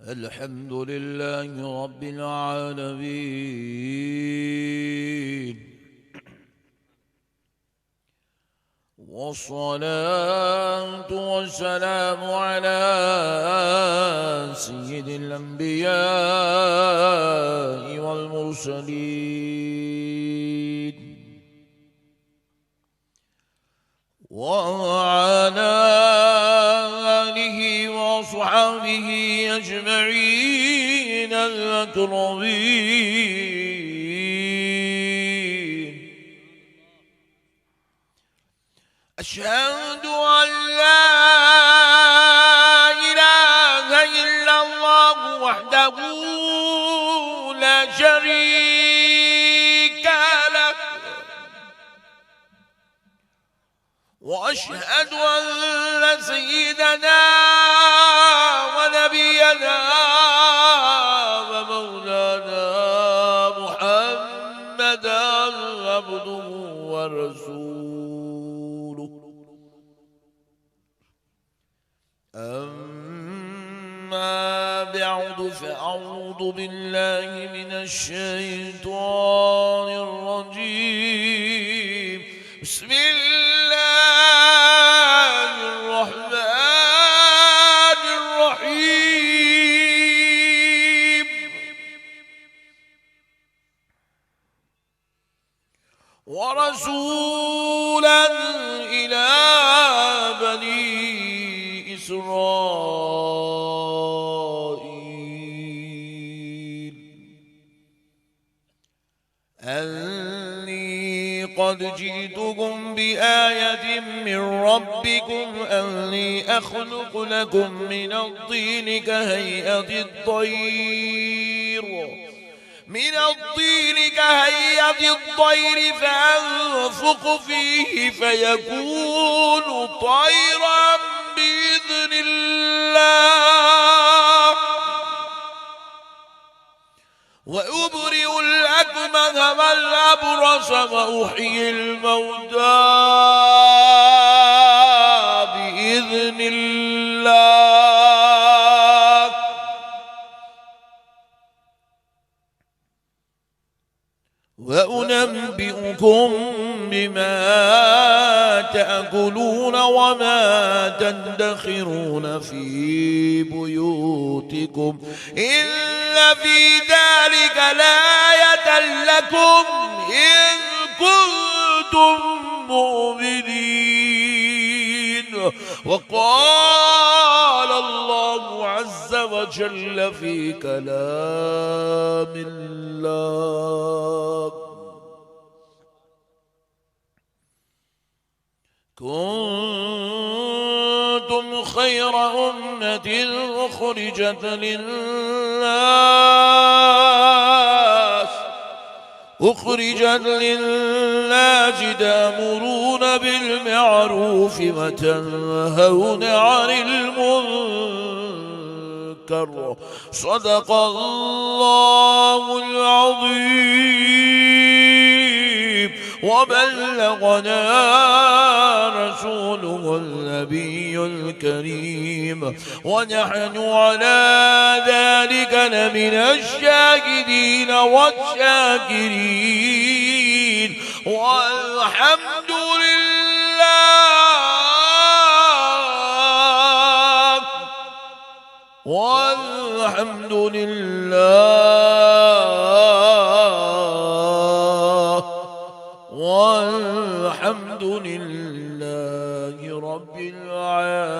الحمد لله رب العالمين، والصلاة والسلام على سيد الأنبياء والمرسلين وعلى آله وصحبه أجمعين الأكرمين. أشهد أن لا إله إلا الله وحده لا شريك له، وأشهد أن سيدنا ونبينا ومولانا محمدا عبده ورسوله. أما بعد، فأعوذ بالله من الشيطان الرجيم. بسم الله الرحمن الرحيم. ورسولا إلى بني إسرائيل أني قد جئتكم بآية من ربكم أني أخلق لكم من الطين كهيئة الطير فأنفخ فيه فيكون طيرا بإذن الله، وأبرئ الأكمه والأبرص وأحيي الموتى بإذن الله، وأنبئكم بما تأكلون وما تدخرون في بيوتكم، إن في ذلك لآية لكم إن كنتم مؤمنين. وقال الله عز وجل في كلام الله: كنتم خير أمة أخرجت للناس تأمرون بالمعروف وتنهون عن المنكر. صدق الله العظيم، وبلغنا رسوله النبي الكريم، ونحن على ذلك لمن الشاهدين والشاكرين، والحمد لله رب العالمين.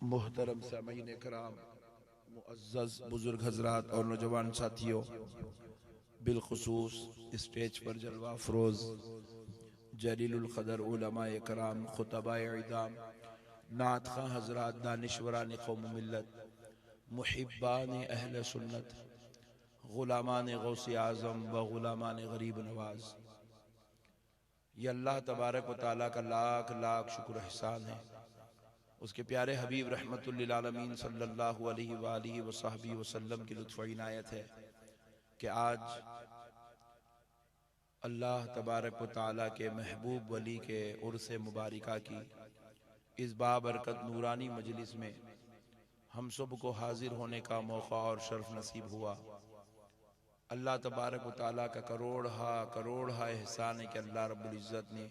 محترم سامعین کرام، معزز بزرگ حضرات اور نوجوان ساتھیوں، بالخصوص اسٹیج پر جلوہ افروز جلیل القدر علماء کرام، خطباء اعظام، نعت خواں حضرات، دانشوران قوم و ملت، محبان اہل سنت، غلامان غوث اعظم و غلامان غریب نواز، یہ اللہ تبارک و تعالیٰ کا لاکھ لاکھ شکر احسان ہے، اس کے پیارے حبیب رحمت للعالمین صلی اللہ علیہ وآلہ وصحبہ وسلم کی لطف و عنایت ہے کہ آج اللہ تبارک و تعالیٰ کے محبوب ولی کے عرس مبارکہ کی اس بابرکت نورانی مجلس میں ہم سب کو حاضر ہونے کا موقع اور شرف نصیب ہوا۔ اللہ تبارک و تعالیٰ کا کروڑ احسان ہے کہ اللہ رب العزت نے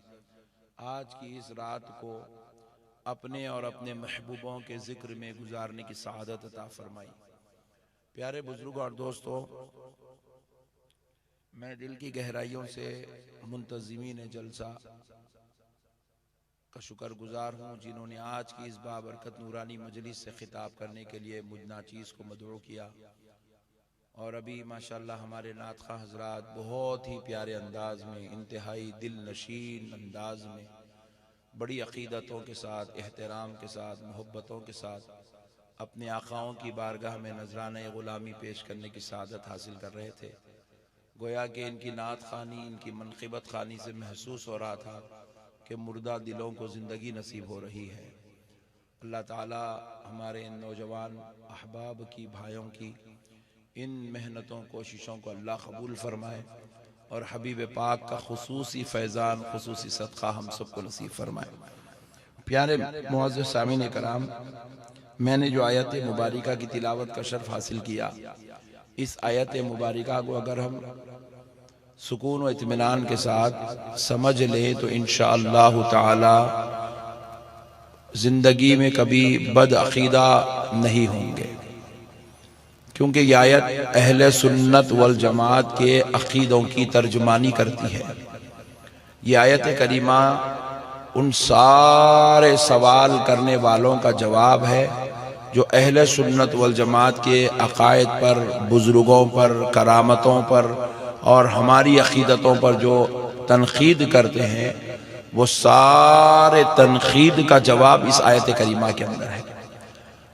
آج کی اس رات کو اپنے اور اپنے محبوبوں کے ذکر میں گزارنے کی سعادت عطا فرمائی۔ پیارے بزرگوں اور دوستوں، میں دل کی گہرائیوں سے منتظمین جلسہ کا شکر گزار ہوں جنہوں نے آج کی اس بابرکت نورانی مجلس سے خطاب کرنے کے لیے مجھ ناچیز کو مدعو کیا۔ اور ابھی ماشاءاللہ ہمارے نعت خواہ حضرات بہت ہی پیارے انداز میں، انتہائی دل نشین انداز میں، بڑی عقیدتوں کے ساتھ، احترام کے ساتھ، محبتوں کے ساتھ اپنے آقاؤں کی بارگاہ میں نذرانہ غلامی پیش کرنے کی سعادت حاصل کر رہے تھے۔ گویا کہ ان کی نعت خوانی، ان کی منقبت خوانی سے محسوس ہو رہا تھا کہ مردہ دلوں کو زندگی نصیب ہو رہی ہے۔ اللہ تعالی ہمارے ان نوجوان احباب کی، بھائیوں کی ان محنتوں کوششوں کو اللہ قبول فرمائے اور حبیب پاک کا خصوصی فیضان، خصوصی صدقہ ہم سب کو نصیب فرمائے۔ پیارے معزز سامعین کرام، میں نے جو آیت مبارکہ کی تلاوت کا شرف حاصل کیا، اس آیت مبارکہ کو اگر ہم سکون و اطمینان کے ساتھ سمجھ لیں تو انشاءاللہ تعالی زندگی میں کبھی بد عقیدہ نہیں ہوں گے، کیونکہ یہ آیت اہل سنت والجماعت کے عقیدوں کی ترجمانی کرتی ہے۔ یہ آیت کریمہ ان سارے سوال کرنے والوں کا جواب ہے جو اہل سنت والجماعت کے عقائد پر، بزرگوں پر، کرامتوں پر اور ہماری عقیدتوں پر جو تنقید کرتے ہیں، وہ سارے تنقید کا جواب اس آیت کریمہ کے اندر ہے۔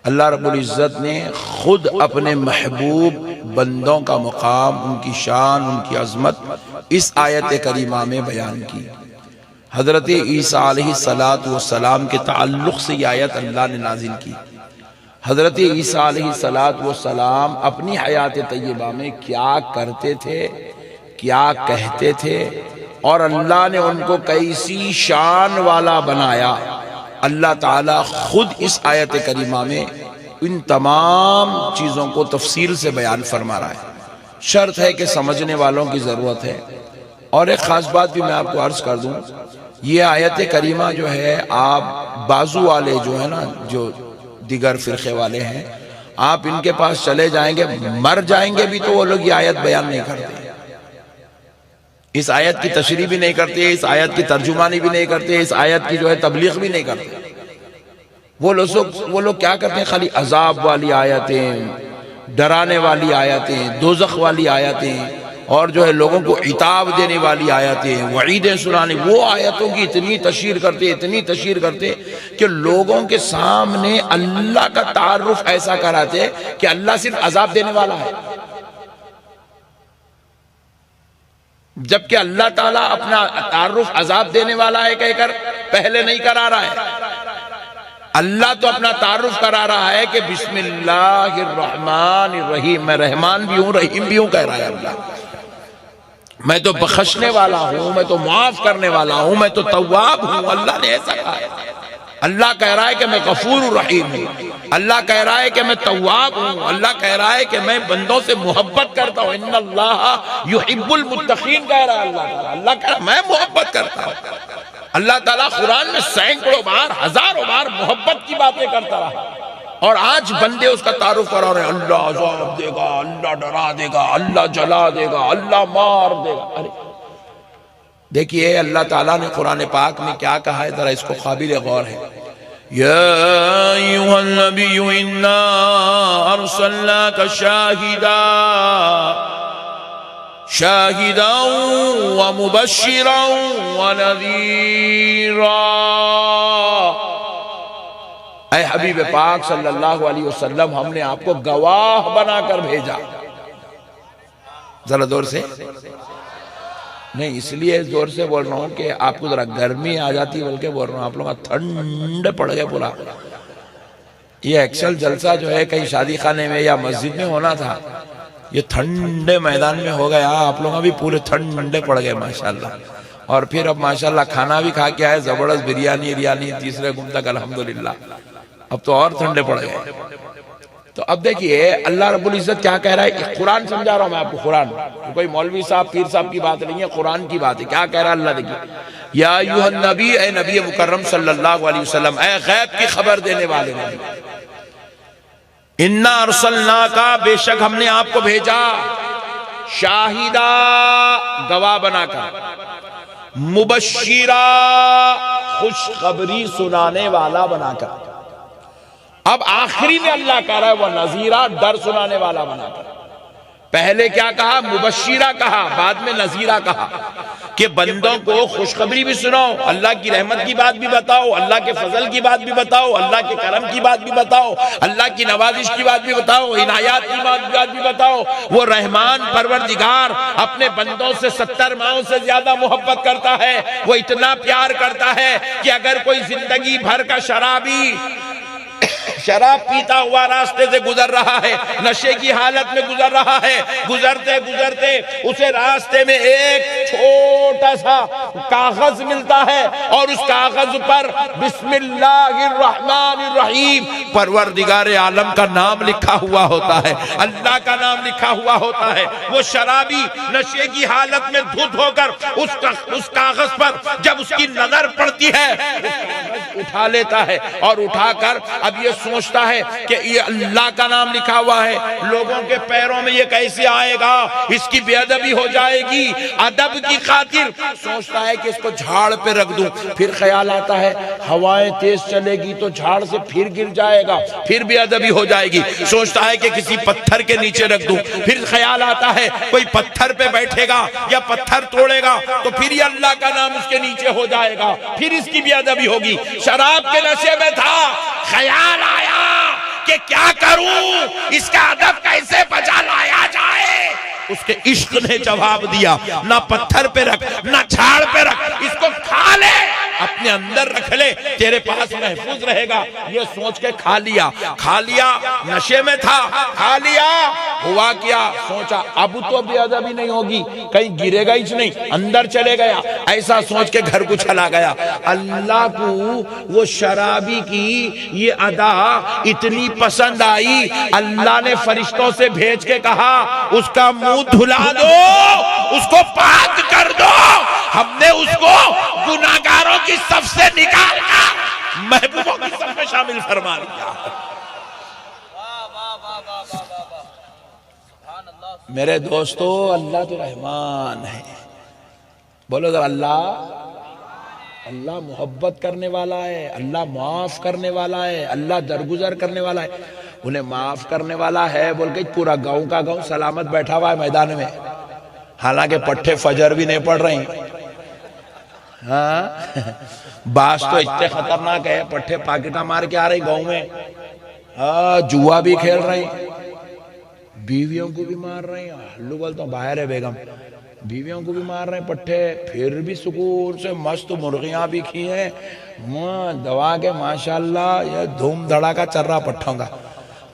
اللہ رب العزت نے خود اپنے محبوب بندوں کا مقام، ان کی شان، ان کی عظمت اس آیت کریمہ میں بیان کی۔ حضرت عیسیٰ علیہ السلام کے تعلق سے یہ آیت اللہ نے نازل کی۔ حضرت عیسیٰ علیہ السلام اپنی حیات طیبہ میں کیا کرتے تھے، کیا کہتے تھے، اور اللہ نے ان کو کیسی شان والا بنایا، اللہ تعالیٰ خود اس آیت کریمہ میں ان تمام چیزوں کو تفصیل سے بیان فرما رہا ہے۔ شرط ہے کہ سمجھنے والوں کی ضرورت ہے۔ اور ایک خاص بات بھی میں آپ کو عرض کر دوں، یہ آیت کریمہ جو ہے، آپ بازو والے جو ہے نا، جو دیگر فرقے والے ہیں، آپ ان کے پاس چلے جائیں گے، مر جائیں گے بھی تو وہ لوگ یہ آیت بیان نہیں کرتے، اس آیت کی تشریح بھی نہیں کرتے، اس آیت کی ترجمانی بھی نہیں کرتے، اس آیت کی جو ہے تبلیغ بھی نہیں کرتے۔ وہ لوگ کیا کرتے ہیں؟ خالی عذاب والی آیتیں، ڈرانے والی آیتیں، دوزخ والی آیتیں، اور جو ہے لوگوں کو عتاب دینے والی آیتیں، وعیدیں سنانے، وہ آیتوں کی اتنی تشہیر کرتے کہ لوگوں کے سامنے اللہ کا تعارف ایسا کراتے کہ اللہ صرف عذاب دینے والا ہے، جبکہ اللہ تعالیٰ اپنا تعارف عذاب دینے والا ہے کہہ کر پہلے نہیں کرا رہا ہے۔ اللہ تو اپنا تعارف کرا رہا ہے کہ بسم اللہ الرحمن الرحیم، میں رحمان بھی ہوں، رحیم بھی ہوں کہہ رہا ہے اللہ، میں تو بخشنے والا ہوں، میں تو معاف کرنے والا ہوں، میں تو تواب ہوں، اللہ نے ایسا کہا ہے۔ اللہ کہہ رہا ہے کہ میں غفور الرحیم ہوں، اللہ کہہ رہا ہے کہ میں تواب ہوں، اللہ کہہ رہا ہے کہ میں بندوں سے محبت کرتا ہوں، ان اللہ یحب المتقین کہہ رہا ہے اللہ کہہ رہا ہے میں محبت کرتا ہوں۔ اللہ تعالیٰ قرآن میں سینکڑوں بار، ہزاروں بار محبت کی باتیں کرتا رہا، اور آج بندے اس کا تعارف کرا رہے ہیں، اللہ عذاب دے گا، اللہ ڈرا دے گا، اللہ جلا دے گا، اللہ مار دے گا۔ ارے دیکھیے اللہ تعالیٰ نے قرآن پاک میں کیا کہا ہے، ذرا اس کو قابل غور ہے۔ یا ایھا النبی انا ارسلناک شاہدا ومبشرا ونذیرا، اے حبیب پاک صلی اللہ علیہ وسلم، ہم نے آپ کو گواہ بنا کر بھیجا۔ ذرا دور سے نہیں، اس لیے زور سے بول رہا ہوں کہ آپ کو ذرا گرمی آ جاتی، بلکہ بول رہا ہوں آپ لوگوں ٹھنڈ پڑ گیا پورا۔ یہ ایکچول جلسہ جو ہے کہیں شادی خانے میں یا مسجد میں ہونا تھا، یہ ٹھنڈے میدان میں ہو گیا، آپ لوگ ابھی پورے ٹھنڈے پڑ گئے ماشاءاللہ. اور پھر اب ماشاءاللہ کھانا بھی کھا کے آئے، زبردست بریانی تیسرے گم تک الحمدللہ. اب تو اور ٹھنڈے پڑ گئے. تو اب دیکھیے اللہ رب العزت کیا کہہ رہا ہے. قرآن سمجھا رہا ہوں میں آپ کو، قرآن، کوئی مولوی صاحب پیر صاحب کی بات نہیں ہے، قرآن کی بات ہے. کیا کہہ رہا ہے اللہ؟ دیکھیے، یا ایھا النبی، اے نبی مکرم صلی اللہ علیہ وسلم، اے غیب کی خبر دینے والے نبی، انا ارسلناک، بے شک ہم نے آپ کو بھیجا، شاہدہ، گواہ بنا کر، مبشرہ، خوشخبری سنانے والا بنا کر. اب آخری میں اللہ کہہ رہا ہے وہ نذیرہ، ڈر سنانے والا بنا کر. پہلے کیا کہا؟ مبشرہ کہا، بعد میں نذیرہ کہا کہ بندوں کو خوشخبری بھی سناؤ، اللہ کی رحمت کی بات بھی بتاؤ، اللہ کے فضل کی بات بھی بتاؤ، اللہ کے کرم کی بات بھی بتاؤ، اللہ کی نوازش کی بات بھی بتاؤ، عنایات کی بات بھی بتاؤ. وہ رحمان پروردگار اپنے بندوں سے 70 ماہوں سے زیادہ محبت کرتا ہے. وہ اتنا پیار کرتا ہے کہ اگر کوئی زندگی بھر کا شرابی شراب پیتا ہوا راستے سے گزر رہا ہے، نشے کی حالت میں گزر رہا ہے، گزرتے گزرتے اسے راستے میں ایک چھوٹا سا کاغذ ملتا ہے اور اس کاغذ پر بسم اللہ الرحمن الرحیم، پروردگار عالم کا نام لکھا ہوا ہوتا ہے، اللہ کا نام لکھا ہوا ہوتا ہے. وہ شرابی نشے کی حالت میں دھت ہو کر اس کاغذ پر جب اس کی نظر پڑتی ہے اٹھا لیتا ہے، اور اٹھا کر اب یہ سوچتا ہے کہ یہ اللہ کا نام لکھا ہوا ہے، لوگوں کے پیروں میں یہ کیسے آئے گا، اس کی بے ادبی ہو جائے گی. ادب کی خاطر سوچتا ہے کہ اس کو جھاڑ پہ رکھ دوں. پھر خیال آتا ہے ہوائیں تیز چلے گی تو جھاڑ سے پھر گر جائے گا، پھر بے ادبی ہو جائے گی. سوچتا ہے کہ کسی پتھر کے نیچے رکھ دوں. پھر خیال آتا ہے کوئی پتھر پہ بیٹھے گا یا پتھر توڑے گا تو پھر یہ اللہ کا نام اس کے نیچے ہو جائے گا، پھر اس کی بے ادبی ہوگی. شراب کے نشے میں تھا، خیال آیا کہ کیا کروں، اس کا ادب کیسے بچا لایا جائے. اس کے عشق نے جواب دیا، نہ پتھر پہ رکھ، نہ جھاڑ پہ رکھ، اس کو کھا لے، اپنے اندر رکھ لے، تیرے پاس محفوظ رہے گا. یہ سوچ کے کھا لیا. نشے میں تھا، کھا لیا. ہوا کیا؟ سوچا اب تو بے ادبی نہیں ہوگی، کہیں گرے گا ہی نہیں، اندر چلے گیا. ایسا سوچ کے گھر کو چلا گیا. اللہ کو وہ شرابی کی یہ ادا اتنی پسند آئی، اللہ نے فرشتوں سے بھیج کے کہا اس کا منہ دھلا دو، اس کو پاک کر دو. ہم نے اس کو گناہگاروں کی صف سے نکال کر محبوبوں کی صف میں شامل فرما لیا. میرے دوستو، اللہ تو رحمان ہے. بولو ذرا اللہ محبت کرنے والا ہے، اللہ معاف کرنے والا ہے، اللہ درگزر کرنے والا ہے. انہیں معاف کرنے والا ہے بول کے پورا گاؤں کا گاؤں سلامت بیٹھا ہوا ہے میدان میں، حالانکہ پٹھے فجر بھی نہیں پڑھ رہے. ہاں، باس تو اتنے خطرناک ہے، پٹھے پاکٹا مار کے آ رہے گاؤں میں. ہاں، جوا بھی کھیل رہے ہیں، بیویوں کو بھی مار رہے ہیں. ہلو بولتا ہوں باہر ہے بیگم، بیویوں کو بھی مار رہے ہیں پٹھے. پھر بھی سکون سے مست مرغیاں بھی کھی ہیں دوا کے. ماشاءاللہ یہ دھوم دھڑا کا چل رہا پٹھوں کا.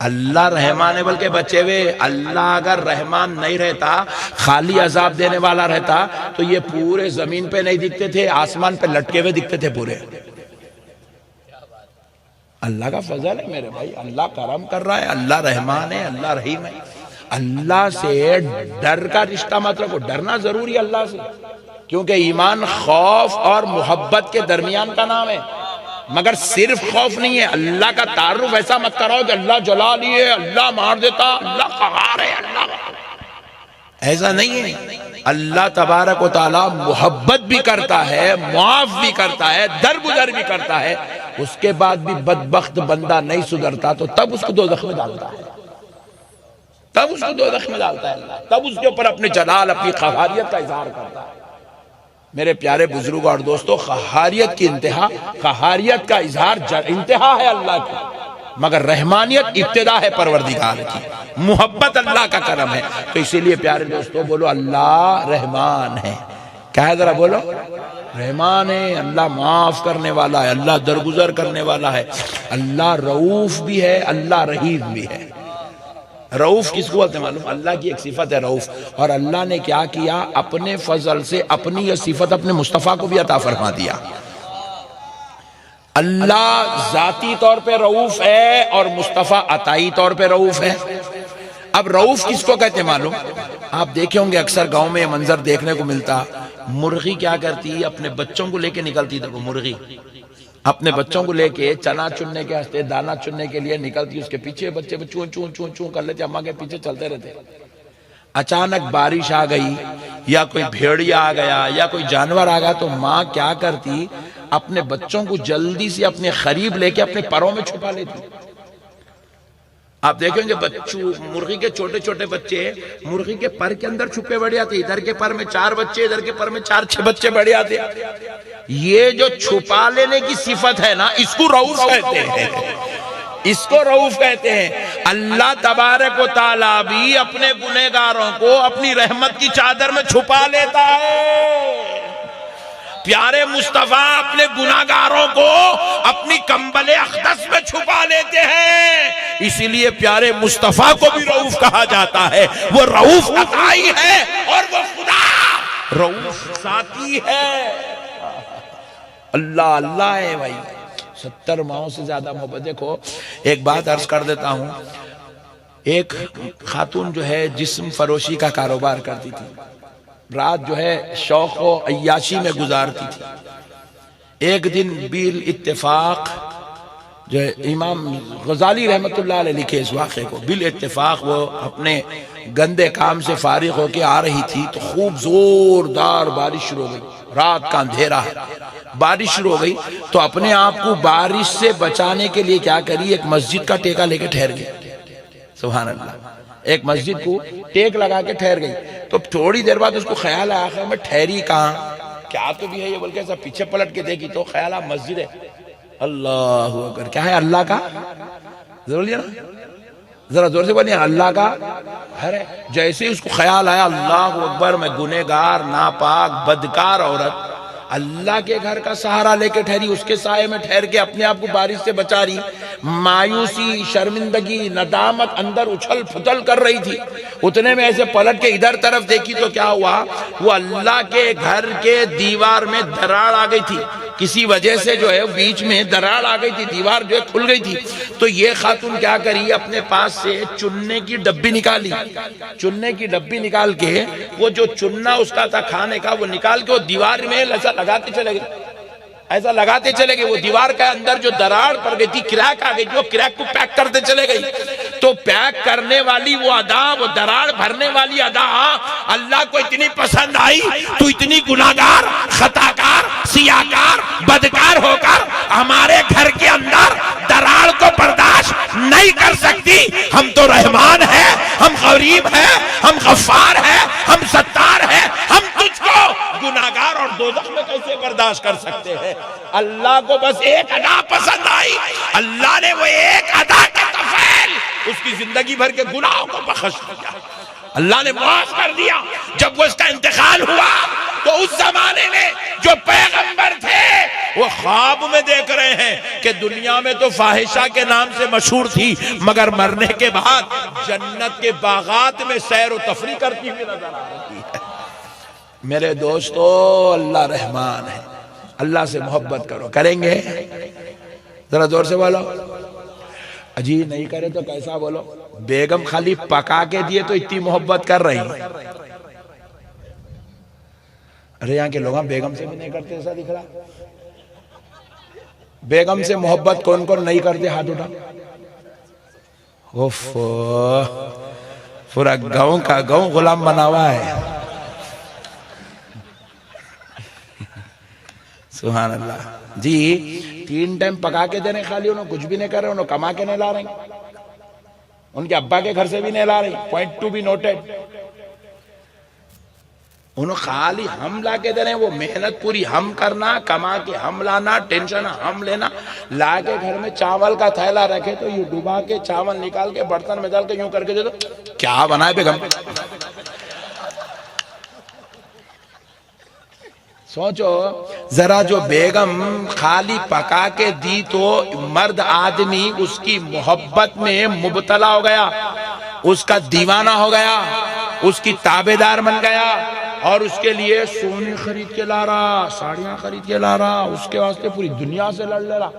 اللہ رحمان ہے بلکہ بچے ہوئے. اللہ اگر رحمان نہیں رہتا، خالی عذاب دینے والا رہتا تو یہ پورے زمین پہ نہیں دکھتے تھے، آسمان پہ لٹکے ہوئے دکھتے تھے پورے. اللہ کا فضل ہے میرے بھائی، اللہ کرم کر رہا ہے، اللہ رحمان ہے، اللہ رحیم ہے. اللہ سے ڈر کا رشتہ مت رکھو. ڈرنا ضروری ہے اللہ سے، کیونکہ ایمان خوف اور محبت کے درمیان کا نام ہے، مگر صرف خوف نہیں ہے. اللہ کا تعارف ایسا مت کرو کہ اللہ جلالی ہے، اللہ مار دیتا، اللہ قہار ہے، اللہ ایسا نہیں ہے. اللہ تبارک و تعالی محبت بھی کرتا ہے، معاف بھی کرتا ہے، درگزر بھی کرتا ہے. اس کے بعد بھی بدبخت بندہ نہیں سدھرتا تو تب اس کو دوزخ میں ڈالتا ہے، تب اس کو دوزخ میں ڈالتا ہے اللہ، تب اس کے اوپر اپنے جلال، اپنی قہاریت کا اظہار کرتا ہے. میرے پیارے بزرگ اور دوستو، قہاریت کی انتہا، قہاریت کا اظہار انتہا ہے اللہ کی، مگر رحمانیت ابتدا ہے پروردگار کی. محبت اللہ کا کرم ہے. تو اسی لیے پیارے دوستو بولو اللہ رحمان ہے. کیا ہے ذرا بولو؟ رحمان ہے. اللہ معاف کرنے والا ہے، اللہ درگزر کرنے والا ہے، اللہ رؤوف بھی ہے، اللہ رحیم بھی ہے. رؤوف کس کو بولتے ہیں معلوم؟ اللہ کی ایک صفت ہے رؤوف، اور اللہ نے کیا کیا، اپنے فضل سے اپنی یہ صفت اپنے مصطفیٰ کو بھی عطا فرما دیا۔ اللہ ذاتی طور پہ رؤوف ہے اور مصطفیٰ عطائی طور پہ رؤوف ہے۔ اب رؤوف کس کو کہتے ہیں معلوم؟ آپ دیکھے ہوں گے اکثر گاؤں میں یہ منظر دیکھنے کو ملتا، مرغی کیا کرتی، اپنے بچوں کو لے کے نکلتی تھی، وہ مرغی اپنے بچوں کو لے کے چنا چننے کے واسطے، دانا چننے کے لیے نکلتی، اس کے پیچھے بچے چون چون چون چون کر لیتے، اماں کے پیچھے چلتے رہتے۔ اچانک بارش آ گئی یا کوئی بھیڑیا آ گیا یا کوئی جانور آ گیا تو ماں کیا کرتی، اپنے بچوں کو جلدی سے اپنے قریب لے کے اپنے پروں میں چھپا لیتی۔ آپ دیکھیں گے بچوں مرغی کے چھوٹے چھوٹے بچے مرغی کے پر کے اندر چھپے بڑے آتے، ادھر کے پر میں 4 بچے، ادھر کے پر میں 4-6 بچے بڑے آتے۔ یہ جو چھپا لینے کی صفت ہے نا، اس کو رؤوف کہتے ہیں، اس کو رؤوف کہتے ہیں۔ اللہ تبارک و تعالیٰ بھی اپنے گنہگاروں کو اپنی رحمت کی چادر میں چھپا لیتا ہے۔ پیارے مصطفیٰ اپنے گناہگاروں کو اپنی کمبل اقدس میں چھپا لیتے ہیں، اسی لیے پیارے مصطفیٰ کو بھی رؤوف کہا جاتا ہے۔ وہ رؤوف عطائی ہے اور وہ خدا رؤوف ذاتی ہے۔ اللہ اللہ ہے بھائی، 70 ماہوں سے زیادہ محبت۔ دیکھو ایک بات عرض کر دیتا ہوں، ایک خاتون جو ہے جسم فروشی کا کاروبار کرتی تھی، رات جو ہے شوق و عیاشی میں گزارتی تھی۔ ایک دن بال اتفاق جو ہے امام غزالی رحمت اللہ علیہ لکھے اس واقعے کو، بال اتفاق وہ اپنے گندے کام سے فارغ ہو کے آ رہی تھی تو خوب زوردار بارش شروع ہو گئی، رات کا اندھیرا ہے، بارش شروع ہو گئی تو اپنے آپ کو بارش سے بچانے کے لیے کیا کری، ایک مسجد کا ٹیکہ لے کے ٹھہر گئی۔ سبحان اللہ، ایک مسجد کو ٹیک لگا کے ٹھہر گئی تو تھوڑی دیر بعد اس کو خیال آیا آخر میں ٹھہری کہاں، کیا تو بھی ہے یہ، بلکہ ایسا پیچھے پلٹ کے دیکھی تو خیال آیا مسجد ہے۔ اللہ اکبر، کیا ہے اللہ کا، ضرور لیا نا، ذرا زور سے بولیے اللہ کا گھر ہے۔ جیسے اس کو خیال آیا اللہ اکبر، میں گنہگار ناپاک بدکار عورت اللہ کے گھر کا سہارا لے کے ٹھہری، اس کے سائے میں ٹھہر کے اپنے آپ کو بارش سے بچا رہی، مایوسی شرمندگی ندامت اندر اچھل پھتل کر رہی تھی۔ اتنے میں ایسے پلٹ کے ادھر طرف دیکھی تو کیا ہوا، وہ اللہ کے گھر کے دیوار میں دراڑ آ گئی تھی، کسی وجہ سے جو ہے بیچ میں دراڑ آ گئی تھی، دیوار جو ہے کھل گئی تھی۔ تو یہ خاتون کیا کری، اپنے پاس سے چننے کی ڈبی نکالی، چننے کی ڈبی نکال کے وہ جو چننا اس کا تھا کھانے کا وہ نکال کے وہ دیوار میں ایسا لگاتے چلے گئے، ایسا لگاتے چلے گئے۔ وہ دیوار کا اندر جو دراڑ پڑ گئی تھی، کریک آ گئی، جو کریک کو پیک کرتے چلے گئی۔ تو پیک کرنے والی وہ ادا، وہ دراڑ بھرنے والی ادا اللہ کو اتنی پسند آئی، تو اتنی گناہگار خطاکار سیاکار بدکار ہو کر ہمارے گھر کے اندر دراڑ کو برداشت نہیں کر سکتی۔ ہم تو رحمان ہیں، ہم غریب ہیں، ہم غفار ہیں، ہم ستار ہیں، ہم تجھ کو گناہگار اور دوزخ میں کیسے برداشت کر سکتے ہیں؟ اللہ کو بس ایک ادا پسند آئی، اللہ نے وہ ایک ادا کے طفیل اس کی زندگی بھر کے گناہوں کو بخش دیا، اللہ نے معاف کر دیا۔ جب وہ اس کا انتقال ہوا تو اس زمانے میں جو پیغمبر تھے وہ خواب میں دیکھ رہے ہیں کہ دنیا میں تو فاحشہ کے نام سے مشہور تھی، مگر مرنے کے بعد جنت کے باغات میں سیر و تفریح کرتی ہوئی نظر آ رہی ہے۔ میرے دوستو، اللہ رحمان ہے، اللہ سے محبت کرو، کریں گے؟ ذرا زور سے بولو، جی نہیں کرے تو کیسا بولو؟ بیگم خالی پکا کے دیے تو اتنی محبت کر رہی ہیں۔ ارے یہاں کے لوگ بیگم سے بھی نہیں کرتے، ایسا دکھ رہا۔ بیگم سے محبت کون کون نہیں کرتے، ہاتھ اٹھا۔ اوف، پورا گاؤں کا گاؤں غلام بنا ہوا ہے۔ سبحان اللہ جی، 3 ٹائم پکا کے دینے، خالی انہوں کچھ بھی نہیں کر رہے، انہوں کما کے نہیں لا رہے، ان کے ابا کے گھر سے بھی نہیں لا رہے۔ پوائنٹ ٹو بی نوٹڈ، انہوں خالی ہم لا کے دے رہے ہیں، وہ محنت پوری ہم کرنا، کما کے ہم لانا، ٹینشن ہم لینا۔ لا کے گھر میں چاول کا تھیلا رکھے تو یوں ڈوبا کے چاول نکال کے برتن میں ڈال کے یوں کر کے دے دو، کیا بنائے بیگم؟ سوچو ذرا، جو بیگم خالی پکا کے دی تو مرد آدمی اس کی محبت میں مبتلا ہو گیا۔ اس کا دیوانہ ہو گیا، اس کی تابعدار بن گیا، اور اس کے لیے سونے خرید کے لا رہا، ساڑیاں خرید کے لا رہا، اس کے واسطے پوری دنیا سے لڑ لے رہا،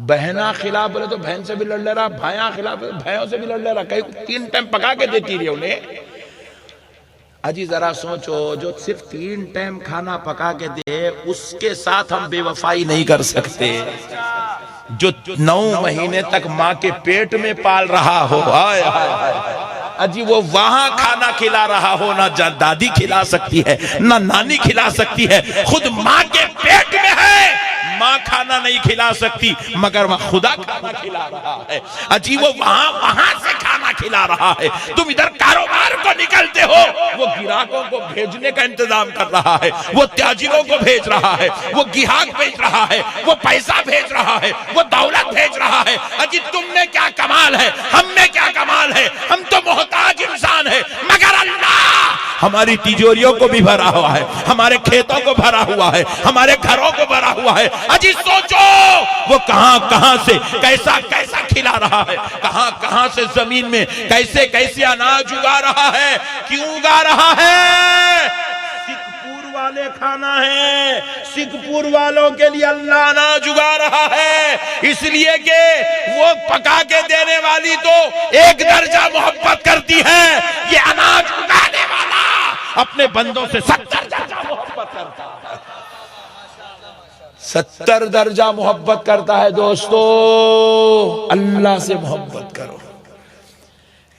بہنا خلاف بولے تو بہن سے بھی لڑ لے رہا، بھائیاں خلاف بھائیوں سے بھی لڑ لے رہا، کئی 3 ٹائم پکا کے دیتی رہی انہیں۔ اجی ذرا سوچو، جو صرف 3 ٹائم کھانا پکا کے دے، اس کے ساتھ ہم بے وفائی نہیں کر سکتے۔ جو 9 مہینے تک ماں کے پیٹ میں پال رہا ہو، اجی وہ وہاں کھانا کھلا رہا ہو، نہ دادی کھلا سکتی ہے، نہ نانی کھلا سکتی ہے، خود ماں کے پیٹ میں ہے، ماں کھانا نہیں کھلا سکتی، مگر وہ خدا کھانا کھلا رہا ہے۔ اجی وہ وہاں سے کھانا کھلا رہا ہے، تم ادھر کاروبار کو نکلتے ہو، وہ گراہکوں کو بھیجنے کا انتظام کر رہا ہے، وہ تاجروں کو بھیج رہا ہے، وہ گاہک بھیج رہا ہے، وہ پیسہ بھیج رہا ہے، وہ دولت بھیج رہا ہے۔ اجی تم میں کیا کمال ہے، ہم میں کیا کمال ہے، ہم تو محتاج انسان ہے، مگر اللہ ہماری تجوریوں کو بھی بھرا ہوا ہے، ہمارے کھیتوں کو بھرا ہوا ہے، ہمارے گھروں کو بھرا ہوا ہے۔ اجی سوچو وہ کہاں سے کیسا کھلا رہا ہے، کہاں سے زمین میں کیسے اناج اگا رہا ہے، کیوں اگا رہا ہے؟ سکھ پور والے کھانا ہے، سکھ پور والوں کے لیے اللہ اناج اگا رہا ہے، اس لیے کہ وہ پکا کے دینے والی تو 1 درجہ محبت کرتی ہے، یہ اناج اگانے والا اپنے بندوں سے 70 درجہ محبت کرتا ہے، 70 درجہ محبت کرتا ہے۔ دوستو اللہ سے محبت کرو،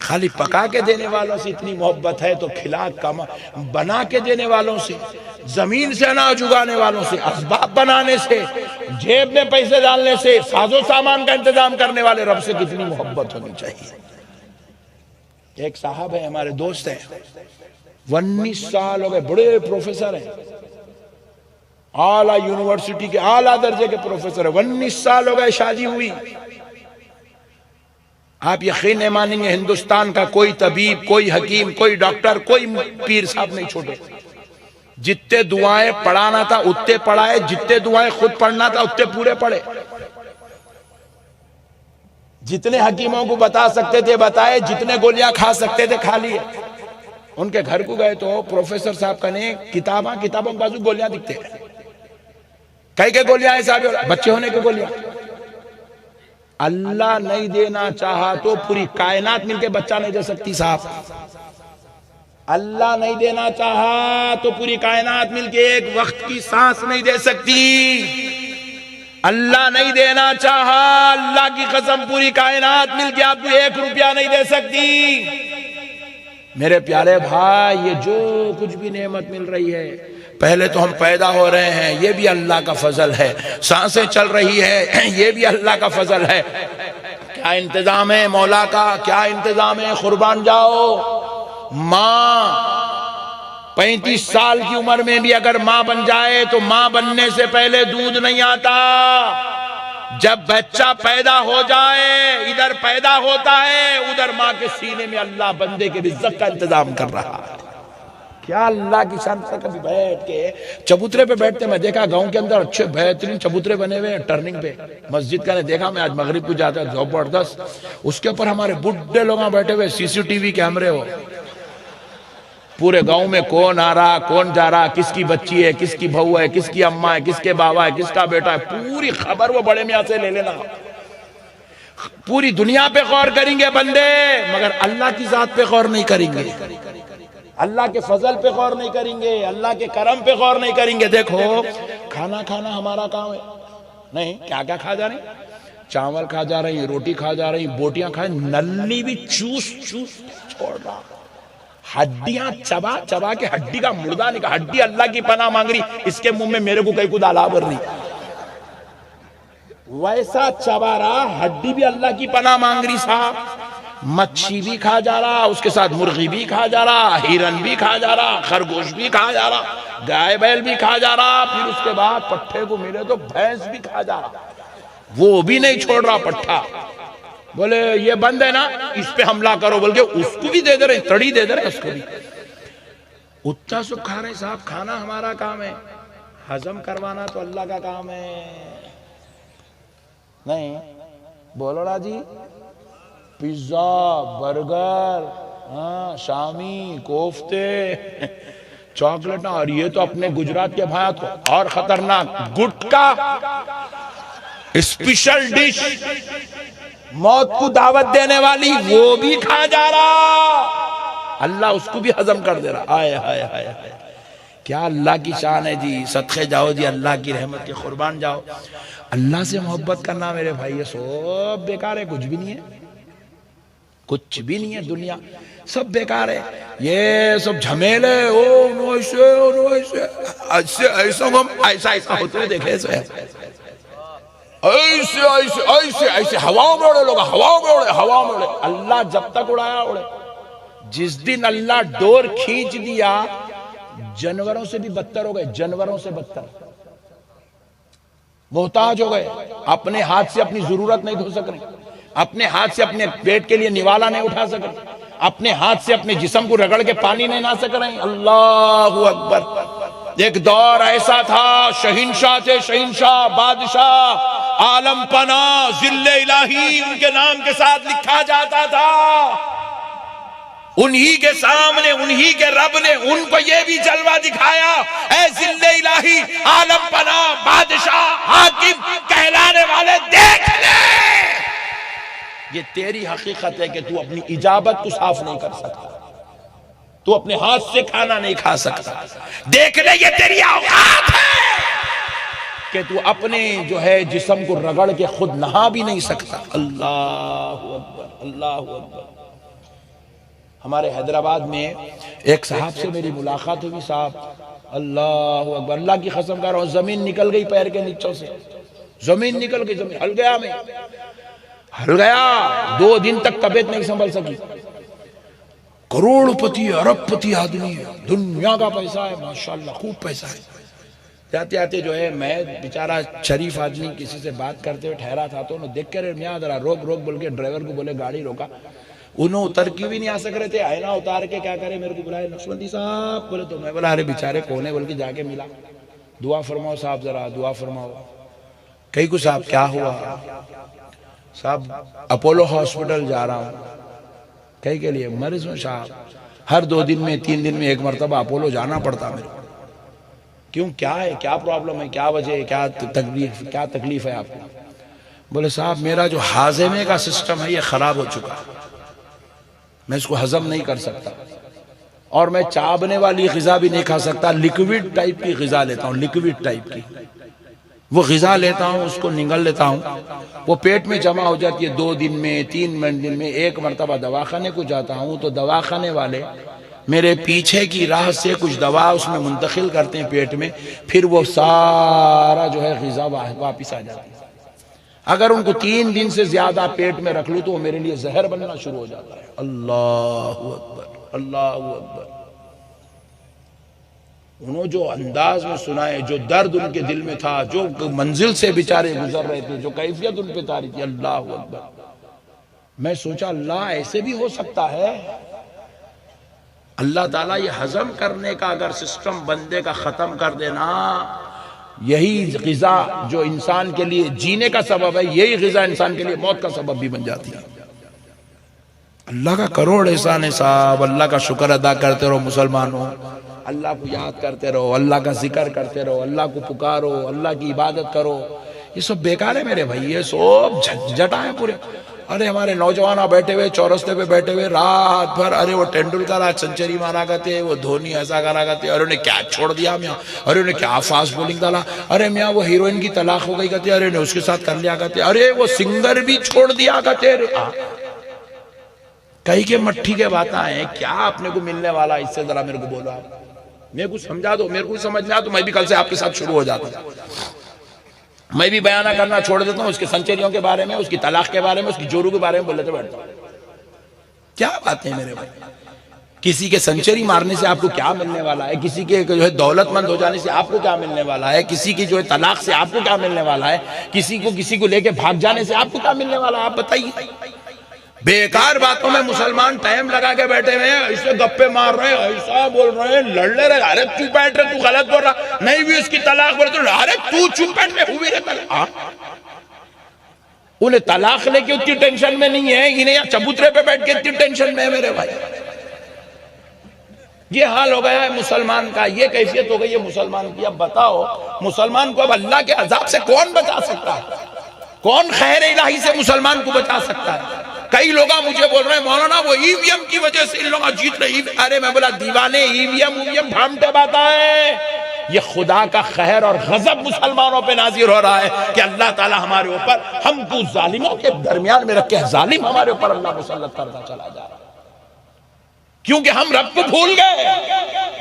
خالی پکا کے دینے والوں سے اتنی محبت ہے تو کھلا بنا کے دینے والوں سے، زمین سے اناج اگانے والوں سے، اسباب بنانے سے، جیب میں پیسے ڈالنے سے، ساز و سامان کا انتظام کرنے والے رب سے کتنی محبت ہونی چاہیے۔ ایک صاحب ہے، ہمارے دوست ہیں، 19 سال ہو گئے، بڑے پروفیسر ہیں، اعلیٰ یونیورسٹی کے اعلیٰ درجے کے پروفیسر ہیں، 19 سال ہو گئے شادی ہوئی۔ آپ یقین نہیں مانیں گے، ہندوستان کا کوئی طبیب، کوئی حکیم، کوئی ڈاکٹر، کوئی پیر صاحب نہیں چھوٹے، جتنے دعائیں پڑھانا تھا اتنے پڑھائے، جتنے دعائیں خود پڑھنا تھا اتنے پورے پڑھے، جتنے حکیموں کو بتا سکتے تھے بتائے، جتنے گولیاں کھا سکتے تھے کھا لیے۔ ان کے گھر کو گئے تو پروفیسر صاحب کا نے کتابوں کے بازو گولیاں دکھتے ہیں، کئی گولیاں ہیں صاحب، بچے ہونے کی گولیاں۔ اللہ نہیں دینا چاہا تو پوری کائنات مل کے بچہ نہیں دے سکتی صاحب، اللہ نہیں دینا چاہا تو پوری کائنات مل کے ایک وقت کی سانس نہیں دے سکتی، اللہ نہیں دینا چاہا، اللہ کی قسم پوری کائنات مل کے آپ کو 1 روپیہ نہیں دے سکتی۔ میرے پیارے بھائی، یہ جو کچھ بھی نعمت مل رہی ہے، پہلے تو ہم پیدا ہو رہے ہیں، یہ بھی اللہ کا فضل ہے، سانسیں چل رہی ہے، یہ بھی اللہ کا فضل ہے۔ کیا انتظام ہے مولا کا، کیا انتظام ہے، قربان جاؤ۔ ماں 35 سال کی عمر میں بھی اگر ماں بن جائے تو ماں بننے سے پہلے دودھ نہیں آتا، جب بچہ پیدا ہو جائے، ادھر پیدا ہوتا ہے، ادھر ماں کے سینے میں اللہ بندے کے رزق کا انتظام کر رہا ہے۔ کیا اللہ کی شان پر کبھی بیٹھ کے چبوترے پہ بیٹھتے، میں دیکھا گاؤں کے اندر اچھے بہترین چبوترے بنے ہوئے ہیں ٹرننگ پہ، مسجد کا نے دیکھا، میں آج مغرب کو جاتا ہے زبردست، اس کے اوپر ہمارے بڈھے لوگ بیٹھے ہوئے، CCTV کیمرے ہو، پورے گاؤں میں کون آ رہا، کون جا رہا، کس کی بچی ہے، کس کی بہو ہے، کس کی اماں ہے، کس کے بابا ہے، کس کا بیٹا ہے، پوری خبر وہ بڑے میاں سے لے لینا۔ پوری دنیا پہ غور کریں گے بندے، مگر اللہ کی ذات پہ غور نہیں کریں گے، اللہ کے فضل پہ غور نہیں کریں گے، اللہ کے کرم پہ غور نہیں کریں گے۔ دیکھو کھانا ہمارا کام ہے نہیں، کیا کھا جا رہے ہیں، چاول کھا جا رہے ہیں، روٹی کھا جا رہے ہیں، بوٹیاں کھائیں، نلی بھی چوس چھوڑ رہا، ہڈیاں چبا کے ہڈی کا مردہ نکا، ہڈی اللہ کی پناہ مانگ رہی، اس کے منہ میں میرے کو کئی کو دالا بھر رہی، ویسا چبا رہا، ہڈی بھی اللہ کی پناہ مانگ رہی صاحب، مچھی بھی کھا جا رہا، اس کے ساتھ مرغی بھی کھا جا رہا، ہرن بھی کھا جا رہا، خرگوش بھی کھا جا رہا، گائے بیل بھی کھا جا رہا، پھر اس کے بعد پٹھے کو ملے تو بھینس بھی کھا جا رہا، وہ بھی نہیں چھوڑ رہا پٹھا، بولے یہ بند ہے نا، اس پہ حملہ کرو، بلکہ اس کو بھی دے دے رہے، تڑی دے دے رہے اس کو بھی، اتنا سب کھا رہے صاحب۔ کھانا ہمارا کام ہے، ہضم کروانا تو اللہ کا کام ہے، نہیں بولو نا جی، پیزا، برگر، شامی، کوفتے، چاکلیٹ، اور یہ تو اپنے گجرات کے بھائیوں کو اور خطرناک گٹکا، اسپیشل ڈش، موت کو دعوت دینے والی، وہ بھی کھا جا رہا، اللہ اس کو بھی ہضم کر دے رہا۔ آئے ہائے ہائے ہائے، کیا اللہ کی شان ہے جی، صدقے جاؤ جی، اللہ کی رحمت کے قربان جاؤ۔ اللہ سے محبت کرنا میرے بھائی یہ سب بیکار ہے، کچھ بھی نہیں ہے، کچھ بھی نہیں ہے، دنیا سب بیکار ہے، یہ سب جھمیلے، ایسا ہوتے دیکھے، ایسے ہواوں میں اڑے لوگ، ہواوں میں اڑے، ہواوں میں اڑے، اللہ جب تک اڑایا اڑے۔ جس دن اللہ ڈور کھینچ دیا، جانوروں سے بھی بدتر ہو گئے، جانوروں سے بدتر، محتاج ہو گئے، اپنے ہاتھ سے اپنی ضرورت نہیں دھو سک رہے، اپنے ہاتھ سے اپنے پیٹ کے لیے نوالا نہیں اٹھا سک رہے، اپنے ہاتھ سے اپنے جسم کو رگڑ کے پانی نہیں نہ سک رہے۔ اللہ اکبر۔ ایک دور ایسا تھا، شہنشاہ تھے، شہنشاہ، بادشاہ، عالم پناہ، ذل الہی ان کے نام کے ساتھ لکھا جاتا تھا، انہی کے سامنے انہی کے رب نے ان کو یہ بھی جلوہ دکھایا، اے ذل الہی، عالم پناہ، بادشاہ، حاکم کہلانے والے، دیکھ لے، یہ تیری حقیقت ہے کہ تو اپنی اجابت کو صاف نہیں کر سکتا، تو اپنے ہاتھ سے کھانا نہیں کھا سکتا، دیکھ لے یہ تیری اوقات ہے کہ تو اپنے جو ہے جسم کو رگڑ کے خود نہا بھی نہیں سکتا۔ اللہ اکبر، اللہ اکبر۔ ہمارے حیدرآباد میں ایک صاحب سے میری ملاقات ہوئی، صاحب، اللہ اکبر، اللہ کی قسم کر رہا ہوں، زمین نکل گئی پیر کے نیچوں سے، زمین نکل گئی، زمین ہل گیا، میں ہل گیا، 2 دن تک طبیعت نہیں سنبھل سکی، کروڑ پتی، ارب پتی آدمی ہے، دنیا کا پیسہ ہے، ماشاءاللہ خوب پیسہ ہے۔ جاتے آتے جو ہے میں بیچارہ شریف آدمی کسی سے بات کرتے ہوئے ٹھہرا تھا، تو انہوں دیکھ کر میاں ذرا روک روک بول کے ڈرائیور کو بولے، گاڑی روکا، انہوں اتر کی بھی نہیں آ سک رہے تھے، آئینہ اتار کے کیا کرے، میرے کو بلائے، نقشبندی صاحب بولے، تو میں بولا ارے بیچارے کون ہے، بول کے جا کے ملا، دعا فرماؤ صاحب، ذرا دعا فرماؤ۔ کئی کو صاحب کیا ہوا؟ صاحب اپولو ہاسپٹل جا رہا ہوں، کئی کے لیے مریض ہوں صاحب، ہر 2 دن میں 3 دن میں ایک مرتبہ اپولو جانا پڑتا میرے کو۔ کیوں، کیا ہے، کیا پرابلم ہے، کیا وجہ ہے، کیا تکلیف ہے آپ کو؟ بولے صاحب میرا جو ہاضمے کا سسٹم ہے یہ خراب ہو چکا، میں اس کو ہضم نہیں کر سکتا، اور میں چابنے والی غذا بھی نہیں کھا سکتا، لیکوڈ ٹائپ کی غذا لیتا ہوں، لیکوڈ ٹائپ کی وہ غذا لیتا ہوں، اس کو نگل لیتا ہوں، وہ پیٹ میں جمع ہو جاتی ہے، 2 دن میں 3 دن میں ایک مرتبہ دواخانے کو جاتا ہوں، تو دواخانے والے میرے پیچھے کی راہ سے کچھ دوا اس میں منتقل کرتے ہیں پیٹ میں، پھر وہ سارا جو ہے غذا واپس آ جاتی ہے۔ اگر ان کو 3 دن سے زیادہ پیٹ میں رکھ لوں تو وہ میرے لیے زہر بننا شروع ہو جاتا ہے۔ اللہ اکبر، اللہ اکبر۔ انہوں جو انداز میں سنائے، جو درد ان کے دل میں تھا، جو منزل سے بیچارے گزر رہے تھے، جو کیفیت ان پہ تاری تھی، اللہ اکبر۔ میں سوچا اللہ ایسے بھی ہو سکتا ہے؟ اللہ تعالیٰ یہ ہضم کرنے کا اگر سسٹم بندے کا ختم کر دینا، یہی غذا جو انسان کے لیے جینے کا سبب ہے، یہی غذا انسان کے لیے موت کا سبب بھی بن جاتی ہے۔ اللہ کا کروڑ احسان ہے صاحب، اللہ کا شکر ادا کرتے رہو مسلمانوں، اللہ کو یاد کرتے رہو، اللہ کا ذکر کرتے رہو، اللہ کو پکارو، اللہ کی عبادت کرو۔ یہ سب بیکار ہے میرے بھائی، یہ سب جھٹا ہے پورے۔ ارے ہمارے نوجوان بیٹھے ہوئے چورستے پہ بیٹھے ہوئے رات بھر، ارے وہ ٹینڈولکر آج سنچری مارا کرتے، وہ دھونی ایسا کرا کرتے، ارے انہیں کیا چھوڑ دیا میاں، ارے انہیں کیا فاسٹ بولنگ ڈالا، ارے میاں وہ ہیروئن کی طلاق ہو گئی کرتے، ارے انہیں اس کے ساتھ کر لیا کرتے، ارے وہ سنگر بھی چھوڑ دیا کرتے۔ کئی کے مٹھی کے باتیں ہیں، کیا اپنے کو ملنے والا، اس سے ذرا میرے کو بولو، میرے کو سمجھا دو، میرے کو سمجھ میں آ تو میں بھی کل سے آپ کے ساتھ شروع ہو جاتا ہوں، میں بھی بیانہ کرنا چھوڑ دیتا ہوں، اس کے سنچریوں کے بارے میں، اس کی طلاق کے بارے میں، اس کی جورو کے بارے میں بول لیتے بیٹھتا ہوں۔ کیا باتیں میرے بھائی، کسی کے سنچری مارنے سے آپ کو کیا ملنے والا ہے، کسی کے جو ہے دولت مند ہو جانے سے آپ کو کیا ملنے والا ہے، کسی کی جو ہے طلاق سے آپ کو کیا ملنے والا ہے، کسی کو لے کے بھاگ جانے سے آپ کو کیا ملنے والا ہے، آپ بتائیے۔ بیکار باتوں میں مسلمان ٹائم لگا کے بیٹھے ہوئے ہیں، اسے گپے مار رہے ہیں، ایسا بول رہے ہیں، لڑ لے رہے، ارے تو بیٹھ رہے، تو غلط بول رہا، نہیں بھی اس کی طلاق بول رہے، ارے تو چپ بیٹھ رہے، ہوئی رہے طلاق۔ انہیں طلاق لے کے اتنی ٹینشن میں نہیں ہے، انہیں یا چبوترے پہ بیٹھ کے اتنی ٹینشن میں ہے میرے بھائی۔ یہ حال ہو گیا ہے مسلمان کا، یہ کیفیت ہو گئی ہے مسلمان کی۔ اب بتاؤ مسلمان کو اب اللہ کے عذاب سے کون بچا سکتا ہے؟ کون خیر الہی سے مسلمان کو بچا سکتا ہے؟ کئی لوگ مجھے بول رہے ہیں مولانا وہ ای وی ایم کی وجہ سے ان لوگ جیت رہے۔ ارے میں بولا دیوانے، ای وی ایم بھامٹے بات ہے۔ یہ خدا کا خیر اور غضب مسلمانوں پہ نازل ہو رہا ہے کہ اللہ تعالی ہمارے اوپر، ہم کو ظالموں کے درمیان میں رکھ کے ظالم ہمارے اوپر اللہ مسلط کرتا چلا جا رہا ہے، کیونکہ ہم رب کو بھول گئے،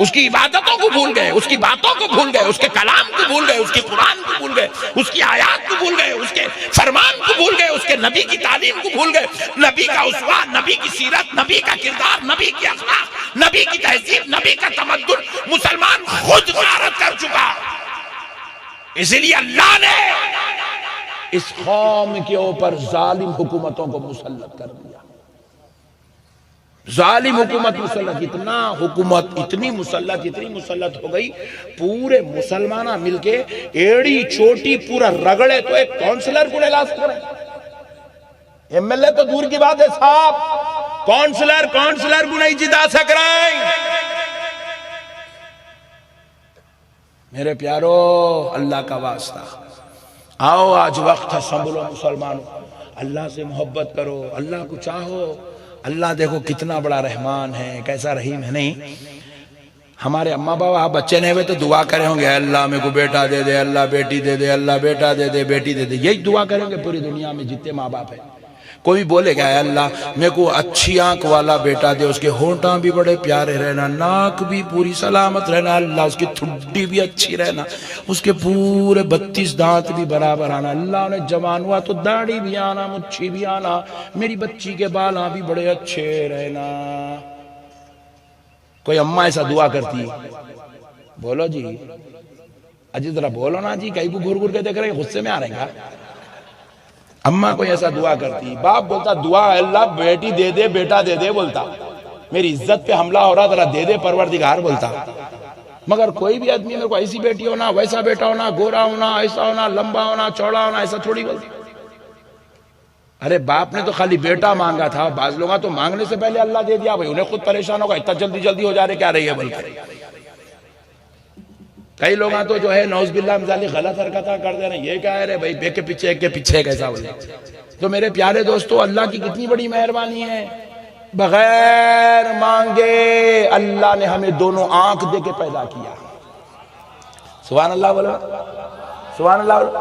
اس کی عبادتوں کو بھول گئے، اس کی باتوں کو بھول گئے، اس کے کلام کو بھول گئے، اس کی قرآن کو بھول گئے، اس کی آیات کو بھول گئے، اس کے فرمان کو بھول گئے، اس کے نبی کی تعلیم کو بھول گئے، نبی کا اسوہ، نبی کی سیرت، نبی کا کردار، نبی کی اخلاق، نبی کی تہذیب، نبی کا تمدن مسلمان خود غارت کر چکا۔ اس لیے اللہ نے اس قوم کے اوپر ظالم حکومتوں کو مسلط کر دیا۔ ظالم حکومت مسلط، اتنی مسلط ہو گئی، پورے مسلمانہ مل کے ایڑی چوٹی پورا رگڑے تو ایک کونسلر کو نہیں لا سک رہے، ایم ایل اے تو دور کی بات ہے صاحب، کونسلر کو نہیں جتا سک رہے۔ میرے پیارو اللہ کا واسطہ، آؤ آج وقت ہے، سنبھلو مسلمانوں، اللہ سے محبت کرو، اللہ کو چاہو۔ اللہ دیکھو کتنا بڑا رحمان ہے، کیسا رحیم ہے۔ نہیں ہمارے اماں بابا بچے نہیں ہوئے تو دعا کرے ہوں گے، اللہ میرے کو بیٹا دے دے، اللہ بیٹی دے دے، اللہ بیٹا دے دے، بیٹی دے دے، یہی دعا کریں گے پوری دنیا میں جتنے ماں باپ ہیں۔ کوئی بولے گا اے اللہ میرے کو اچھی آنکھ والا بیٹا دے، اس کے ہونٹاں بھی بڑے پیارے رہنا، ناک بھی پوری سلامت رہنا، اللہ اس کی تھڈی بھی اچھی رہنا، اس کے پورے 32 دانت بھی برابر آنا، اللہ نے جوان ہوا تو داڑھی بھی آنا، مچھی بھی آنا، میری بچی کے بالاں بھی بڑے اچھے رہنا۔ کوئی اماں ایسا دعا کرتی ہے؟ بولو جی، اجی ذرا بولو نا جی، کئی کو گھر گھر کے دیکھ رہے ہیں، غصے میں آ رہے ہیں کیا؟ اماں کوئی ایسا دعا کرتی، باپ بولتا دعا اللہ بیٹی دے دے، بیٹا دے دے، بولتا میری عزت پہ حملہ ہو رہا ذرا دے دے پروردگار، بولتا۔ مگر کوئی بھی آدمی میرے کو ایسی بیٹی ہونا، ویسا بیٹا ہونا، گورا ہونا، ایسا ہونا، لمبا ہونا، چوڑا ہونا، ایسا تھوڑی بولتی۔ ارے باپ نے تو خالی بیٹا مانگا تھا، بعض لوگاں تو مانگنے سے پہلے اللہ دے دیا، بھائی انہیں خود پریشان ہوگا، اتنا جلدی ہو جا رہے کیا رہی ہے بلکہ۔ کئی لوگ تو جو ہے نعوذ باللہ مزالی غلط حرکتیں کر دے رہے ہیں، یہ کیا ہے رے بھائی، بے کے پیچھے ایک کے پیچھے کیسا بولے۔ تو میرے پیارے دوستو اللہ کی کتنی بڑی مہربانی ہے، بغیر مانگے اللہ نے ہمیں دونوں آنکھ دے کے پیدا کیا۔ سبحان اللہ بولو، سبحان اللہ بولو۔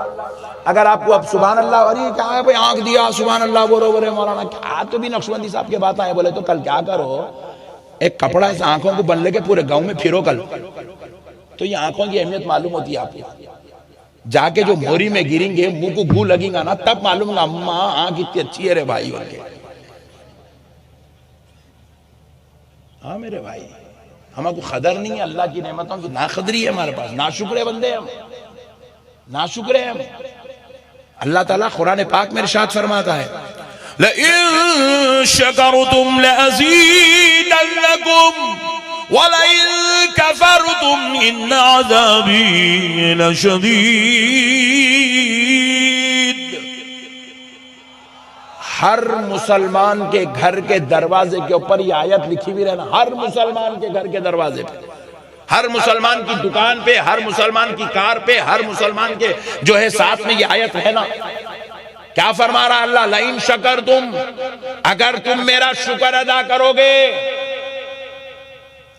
اگر آپ کو اب سبحان اللہ ارے کیا ہے بھائی آنکھ دیا، سبحان اللہ بولو، بولے مولانا کیا تو بھی نقشبندی صاحب کے بات آئے، بولے تو کل کیا کرو، ایک کپڑا اس آنکھوں کو بن لے کے پورے گاؤں میں پھرو کل، تو یہ آنکھوں کی اہمیت معلوم ہوتی ہے آپ کو۔ جا کے جو موری میں گریں گے، منہ کو گو لگیں گا نا، تب معلوم گا اماں آنکھ اتنی اچھی ہے رے بھائی بول کے۔ ہاں میرے بھائی، ہمیں کو قدر نہیں ہے اللہ کی نعمتوں کی، ناقدری ہے ہمارے پاس، ناشکرے بندے ہم، ناشکرے ہم۔ اللہ تعالیٰ قرآن پاک میں ارشاد فرماتا ہے لَإِن شَكَرْتُمْ لَأَزِيدَنَّكُمْ وَلَئِن كَفَرْتُمْ إِنَّ عَذَابِي لَشَدِيدٌ۔ ہر مسلمان کے گھر کے دروازے کے اوپر یہ آیت لکھی بھی رہنا، ہر مسلمان کے گھر کے دروازے پہ، ہر مسلمان کی دکان پہ، ہر مسلمان کی کار پہ، ہر مسلمان کے جو ہے ساتھ میں یہ آیت رہنا۔ کیا فرما رہا اللہ؟ لَإِن شَكَرْتُمْ، اگر تم میرا شکر ادا کرو گے،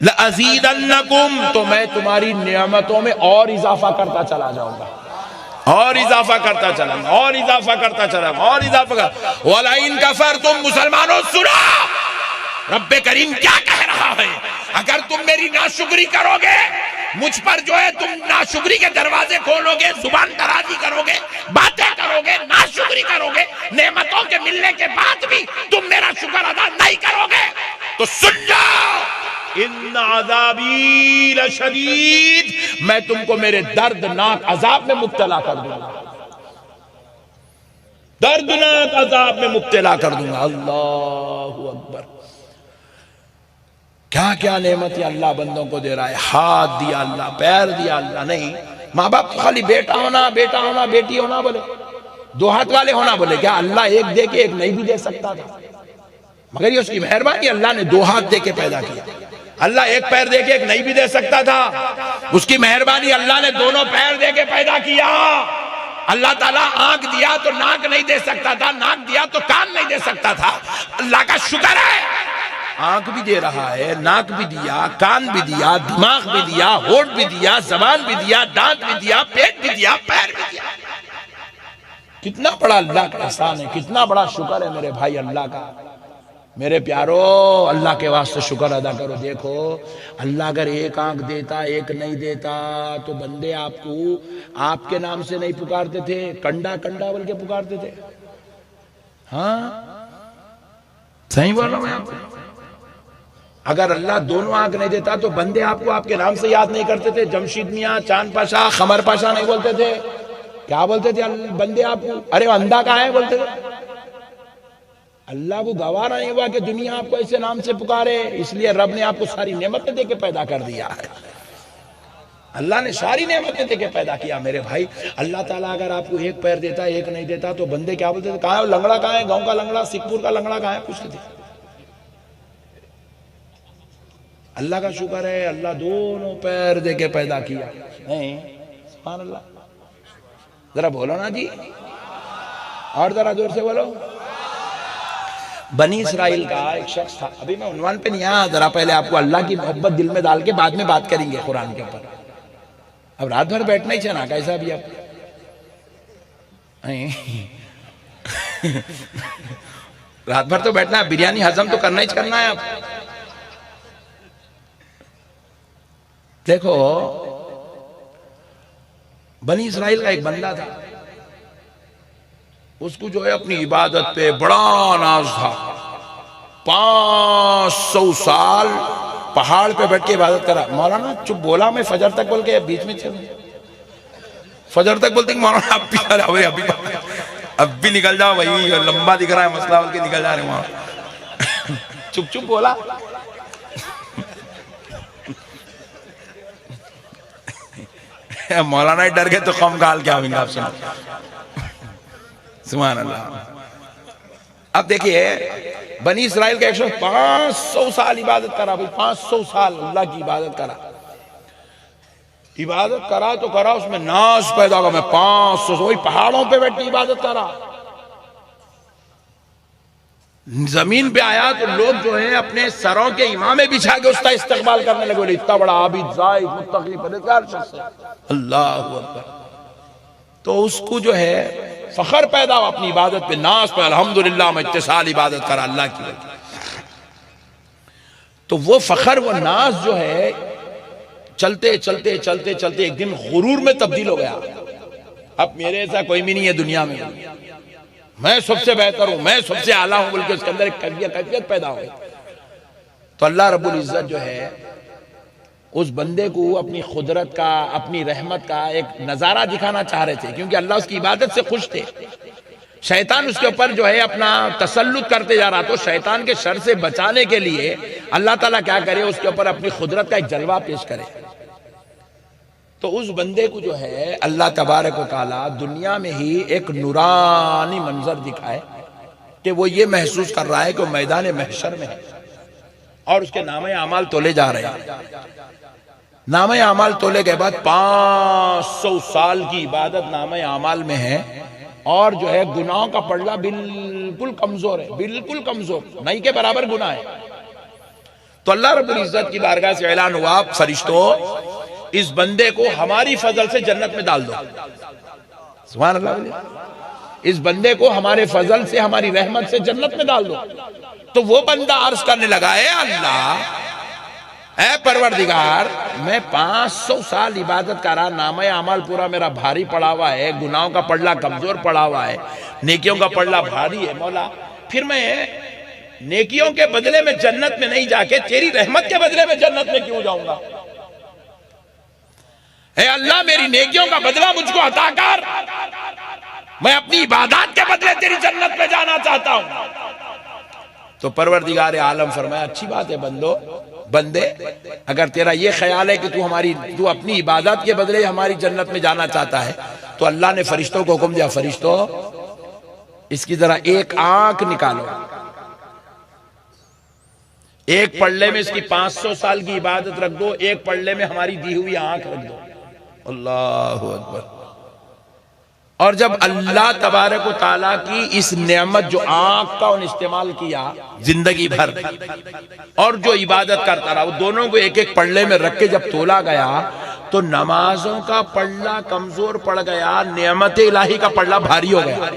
لَأَزِيدَنَّكُمْ، تو میں تمہاری نعمتوں میں اور اضافہ کرتا چلا جاؤں گا، اور اضافہ کرتا چلا گا، اور اضافہ کرتا چلا گا، اور اضافہ کرتا۔ وَلَئِن كَفَرْتُمْ، مسلمانوں سنو رب کریم کیا کہہ رہا ہے، اگر تم میری ناشکری کرو گے، مجھ پر جو ہے تم ناشکری کے دروازے کھولو گے، زبان درازی کرو گے، باتیں کرو گے، ناشکری کرو گے، نعمتوں کے ملنے کے بعد بھی تم میرا شکر ادا نہیں کرو گے، تو سن جاؤ ان عذابی لشدید، میں تم کو میرے دردناک عذاب میں مبتلا کر دوں گا، دردناک عذاب میں مبتلا کر دوں گا۔ اللہ اکبر، کیا کیا نعمتیں اللہ بندوں کو دے رہا ہے، ہاتھ دیا اللہ، پیر دیا اللہ، نہیں ماں باپ تو خالی بیٹا ہونا، بیٹا ہونا، بیٹی ہونا بولے، دو ہاتھ والے ہونا، بولے کیا اللہ ایک دے کے ایک نہیں بھی دے سکتا تھا؟ مگر یہ اس کی مہربانی، اللہ نے دو ہاتھ دے کے پیدا کیا۔ اللہ ایک پیر دے کے ایک نہیں بھی دے سکتا تھا، اس کی مہربانی اللہ نے دونوں پیر دے کے پیدا کیا۔ اللہ تعالیٰ آنکھ دیا تو ناک نہیں دے سکتا تھا، ناک دیا تو کان نہیں دے سکتا تھا، اللہ کا شکر ہے آنکھ بھی دے رہا ہے، ناک بھی دیا، کان بھی دیا، دماغ بھی دیا، ہونٹ بھی دیا، زبان بھی دیا، دانت بھی دیا، پیٹ بھی دیا، پیر بھی دیا۔ کتنا بڑا اللہ کا احسان ہے، کتنا بڑا شکر ہے میرے بھائی اللہ کا۔ میرے پیارو، اللہ کے واسطے شکر ادا کرو۔ دیکھو اللہ اگر ایک آنکھ دیتا ایک نہیں دیتا تو بندے آپ کو آپ کے نام سے نہیں پکارتے تھے، کنڈا کنڈا بول کے پکارتے تھے۔ ہاں صحیح بول رہا ہوں میں؟ اگر اللہ دونوں آنکھ نہیں دیتا تو بندے آپ کو آپ کے نام سے یاد نہیں کرتے تھے، جمشید میاں، چاند پاشا، خمر پاشا نہیں بولتے تھے؟ کیا بولتے تھے بندے آپ کو؟ ارے اندھا کہاں ہے بولتے تھے۔ اللہ کو گوارا نہیں ہوا کہ دنیا آپ کو ایسے نام سے پکارے، اس لیے رب نے آپ کو ساری نعمتیں دے کے پیدا کر دیا ہے۔ اللہ نے ساری نعمتیں دے کے پیدا کیا میرے بھائی۔ اللہ تعالیٰ اگر آپ کو ایک پیر دیتا ایک نہیں دیتا تو بندے کیا بولتے تھے؟ کہاں ہے لنگڑا، کہاں ہے گاؤں کا لنگڑا، سکھپور کا لنگڑا کہاں ہے، پوچھتے تھے۔ اللہ کا شکر ہے اللہ دونوں پیر دے کے پیدا کیا۔ نہیں سبحان اللہ، ذرا بولو نا جی، اور ذرا زور سے بولو۔ بنی اسرائیل کا ایک شخص تھا، ابھی میں عنوان پہ نہیں آیا، ذرا پہلے آپ کو اللہ کی محبت دل میں ڈال کے بعد میں بات کریں گے قرآن کے اوپر۔ اب رات بھر بیٹھنا ہی چاہنا کیسا بھی آپ رات بھر تو بیٹھنا ہے، بریانی ہضم تو کرنا ہی کرنا ہے۔ آپ دیکھو بنی اسرائیل کا ایک بندہ تھا، اس کو جو ہے اپنی عبادت پہ بڑا ناز تھا۔ 500 سال پہاڑ پہ بیٹھ کے عبادت کرا۔ مولانا چپ بولا، میں فجر تک بول کے بیچ میں چل فجر تک بولتے کہ مولانا اب بھی نکل جاؤ، وہی لمبا دکھ رہا ہے مسئلہ بول کے نکل جا رہے وہاں۔ چپ چپ بولا۔ مولانا ہی ڈر گئے تو قوم کا حال کیا ہوگا آپ سنو۔ سبحان اللہ۔ اب دیکھیے بنی اسرائیل کا ایک شخص 500 سال عبادت کرا، 500 سال اللہ کی عبادت کرا۔ عبادت کرا تو کرا، اس میں ناز پیدا ہوا، میں 500 وہی پہاڑوں پہ بیٹھ کے عبادت کرا۔ زمین پہ آیا تو لوگ جو ہے اپنے سروں کے امامے بچھا کے اس کا استقبال کرنے لگے، بولے اتنا بڑا عابد زاہد متقی پرہیزگار شخص ہے، اللہ اکبر۔ تو اس کو جو ہے فخر پیدا ہوا اپنی عبادت پہ، ناز پہ، الحمدللہ میں اتصال عبادت کرا اللہ کی وجہ۔ تو وہ فخر وہ ناز جو ہے چلتے چلتے چلتے چلتے ایک دن غرور میں تبدیل ہو گیا۔ اب میرے ایسا کوئی بھی نہیں ہے دنیا میں، میں سب سے بہتر ہوں، میں سب سے اعلیٰ ہوں، بلکہ اس کے اندر ایک کیفیت پیدا ہو گئی۔ تو اللہ رب العزت جو ہے اس بندے کو اپنی قدرت کا، اپنی رحمت کا ایک نظارہ دکھانا چاہ رہے تھے، کیونکہ اللہ اس کی عبادت سے خوش تھے۔ شیطان اس کے اوپر جو ہے اپنا تسلط کرتے جا رہا، تو شیطان کے شر سے بچانے کے لیے اللہ تعالیٰ کیا کرے، اس کے اوپر اپنی قدرت کا ایک جلوہ پیش کرے۔ تو اس بندے کو جو ہے اللہ تبارک و تعالیٰ دنیا میں ہی ایک نورانی منظر دکھائے کہ وہ یہ محسوس کر رہا ہے کہ وہ میدان محشر میں ہے اور اس کے نامہ اعمال تولے جا رہے ہیں۔ نامہ اعمال تولے کے بعد 500 سال کی عبادت نامہ اعمال میں ہے، اور جو ہے گناہوں کا پلڑا بالکل کمزور ہے، بالکل کمزور، نہیں کے برابر گناہ ہے۔ تو اللہ رب العزت کی بارگاہ سے اعلان ہوا، فرشتوں اس بندے کو ہماری فضل سے جنت میں ڈال دو۔ سبحان اللہ۔ اس بندے کو ہمارے فضل سے، ہماری رحمت سے جنت میں ڈال دو۔ تو وہ بندہ عرض کرنے لگا، اے اللہ، اے پروردگار، میں 500 سال عبادت کرا، نامہ اعمال پورا میرا بھاری پڑا ہوا ہے، گناہوں کا پلڑا کمزور پڑا ہوا ہے، نیکیوں کا پلڑا بھاری ہے، مولا پھر میں نیکیوں کے بدلے میں جنت میں نہیں جا کے تیری رحمت کے بدلے میں جنت میں کیوں جاؤں گا؟ اے اللہ، میری نیکیوں کا بدلہ مجھ کو عطا کر، میں اپنی عبادات کے بدلے تیری جنت میں جانا چاہتا ہوں۔ تو پروردگار عالم فرمایا، اچھی بات ہے بندے، اگر تیرا یہ خیال ہے کہ تو اپنی عبادات کے بدلے ہماری جنت میں جانا چاہتا ہے، تو اللہ نے فرشتوں کو حکم دیا، فرشتوں اس کی ذرا ایک آنکھ نکالو، ایک پلڑے میں اس کی 500 سال کی عبادت رکھ دو، ایک پلڑے میں ہماری دی ہوئی آنکھ رکھ دو. اللہ اکبر. اور جب اللہ تبارک و تعالیٰ کی اس نعمت جو آنکھ کا انہوں نے استعمال کیا زندگی بھر اور جو عبادت کرتا رہا، وہ دونوں کو ایک ایک پلڑے میں رکھ کے جب تولا گیا تو نمازوں کا پلڑا کمزور پڑ گیا، نعمت الہی کا پلڑا بھاری ہو گیا.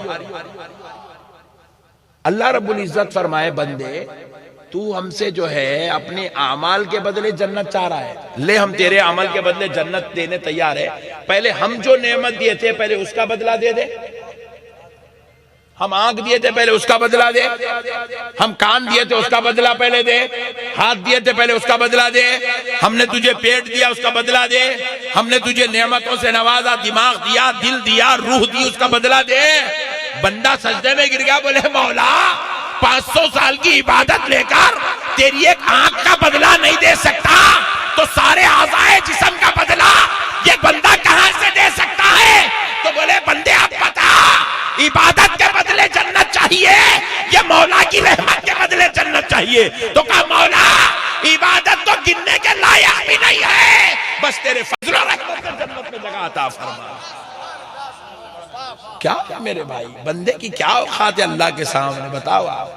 اللہ رب العزت فرمائے بندے تو ہم سے جو ہے اپنے اعمال کے بدلے جنت چاہ رہا ہے، لے ہم تیرے عمل کے بدلے جنت دینے تیار ہے، پہلے ہم جو نعمت دیے تھے پہلے اس کا بدلہ دے دے. ہم آنکھ دیے تھے پہلے اس کا بدلہ دے، ہم کان دیے تھے اس کا بدلہ پہلے دے، ہاتھ دیے تھے پہلے اس کا بدلہ دے، ہم نے تجھے پیٹ دیا اس کا بدلہ دے، ہم نے تجھے نعمتوں سے نوازا، دماغ دیا، دل دیا، روح دی، اس کا بدلہ دے. بندہ سجدے میں گر گیا، بولے مولا 500 سال کی عبادت لے کر تیری ایک آنکھ کا بدلہ نہیں دے سکتا تو سارے اعضائے جسم کا بدلہ یہ بندہ کہاں سے دے سکتا ہے؟ تو بولے بندے اب بتا، عبادت کے بدلے جنت چاہیے یہ مولا کی رحمت کے بدلے جنت چاہیے؟ تو کہا مولا عبادت تو گننے کے لائق بھی نہیں ہے، بس تیرے فضل و رحمت سے جنت میں جگہ عطا فرما. کیا میرے بھائی بندے کی کیا اوقات ہے اللہ کے سامنے؟ بتاؤ آپ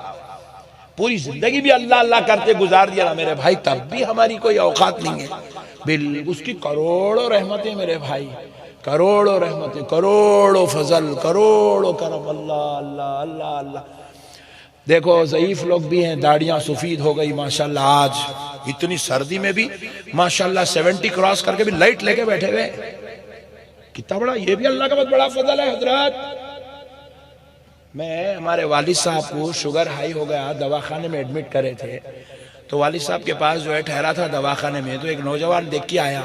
پوری زندگی بھی اللہ اللہ کرتے گزار دیا نا میرے بھائی، تب بھی ہماری کوئی اوقات نہیں ہے. اس کی کروڑوں رحمتیں میرے بھائی، کروڑوں رحمتیں، کروڑوں فضل، کروڑوں کرم. اللہ اللہ اللہ اللہ. دیکھو ضعیف لوگ بھی ہیں، داڑیاں سفید ہو گئی ماشاءاللہ، آج اتنی سردی میں بھی ماشاءاللہ 70 کراس کر کے بھی لائٹ لے کے بیٹھے ہوئے. کتنا بڑا، یہ بھی اللہ کا بہت بڑا فضل ہے حضرات. میں ہمارے والد صاحب کو شوگر ہائی ہو گیا، دواخانے میں ایڈمٹ کرے تھے، تو والد صاحب کے پاس جو ہے ٹھہرا تھا دواخانے میں، تو ایک نوجوان دیکھ کے آیا،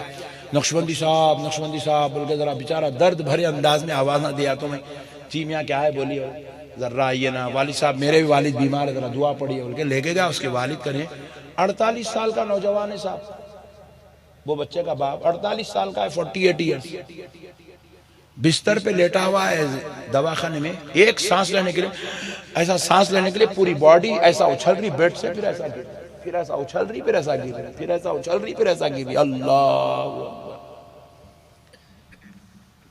نقشبندی صاحب بول کے ذرا بیچارہ درد بھرے انداز میں آواز نہ دیا. تو میں جی میاں کیا ہے بولیے، ذرا آئیے نا، والد صاحب میرے بھی والد بیمار ہے، ذرا دعا پڑھیے بول کے لے کے گیا. اس کے والد کریں 48 سال کا نوجوان ہے صاحب، وہ بچے کا باپ 48 سال کا ہے، 48 ایئرز، بستر پہ لیٹا ہوا ہے دواخانے میں. ایک سانس لینے کے لیے، ایسا سانس لینے کے لیے پوری باڈی ایسا اچھل رہی بیڈ سے، پھر ایسا گر، پھر ایسا اچھل رہی، پھر ایسا گر، پھر ایسا اچھل رہی، پھر ایسا گر. اللہ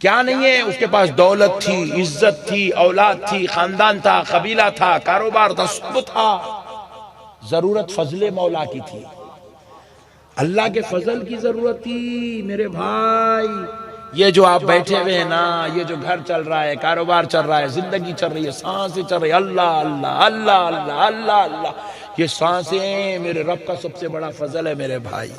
کیا نہیں ہے اس کے پاس؟ دولت تھی، عزت تھی، اولاد تھی، خاندان تھا، قبیلہ تھا، کاروبار تھا، سب تھا. ضرورت فضل مولا کی تھی، اللہ کے فضل کی ضرورت تھی میرے بھائی. یہ جو آپ بیٹھے ہوئے ہیں نا، یہ جو گھر چل رہا ہے، کاروبار چل رہا ہے، زندگی چل رہی ہے، سانسیں چل رہی ہے، اللہ اللہ اللہ اللہ اللہ اللہ، یہ سانسیں میرے رب کا سب سے بڑا فضل ہے میرے بھائی.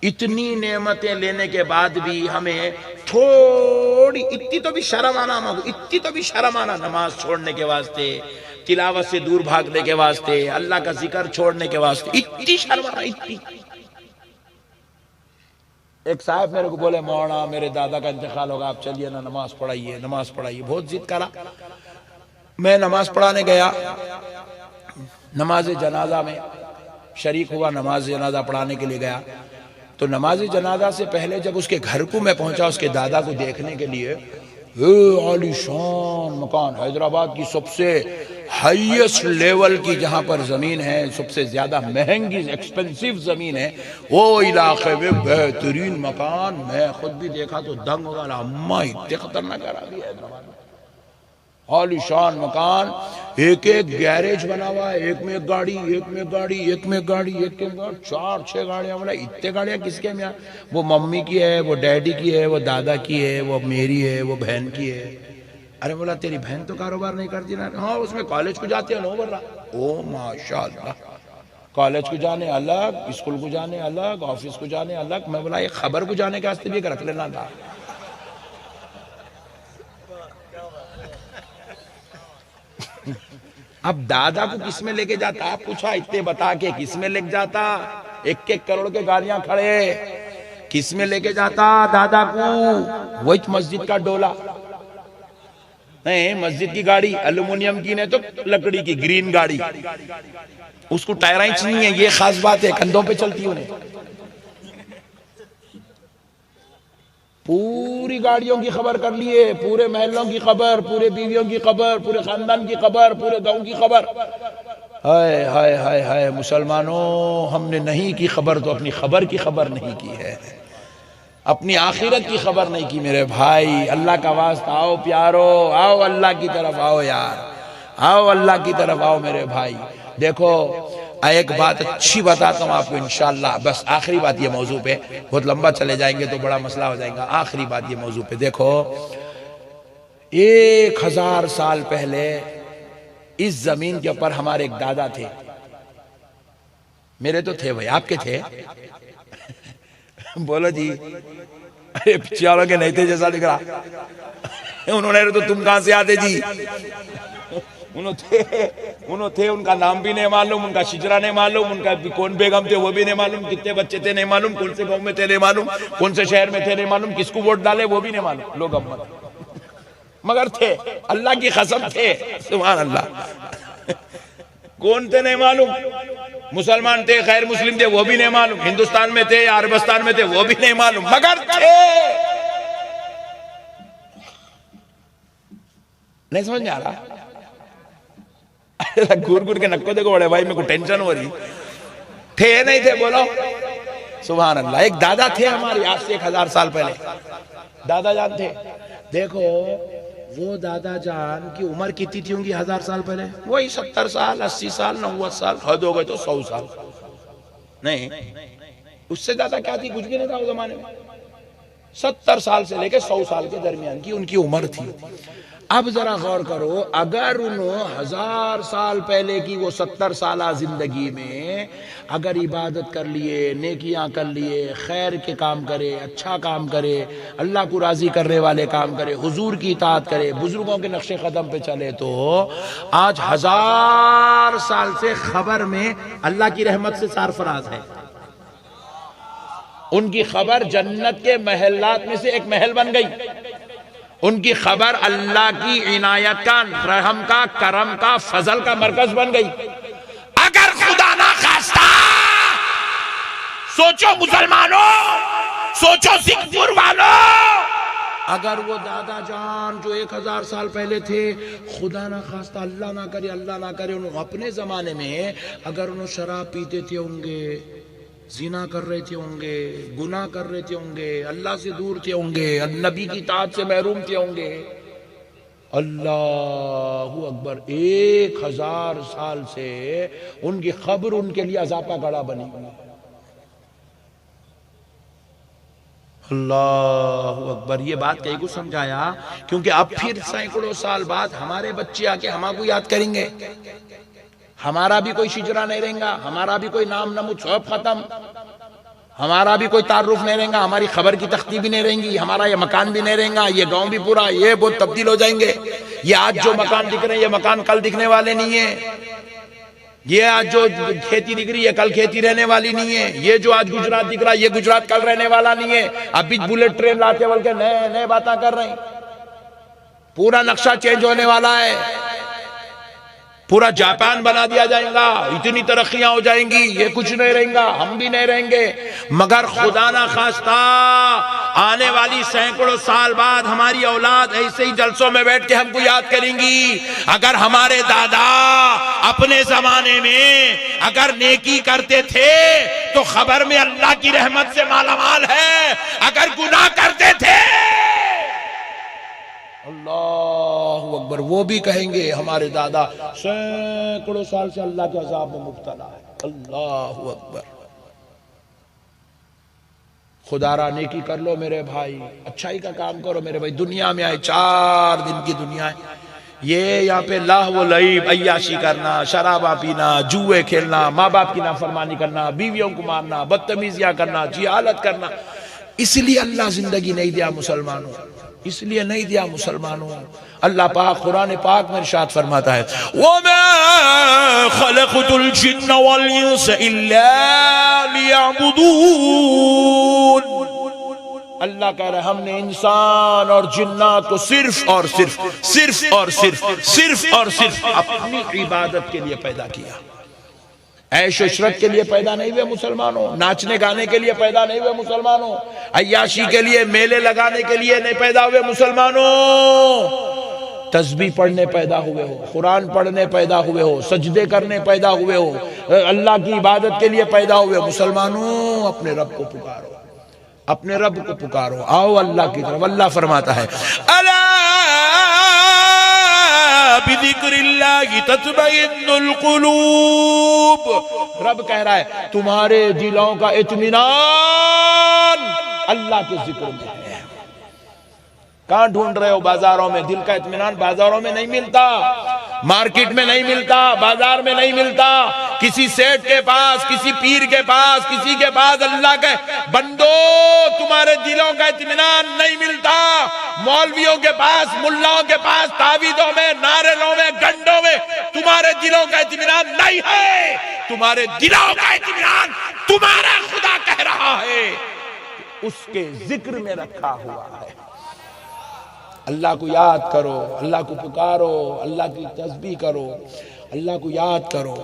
اتنی نعمتیں لینے کے بعد بھی ہمیں تھوڑی اتنی تو بھی شرم آنا، اتنی تو بھی شرم آنا نماز چھوڑنے کے واسطے، تلاوت سے دور بھاگنے کے واسطے، اللہ کا ذکر چھوڑنے کے واسطے، اتنی شرم آنا. اتنی. ایک صاحب میرے کو بولے مولانا میرے دادا کا انتقال ہوگا، آپ چلیے نا نماز پڑھائیے نماز پڑھائیے. بہت ضد کرا، میں نماز پڑھانے گیا، نماز جنازہ میں شریک ہوا، نماز جنازہ پڑھانے کے لیے گیا. تو نماز جنازہ سے پہلے جب اس کے گھر کو میں پہنچا اس کے دادا کو دیکھنے کے لیے، عالی شان مکان، حیدرآباد کی سب سے ہائیسٹ لیول کی جہاں پر زمین ہے، سب سے زیادہ مہنگی ایکسپینسیو زمین ہے، وہ علاقے میں بہترین مکان. میں خود بھی دیکھا تو دنگ ہو گیا، اماں اتنے خطرناک کرا بھی حیدرآباد میں. عالی شان مکان، ایک ایک گیریج بنا ہوا ہے، ایک میں ایک گاڑی، ایک میں گاڑی، ایک میں گاڑی، ایک میں 4-6 گاڑیاں. بولا اتنے گاڑیاں کس کے میں؟ وہ ممی کی ہے، وہ ڈیڈی کی ہے، وہ دادا کی ہے، وہ میری ہے، وہ بہن کی ہے. ارے بولا تیری بہن تو کاروبار نہیں کرتی نا؟ ہاں اس میں کالج کو جاتے ہیں. نو بول رہا، او ماشاءاللہ، کالج کو جانے الگ، اسکول کو جانے الگ، آفس کو جانے الگ. میں بولا یہ خبر کو جانے کے واسطے بھی رکھ لینا تھا. اب دادا کو کس میں لے کے جاتا؟ آپ پوچھا اتنے بتا کے کس میں لے کے جاتا؟ 1-1 کروڑ کے گاڑیاں کھڑے، کس میں لے کے جاتا دادا کو؟ وہی مسجد کا ڈولا نہیں، مسجد کی گاڑی الومینیم کی نہیں تو لکڑی کی گرین گاڑی، اس کو ٹائرائیں نہیں ہے. یہ خاص بات ہے، کندھوں پہ چلتی انہیں. پوری گاڑیوں کی خبر کر لیے، پورے محلوں کی خبر، پورے بیویوں کی خبر، پورے خاندان کی خبر، پورے گاؤں کی خبر. ہائے ہائے ہائے ہائے مسلمانوں، ہم نے نہیں کی خبر تو اپنی خبر کی خبر نہیں کی ہے، اپنی آخرت کی خبر نہیں کی میرے بھائی. اللہ کا واسطہ آؤ پیارو، آؤ اللہ کی طرف آؤ یار، آؤ اللہ کی طرف آؤ میرے بھائی. دیکھو ایک بات اچھی بتاتا ہوں آپ کو انشاءاللہ، بس آخری بات یہ موضوع پہ، بہت لمبا چلے جائیں گے تو بڑا مسئلہ ہو جائے گا. آخری بات یہ موضوع پہ، دیکھو 1000 سال پہلے اس زمین کے اوپر ہمارے ایک دادا تھے. میرے تو تھے بھائی، آپ کے تھے؟ بولو جی. ارے پچھالوں کے نہیں تھے جیسا لکھ رہا. انہوں نے تو تم کہاں سے آتے جی؟ انہوں تھے، ان کا نام بھی نہیں معلوم، ان کا شجرہ نہیں معلوم، ان کا کون بیگم تھے وہ بھی نہیں معلوم، کتنے بچے تھے نہیں معلوم، کون سے گاؤں میں تھے نہیں معلوم، کون سے شہر میں تھے نہیں معلوم، کس کو ووٹ ڈالے وہ بھی نہیں معلوم. لوگ امت مگر تھے، اللہ کی قسم تھے. سبحان اللہ. کون تھے نہیں معلوم، مسلمان تھے غیر مسلم تھے وہ بھی نہیں معلوم، ہندوستان میں تھے یا عربستان میں تھے وہ بھی نہیں معلوم، مگر تھے. نہیں سمجھ میں آ رہا؟ گور گور کے نکو دیکھو بڑے بھائی، میں کو ٹینشن ہو رہی. تھے نہیں تھے بولو سبحان اللہ. ایک دادا تھے ہمارے آج سے 1000 سال پہلے، دادا جان تھے. دیکھو وہ دادا جان کی عمر کتنی تھی ہوں گی 1000 سال پہلے؟ وہی 70 سال 80 سال 90 سال، حد ہو گئے تو 100 سال. نہیں اس سے زیادہ کیا تھی، کچھ بھی نہیں تھا اس زمانے میں. 70 سال سے لے کے 100 سال کے درمیان کی ان کی عمر تھی. اب ذرا غور کرو، اگر انہوں 1000 سال پہلے کی وہ 70 سالہ زندگی میں اگر عبادت کر لیے، نیکیاں کر لیے، خیر کے کام کرے، اچھا کام کرے، اللہ کو راضی کرنے والے کام کرے، حضور کی اطاعت کرے، بزرگوں کے نقش قدم پہ چلے، تو آج 1000 سال سے خبر میں اللہ کی رحمت سے سرفراز ہے. ان کی خبر جنت کے محلات میں سے ایک محل بن گئی. ان کی خبر اللہ کی عنایت کا، رحم کا، کرم کا، فضل کا مرکز بن گئی. اگر خدا نہ خواستہ، سوچو مسلمانوں، سوچو سکھ پور والوں، اگر وہ دادا جان جو 1000 سال پہلے تھے، خدا نہ خواستہ، اللہ نہ کرے، اللہ نہ کرے، انہوں اپنے زمانے میں اگر انہوں شراب پیتے تھے ہوں گے، زنا کر رہے تھے ہوں گے، گناہ کر رہے تھے ہوں گے، اللہ سے دور تھے ہوں گے، نبی کی اطاعت سے محروم تھے ہوں گے. اللہ اکبر. 1000 سال سے ان کی خبر ان کے لیے اضافہ گڑا بنی ہوئی. اللہ اکبر. یہ بات کئی کو سمجھایا کیونکہ اب پھر سینکڑوں سال بعد ہمارے بچے آ کے ہمارا کو یاد کریں گے. ہمارا بھی کوئی شجرہ نہیں رہیں گا، ہمارا بھی کوئی نام نمود سب ختم، ہمارا بھی کوئی تعارف نہیں رہیں گا، ہماری خبر کی تختی بھی نہیں رہیں گی، ہمارا یہ مکان بھی نہیں رہیں گا، یہ گاؤں بھی پورا، یہ بہت تبدیل ہو جائیں گے. یہ آج جو مکان دکھ رہے ہیں یہ مکان کل دکھنے والے نہیں ہیں. یہ آج جو کھیتی دکھ رہی ہے کل کھیتی رہنے والی نہیں ہے. یہ جو آج گجرات دکھ رہا ہے یہ گجرات کل رہنے والا نہیں ہے. ابھی بلٹ ٹرین لاتے بول کے نئے باتیں کر رہے ہیں. پورا نقشہ چینج ہونے والا ہے. پورا جاپان بنا دیا جائے گا، اتنی ترقیاں ہو جائیں گی، یہ کچھ نہیں رہیں گا، ہم بھی نہیں رہیں گے. مگر خدا نہ خواستہ آنے والی سینکڑوں سال بعد ہماری اولاد ایسے ہی جلسوں میں بیٹھ کے ہم کو یاد کریں گی. اگر ہمارے دادا اپنے زمانے میں اگر نیکی کرتے تھے تو خبر میں اللہ کی رحمت سے مالا مال ہے، اگر گناہ کرتے تھے اللہ اکبر وہ بھی کہیں گے ہمارے دادا سینکڑوں سال سے اللہ کے عذاب میں مبتلا ہے. اللہ اکبر. خدا را نیکی کر لو میرے بھائی، اچھائی کا کام کرو میرے بھائی. دنیا میں آئے 4 دن کی دنیا ہے. یہ یہاں پہ لہو و لعب، عیاشی کرنا، شرابہ پینا، جوئے کھیلنا، ماں باپ کی نافرمانی کرنا، بیویوں کو مارنا، بدتمیزیاں کرنا، جہالت کرنا. اس لیے اللہ زندگی نہیں دیا مسلمانوں، اس لیے نہیں دیا مسلمانوں. اللہ پاک قرآن پاک میں ارشاد فرماتا ہے وَمَا خَلَقْتُ الْجِنَّ وَالْإِنسَ إِلَّا لِيَعْبُدُونَ. اللہ کہہ رہے ہم نے انسان اور جنات کو صرف اور صرف اپنی عبادت کے لیے پیدا کیا. عیش و عشرت کے لیے پیدا نہیں ہوئے مسلمانوں، ناچنے گانے کے لیے پیدا نہیں ہوئے مسلمانوں، عیاشی کے لیے، میلے لگانے کے لیے نہیں پیدا ہوئے مسلمانوں، تسبیح پڑھنے پیدا ہوئے ہو، قرآن پڑھنے پیدا ہوئے ہو، سجدے کرنے پیدا ہوئے ہو، اللہ کی عبادت کے لیے پیدا ہوئے مسلمانوں، اپنے رب کو پکارو، اپنے رب کو پکارو، آؤ اللہ کی طرف۔ اللہ فرماتا ہے الا بذکر اللہ تطمئن القلوب، رب کہہ رہا ہے تمہارے دلوں کا اطمینان اللہ کے ذکر میں ہے۔ کہاں ڈھونڈ رہے ہو؟ بازاروں میں۔ دل کا اطمینان بازاروں میں نہیں ملتا، مارکیٹ میں نہیں ملتا، بازار میں نہیں ملتا، کسی سیٹ کے پاس، کسی پیر کے پاس، کسی کے پاس۔ اللہ کے بندو تمہارے دلوں کا اطمینان نہیں ملتا مولویوں کے پاس، ملاؤں کے پاس، تعویذوں میں، نارلوں میں، گنڈوں میں تمہارے دلوں کا اطمینان نہیں ہے۔ تمہارے دلوں کا اطمینان تمہارا خدا کہہ رہا ہے اس کے ذکر میں رکھا ہوا ہے۔ اللہ کو یاد کرو، اللہ کو پکارو، اللہ کی تسبیح کرو، اللہ کو یاد کرو۔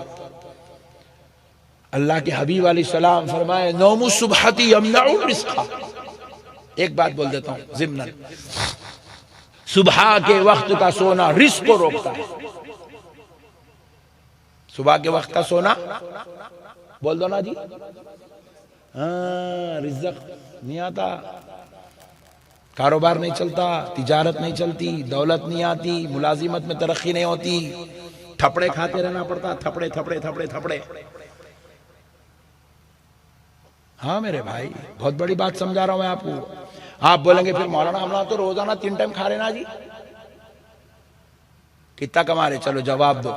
اللہ کے حبیب علیہ السلام فرمائے نوم الصبحۃ یمنع الرزق۔ ایک بات بول دیتا ہوں ضمناً، صبح کے وقت کا سونا رزق کو روکتا ہے۔ صبح کے وقت کا سونا بول دو نا جی، ہاں رزق نہیں آتا، کاروبار نہیں چلتا، تجارت نہیں چلتی، دولت نہیں آتی، ملازمت میں ترقی نہیں ہوتی، تھپڑے کھاتے رہنا پڑتا، تھپڑے تھپڑے تھپڑے تھپڑے۔ ہاں میرے بھائی بہت بڑی بات سمجھا رہا ہوں میں آپ کو۔ آپ بولیں گے پھر مولانا ہم تو روزانہ 3 ٹائم کھا رہے نا جی، کتنا کما رہے؟ چلو جواب دو۔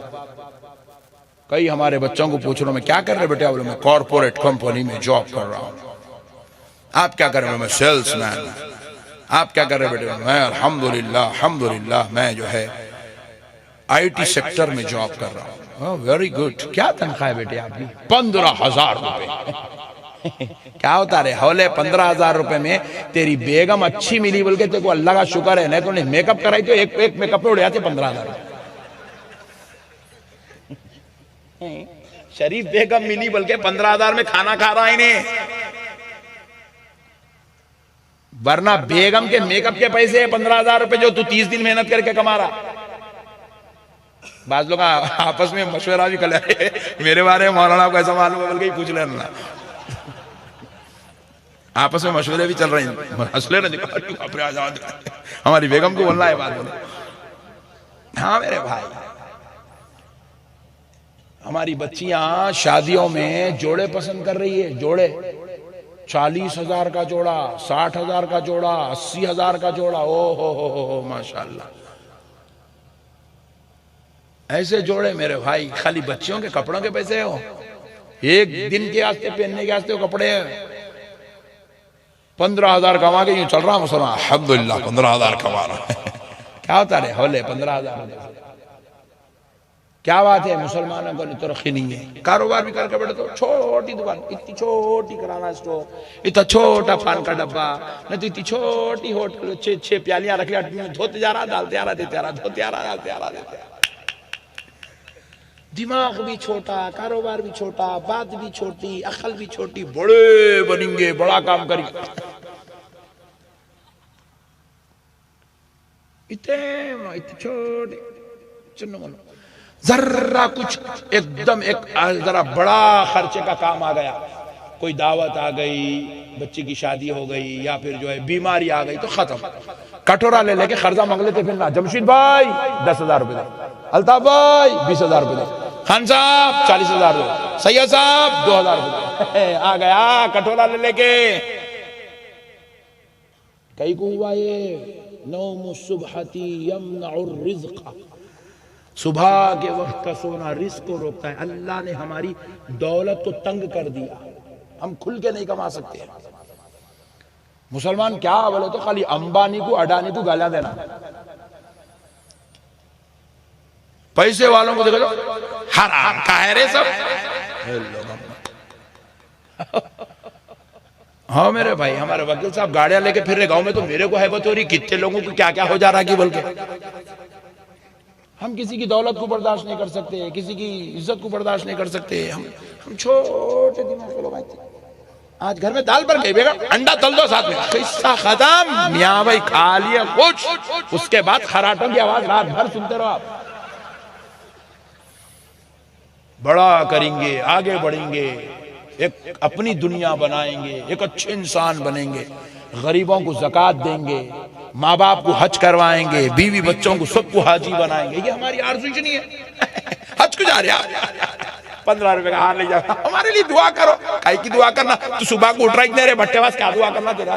کئی ہمارے بچوں کو پوچھ رہا ہوں میں کیا کر رہے بیٹے؟ بولے میں کارپوریٹ کمپنی میں جاب کر رہا ہوں۔ آپ کیا کر رہے ہیں؟ میں سیلس مین۔ آپ کیا کر رہے بیٹے؟ میں الحمدللہ میں جو ہے آئی ٹی سیکٹر میں جاب کر رہا ہوں۔ Very good. کیا تنخواہ ہے بیٹے آپ کی؟ 15,000 روپے۔ کیا ہوتا رہے حولے 15,000 روپے میں تیری بیگم اچھی ملی بول کے تیرے کو اللہ کا شکر ہے، نہیں تو نہیں میک اپ کرائی تو ایک میک اپ میں اڑ جاتے 15,000 روپے۔ شریف بیگم ملی بلکہ 15,000 میں کھانا کھا رہا ہے نہیں، ورنہ بیگم کے میک اپ کے پیسے 15,000 روپے جو تو 30 دن محنت کر کے کما رہا۔ بعض لوگ آپس میں مشورہ بھی کر لے میرے بارے میں مولانا کو ایسا معلوم ہے بلکہ ہی پوچھ لینا، آپس میں مشورے بھی چل رہے ہیں، ہنس لے نا ہماری بیگم کو بولنا ہے بات بولو۔ ہاں میرے بھائی ہماری بچیاں شادیوں میں جوڑے پسند کر رہی ہے، جوڑے 40,000 کا جوڑا، 60,000 کا جوڑا، 80,000 کا جوڑا، او ہو ماشاءاللہ۔ ایسے جوڑے میرے بھائی خالی بچیوں کے کپڑوں کے پیسے ہو، ایک دن کے واسطے پہننے کے واسطے کپڑے 15,000 کما کے یوں چل رہا مسلمان، الحمدللہ 15,000 کما رہا ہے۔ کیا ہوتا رہے حولے 15,000؟ کیا بات ہے؟ مسلمانوں کو ترقی نہیں ہے۔ کاروبار بھی کر کے بیٹھے تو چھوٹی دکان، اتنی چھوٹی کرانا اسٹور، اتنا چھوٹا پان کا ڈبا، نہیں تو اتنی چھوٹی ہوٹل، 6 پیالیاں رکھ لیا، دھوتے جا رہا ڈالتے آ رہا دیتے آ رہا، دھوتے آ رہا ڈالتے آ رہا دیتے آ رہا۔ دماغ بھی چھوٹا، کاروبار بھی چھوٹا، بات بھی چھوٹی، عقل بھی چھوٹی، بڑے بنیں گے، بڑا کام کریں گے۔ اتنے چھوٹے چنو منو، ذرا کچھ ایک دم ایک ذرا بڑا خرچے کا کام آ گیا، کوئی دعوت آ گئی، بچے کی شادی ہو گئی، یا پھر جو ہے بیماری آ گئی تو ختم، کٹورا لے کے قرضہ مانگ لیتے پھرنا، جمشید بھائی 10,000 روپے دے، الطاف بھائی 20,000 روپے دے، خان صاحب 40,000 دے، سید صاحب 2,000 روپے دے، آ گیا کٹورا لے کے۔ کئی کو ہوا یہ نوم الصبحۃ یمنع الرزق، صبح کے وقت کا سونا رزق کو روکتا ہے۔ اللہ نے ہماری دولت کو تنگ کر دیا، ہم کھل کے نہیں کما سکتے۔ مسلمان کیا بولے تو خالی امبانی کو اڈانی کو گالیاں دینا، پیسے والوں کو دیکھو حرام کا ہے رے سب۔ ہاں میرے بھائی ہمارے وکیل صاحب گاڑیاں لے کے پھر رہے گاؤں میں، تو میرے کو ہے بت ہو رہی کتنے لوگوں کو کیا کیا ہو جا رہا کی بول کے۔ ہم کسی کی دولت کو برداشت نہیں کر سکتے، کسی کی عزت کو برداشت نہیں کر سکتے. ہم چھوٹے دماغ کے لوگ آئے تھے. آج گھر میں دال بن گئی، بیگم انڈا تل دو ساتھ میں، قصہ ختم. میاں بھائی کھا لیا کچھ، اس کے بعد خراٹوں کی آواز رات بھر سنتے رہو. آپ بڑا کریں گے، آگے بڑھیں گے، ایک اپنی دنیا بنائیں گے، ایک اچھے انسان بنیں گے، غریبوں کو زکوٰۃ دیں گے، ماں باپ کو حج کروائیں گے، بیوی بچوں کو سب کو حاجی بنائیں گے. یہ ہماری آرزو نہیں ہے. حج کو جا رہے ہیں، 15 روپے کا ہار لے جا، ہمارے لیے دعا کرو. کائی کی دعا کرنا؟ تو صبح کو اٹھ رہا اتنے رہے بھٹے واس، کیا دعا کرنا تیرا؟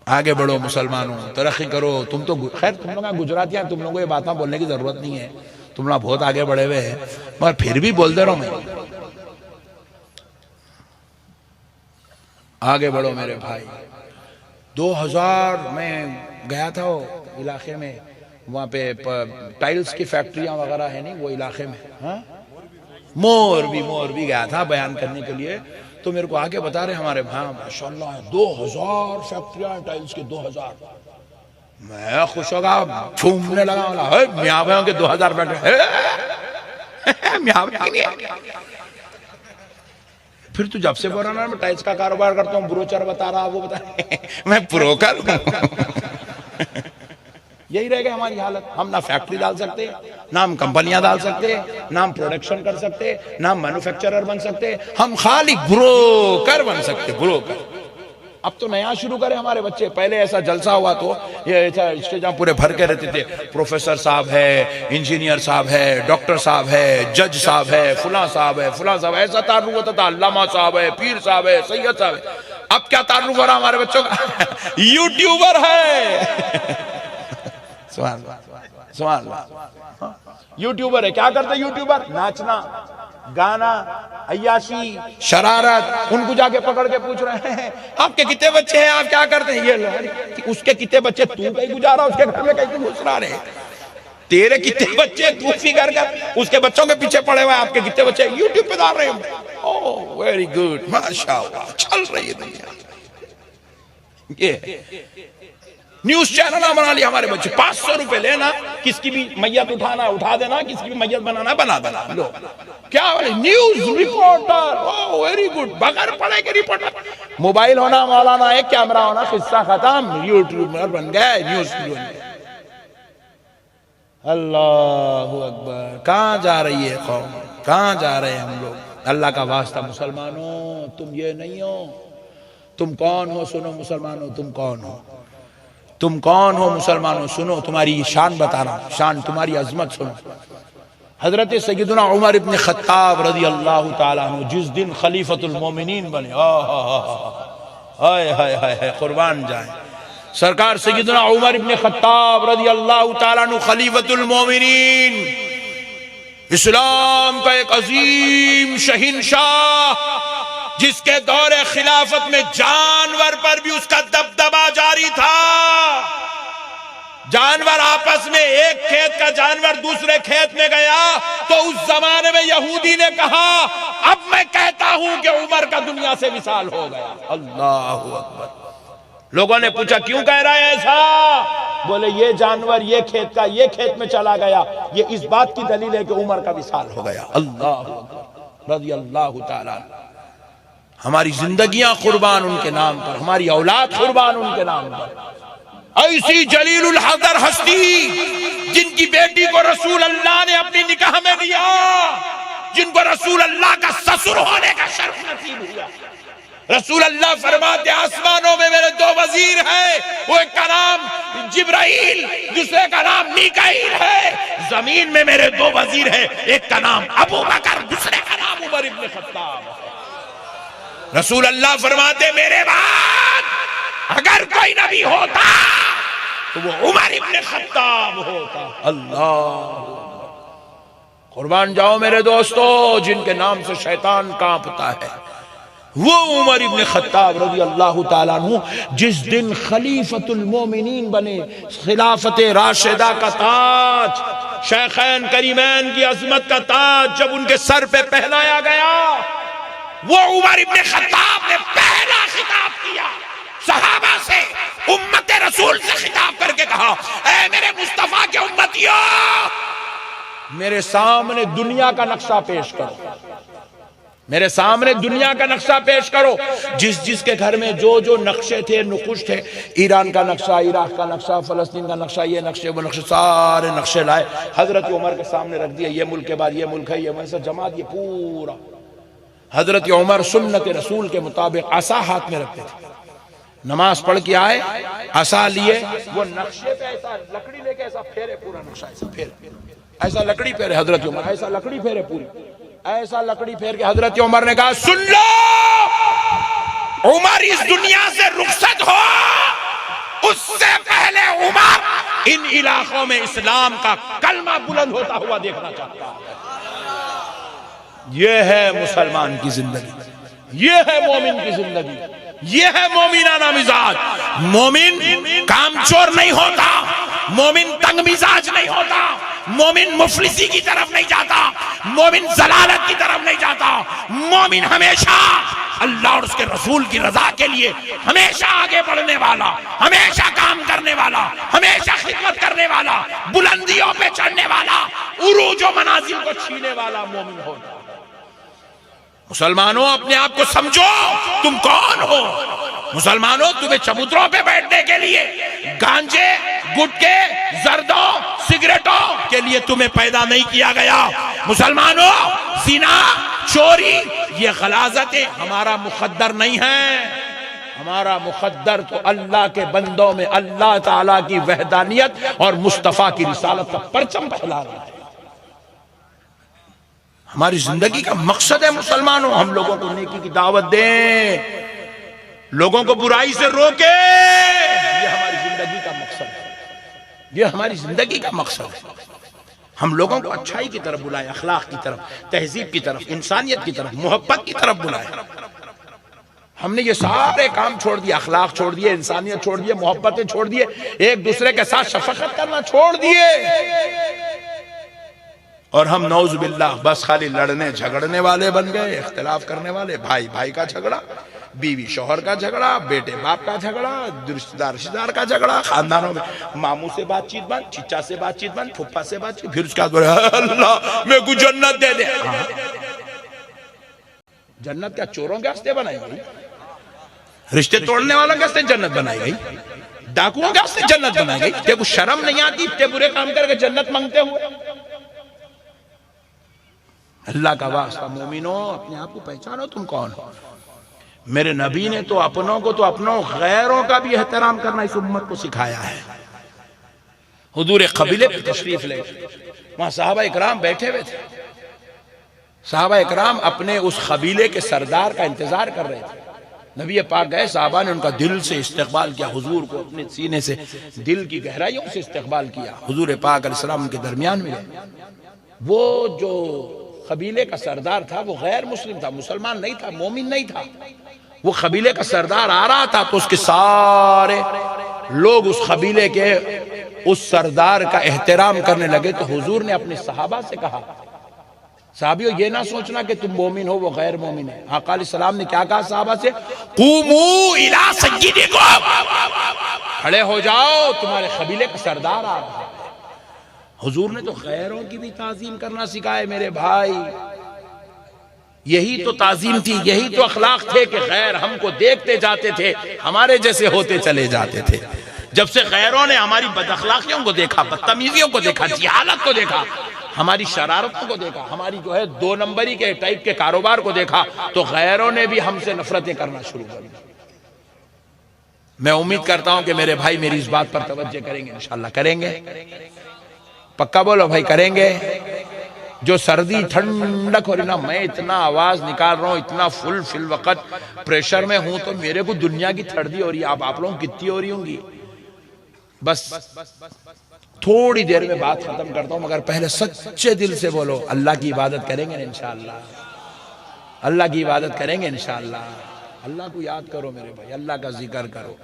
آگے بڑھو مسلمانوں، ترقی کرو. تم تو خیر تم لوگ گجراتی ہیں، تم لوگوں کو یہ باتیں بولنے کی ضرورت نہیں ہے، تم لوگ بہت آگے بڑھے ہوئے ہیں، مگر پھر بھی بول دے رہا ہوں میں. آگے بڑھو میرے بھائی. 2000 میں گیا تھا وہ علاقے میں، وہاں پہ ٹائلز کی فیکٹریاں وغیرہ ہیں نہیں وہ علاقے میں. ہاں مور بھی گیا تھا بیان کرنے کے لیے. تو میرے کو آگے بتا رہے ہمارے بھائی ماشاءاللہ 2000 فیکٹریاں ٹائلز کی، 2000. میں خوش ہو گیا، جھومنے لگا. میاں بھائیوں کے 2000 فیکٹری، میاں بھائی نہیں. پھر تو جب سے بول رہا میں ٹائلز کا کاروبار کرتا ہوں، بروچر بتا رہا، وہ بتا رہا، میں بروکر ہوں. یہی رہ گئے ہماری حالت. ہم نہ فیکٹری ڈال سکتے، نہ ہم کمپنیاں ڈال سکتے، نہ ہم پروڈکشن کر سکتے، نہ ہم مینوفیکچرر بن سکتے، ہم خالی بروکر بن سکتے. بروکر. اب تو نیا شروع کرے ہمارے بچے. پہلے ایسا جلسہ ہوا تو یہ ایسا اسٹیجاں پورے بھر کے رہتے تھے، پروفیسر صاحب ہے، انجینئر صاحب ہے، ڈاکٹر صاحب ہے، جج صاحب ہے، فلاں صاحب ہے، فلاں صاحب ہے. ایسا تعارف ہوتا تھا، علامہ صاحب ہے، پیر صاحب ہے، سید صاحب ہے. اب کیا تعارف ہو رہا ہمارے بچوں کا؟ یوٹیوبر ہے. سبحان اللہ. یوٹیوبر ہے. کیا کرتے یوٹیوبر؟ ناچنا، گانا، عیاشی، شرارت. ان کو جا کے پکڑ کے پوچھ رہے ہیں آپ کے کتنے بچے ہیں، آپ کیا کرتے ہیں؟ یہ اس کے کتنے بچے، تو کہیں گزارا اس کے گھر میں کہیں گھس رہا رہے. تیرے کتنے بچے، تو فکر کر. اس کے بچوں کے پیچھے پڑے ہوئے آپ کے کتنے بچے یوٹیوب پہ ڈال رہے ہیں. اوہ ویری گڈ، ماشاءاللہ، چل رہی ہے دنیا. یہ نیوز چینل بنا لیا ہمارے بچے. 500 روپے لینا، کس کی بھی میت اٹھانا اٹھا دینا، کس کی بھی میت بنانا بنا دینا. لو کیا نیوز رپورٹر. اوہ ویری گڈ. بغیر پڑھے کے رپورٹر. موبائل ہونا مولانا، ایک کیمرہ ہونا، قصہ ختم. یوٹیوبر بن گئے، نیوز بن گئے. اللہ اکبر. کہاں جا رہی ہے قوم، کہاں جا رہے ہیں ہم لوگ؟ اللہ کا واسطہ مسلمانوں، تم یہ نہیں ہو. تم کون ہو؟ سنو مسلمانوں، تم کون ہو؟ تم کون ہو مسلمانوں؟ سنو، تمہاری شان بتا رہا ہوں، شان، تمہاری عظمت سنو. حضرت سیدنا عمر ابن خطاب رضی اللہ تعالیٰ عنہ جس دن خلیفۃ المومنین بنے، ہائے ہائے ہائے، قربان جائیں. سرکار سیدنا عمر ابن خطاب رضی اللہ تعالیٰ عنہ خلیفۃ المومنین، اسلام کا ایک عظیم شہنشاہ، جس کے دور خلافت میں جانور پر بھی اس کا دبدبہ جاری تھا. جانور آپس میں، ایک کھیت کا جانور دوسرے کھیت میں گیا تو اس زمانے میں یہودی نے کہا اب میں کہتا ہوں کہ عمر کا دنیا سے وصال ہو گیا. اللہ اکبر. لوگوں نے پوچھا کیوں کہہ رہا ہے ایسا؟ بولے یہ جانور یہ کھیت کا یہ کھیت میں چلا گیا، یہ اس بات کی دلیل ہے کہ عمر کا وصال ہو گیا. اللہ اکبر. رضی اللہ تعالیٰ. ہماری زندگیاں قربان ان کے نام پر، ہماری اولاد قربان ان کے نام پر. ایسی جلیل الحضر ہستی جن کی بیٹی کو رسول اللہ نے اپنی نکاح میں دیا، جن کو رسول اللہ کا سسر ہونے کا شرف نصیب ہوا. رسول اللہ فرماتے آسمانوں میں میرے 2 وزیر ہیں، وہ ایک کا نام جبرائیل، دوسرے کا نام میکائیل ہے. زمین میں میرے 2 وزیر ہیں، ایک کا نام ابو بکر، دوسرے کا نام عمر ابن خطاب. رسول اللہ فرماتے میرے بعد اگر کوئی نبی ہوتا تو وہ عمر ابن خطاب ہوتا. اللہ قربان جاؤ میرے دوستو، جن کے نام سے شیطان کانپتا ہے وہ عمر ابن خطاب رضی اللہ تعالیٰ عنہ جس دن خلیفۃ المومنین بنے، خلافت راشدہ کا تاج، شیخین کریمین کی عظمت کا تاج جب ان کے سر پہ پہنایا گیا، وہ عمر ابن خطاب نے پہلا خطاب کیا صحابہ سے، امت رسول سے خطاب کر میرے سامنے دنیا کا نقشہ پیش کرو، میرے سامنے دنیا کا نقشہ پیش کرو، جس جس کے گھر میں جو جو نقشے تھے، نقوش تھے، ایران کا نقشہ، عراق کا نقشہ، فلسطین کا نقشہ، یہ نقشے وہ نقشے، سارے نقشے لائے حضرت عمر کے سامنے رکھ دیا، یہ ملک کے بعد یہ ملک ہے، یہ ویسا جماعت، یہ پورا۔ حضرت عمر سنت رسول کے مطابق عصا ہاتھ میں رکھتے تھے، نماز پڑھ کے آئے، عصا لیے، وہ نقشے پہ ایسا لکڑی لے کے ایسا پھیرے، پورا نقشہ ایسا پھیرے، ایسا لکڑی پھیرے حضرت عمر، ایسا لکڑی پھیرے پوری، ایسا لکڑی پھیر کے حضرت عمر نے کہا سن لو، عمر اس دنیا سے رخصت ہو، اس سے پہلے عمر ان علاقوں میں اسلام کا کلمہ بلند ہوتا ہوا دیکھنا چاہتا ہے۔ یہ ہے مسلمان کی زندگی، یہ ہے مومن کی زندگی، یہ ہے مومنانہ مزاج۔ مومن کام چور نہیں ہوتا، مومن تنگ مزاج نہیں ہوتا، مومن مفلسی کی طرف نہیں جاتا، مومن ضلالت کی طرف نہیں جاتا، مومن ہمیشہ اللہ اور اس کے رسول کی رضا کے لیے ہمیشہ آگے بڑھنے والا، ہمیشہ کام کرنے والا، ہمیشہ خدمت کرنے والا، بلندیوں پہ چڑھنے والا، عروج و منازل کو چھینے والا مومن ہوتا۔ مسلمانوں اپنے آپ کو سمجھو، تم کون ہو؟ مسلمانوں تمہیں چبوتروں پہ بیٹھنے کے لیے، گانجے، گٹکے، زردوں، سگریٹوں کے لیے تمہیں پیدا نہیں کیا گیا۔ مسلمانوں زنا، چوری، یہ غلاظتیں ہمارا مقدر نہیں ہے، ہمارا مقدر تو اللہ کے بندوں میں اللہ تعالیٰ کی وحدانیت اور مصطفیٰ کی رسالت کا پرچم پھیلانا ہے۔ ہماری زندگی کا مقصد ہے مسلمانوں، ہم لوگوں کو نیکی کی دعوت دیں، لوگوں کو برائی سے روکیں، یہ ہماری زندگی کا مقصد ہے، یہ ہماری زندگی کا مقصد ہے۔ ہم لوگوں کو اچھائی کی طرف بلائیں، اخلاق کی طرف، تہذیب کی طرف، انسانیت کی طرف، محبت کی طرف بلائیں۔ ہم نے یہ سارے کام چھوڑ دیے، اخلاق چھوڑ دیے، انسانیت چھوڑ دیے، محبتیں چھوڑ دیے، ایک دوسرے کے ساتھ شفقت کرنا چھوڑ دیے، اور ہم نعوذ باللہ بس خالی لڑنے جھگڑنے والے بن گئے، اختلاف کرنے والے، بھائی بھائی کا جھگڑا، بیوی شوہر کا جھگڑا، بیٹے باپ کا جھگڑا، رشتہ دار کا جھگڑا، خاندانوں میں ماموں سے بات چیت بند، چچا سے بات چیت بند، پھپھا سے بات چیت، پھر اس کے بعد بولے اللہ میرے کو جنت دے دے۔ جنت کیا چوروں کے واسطے بنائی گئی؟ رشتے توڑنے والوں کے واسطے جنت بنائی گئی؟ ڈاکوؤں کے واسطے جنت بنائی گئی؟ تیرے کو شرم نہیں آتی اتنے برے کام کر کے جنت مانگتے ہوئے؟ اللہ کا واسطہ مومنوں اپنے آپ کو پہچانو، تم کون ہو۔ میرے نبی نے تو اپنوں کو تو اپنوں، غیروں کا بھی احترام کرنا اس امت کو سکھایا ہے۔ حضور قبیلے پہ تشریف لے، وہاں صحابہ اکرام بیٹھے ہوئے تھے، صحابہ اکرام اپنے اس قبیلے کے سردار کا انتظار کر رہے تھے۔ نبی پاک گئے، صحابہ نے ان کا دل سے استقبال کیا، حضور کو اپنے سینے سے دل کی گہرائیوں سے استقبال کیا۔ حضور پاک علیہ السلام ان کے درمیان ملے۔ وہ جو قبیلے کا سردار تھا وہ غیر مسلم تھا، مسلمان نہیں تھا، مومن نہیں تھا۔ وہ قبیلے کا سردار آ رہا تھا تو اس کے سارے لوگ اس قبیلے کے اس سردار کا احترام کرنے لگے۔ تو حضور نے اپنے صحابہ سے کہا، صحابیوں یہ نہ سوچنا کہ تم مومن ہو وہ غیر مومن ہے۔ آقا علیہ السلام نے کیا کہا صحابہ سے؟ قوموا الی سیدکم، کھڑے ہو جاؤ، تمہارے قبیلے کا سردار آ رہا ہے۔ حضور نے تو غیروں کی بھی تعظیم کرنا سکھائے میرے بھائی، یہی تو تعظیم تھی، یہی تو اخلاق تھے کہ غیر ہم کو دیکھتے جاتے تھے، ہمارے جیسے ہوتے چلے جاتے تھے۔ جب سے غیروں نے ہماری بد اخلاقیوں کو دیکھا، بدتمیزیوں کو دیکھا، جہالت کو دیکھا، ہماری شرارتوں کو دیکھا، ہماری جو ہے دو نمبری کے ٹائپ کے کاروبار کو دیکھا، تو غیروں نے بھی ہم سے نفرتیں کرنا شروع کر دی۔ میں امید کرتا ہوں کہ میرے بھائی میری اس بات پر توجہ کریں گے، انشاءاللہ کریں گے، پکا بولو بھائی کریں گے۔ جو سردی ٹھنڈک ہو رہی نا، میں اتنا آواز نکال رہا ہوں، اتنا فل فی الوقت پریشر میں ہوں، تو میرے کو دنیا کی تھردی ہو رہی ہے۔ آپ لوگوں کتنی ہو رہی ہوں گی؟ بس تھوڑی دیر میں بات ختم کرتا ہوں، مگر پہلے سچے دل سے بولو اللہ کی عبادت کریں گے انشاءاللہ، اللہ کی عبادت کریں گے انشاءاللہ۔ اللہ کو یاد کرو میرے بھائی، اللہ کا ذکر کرو،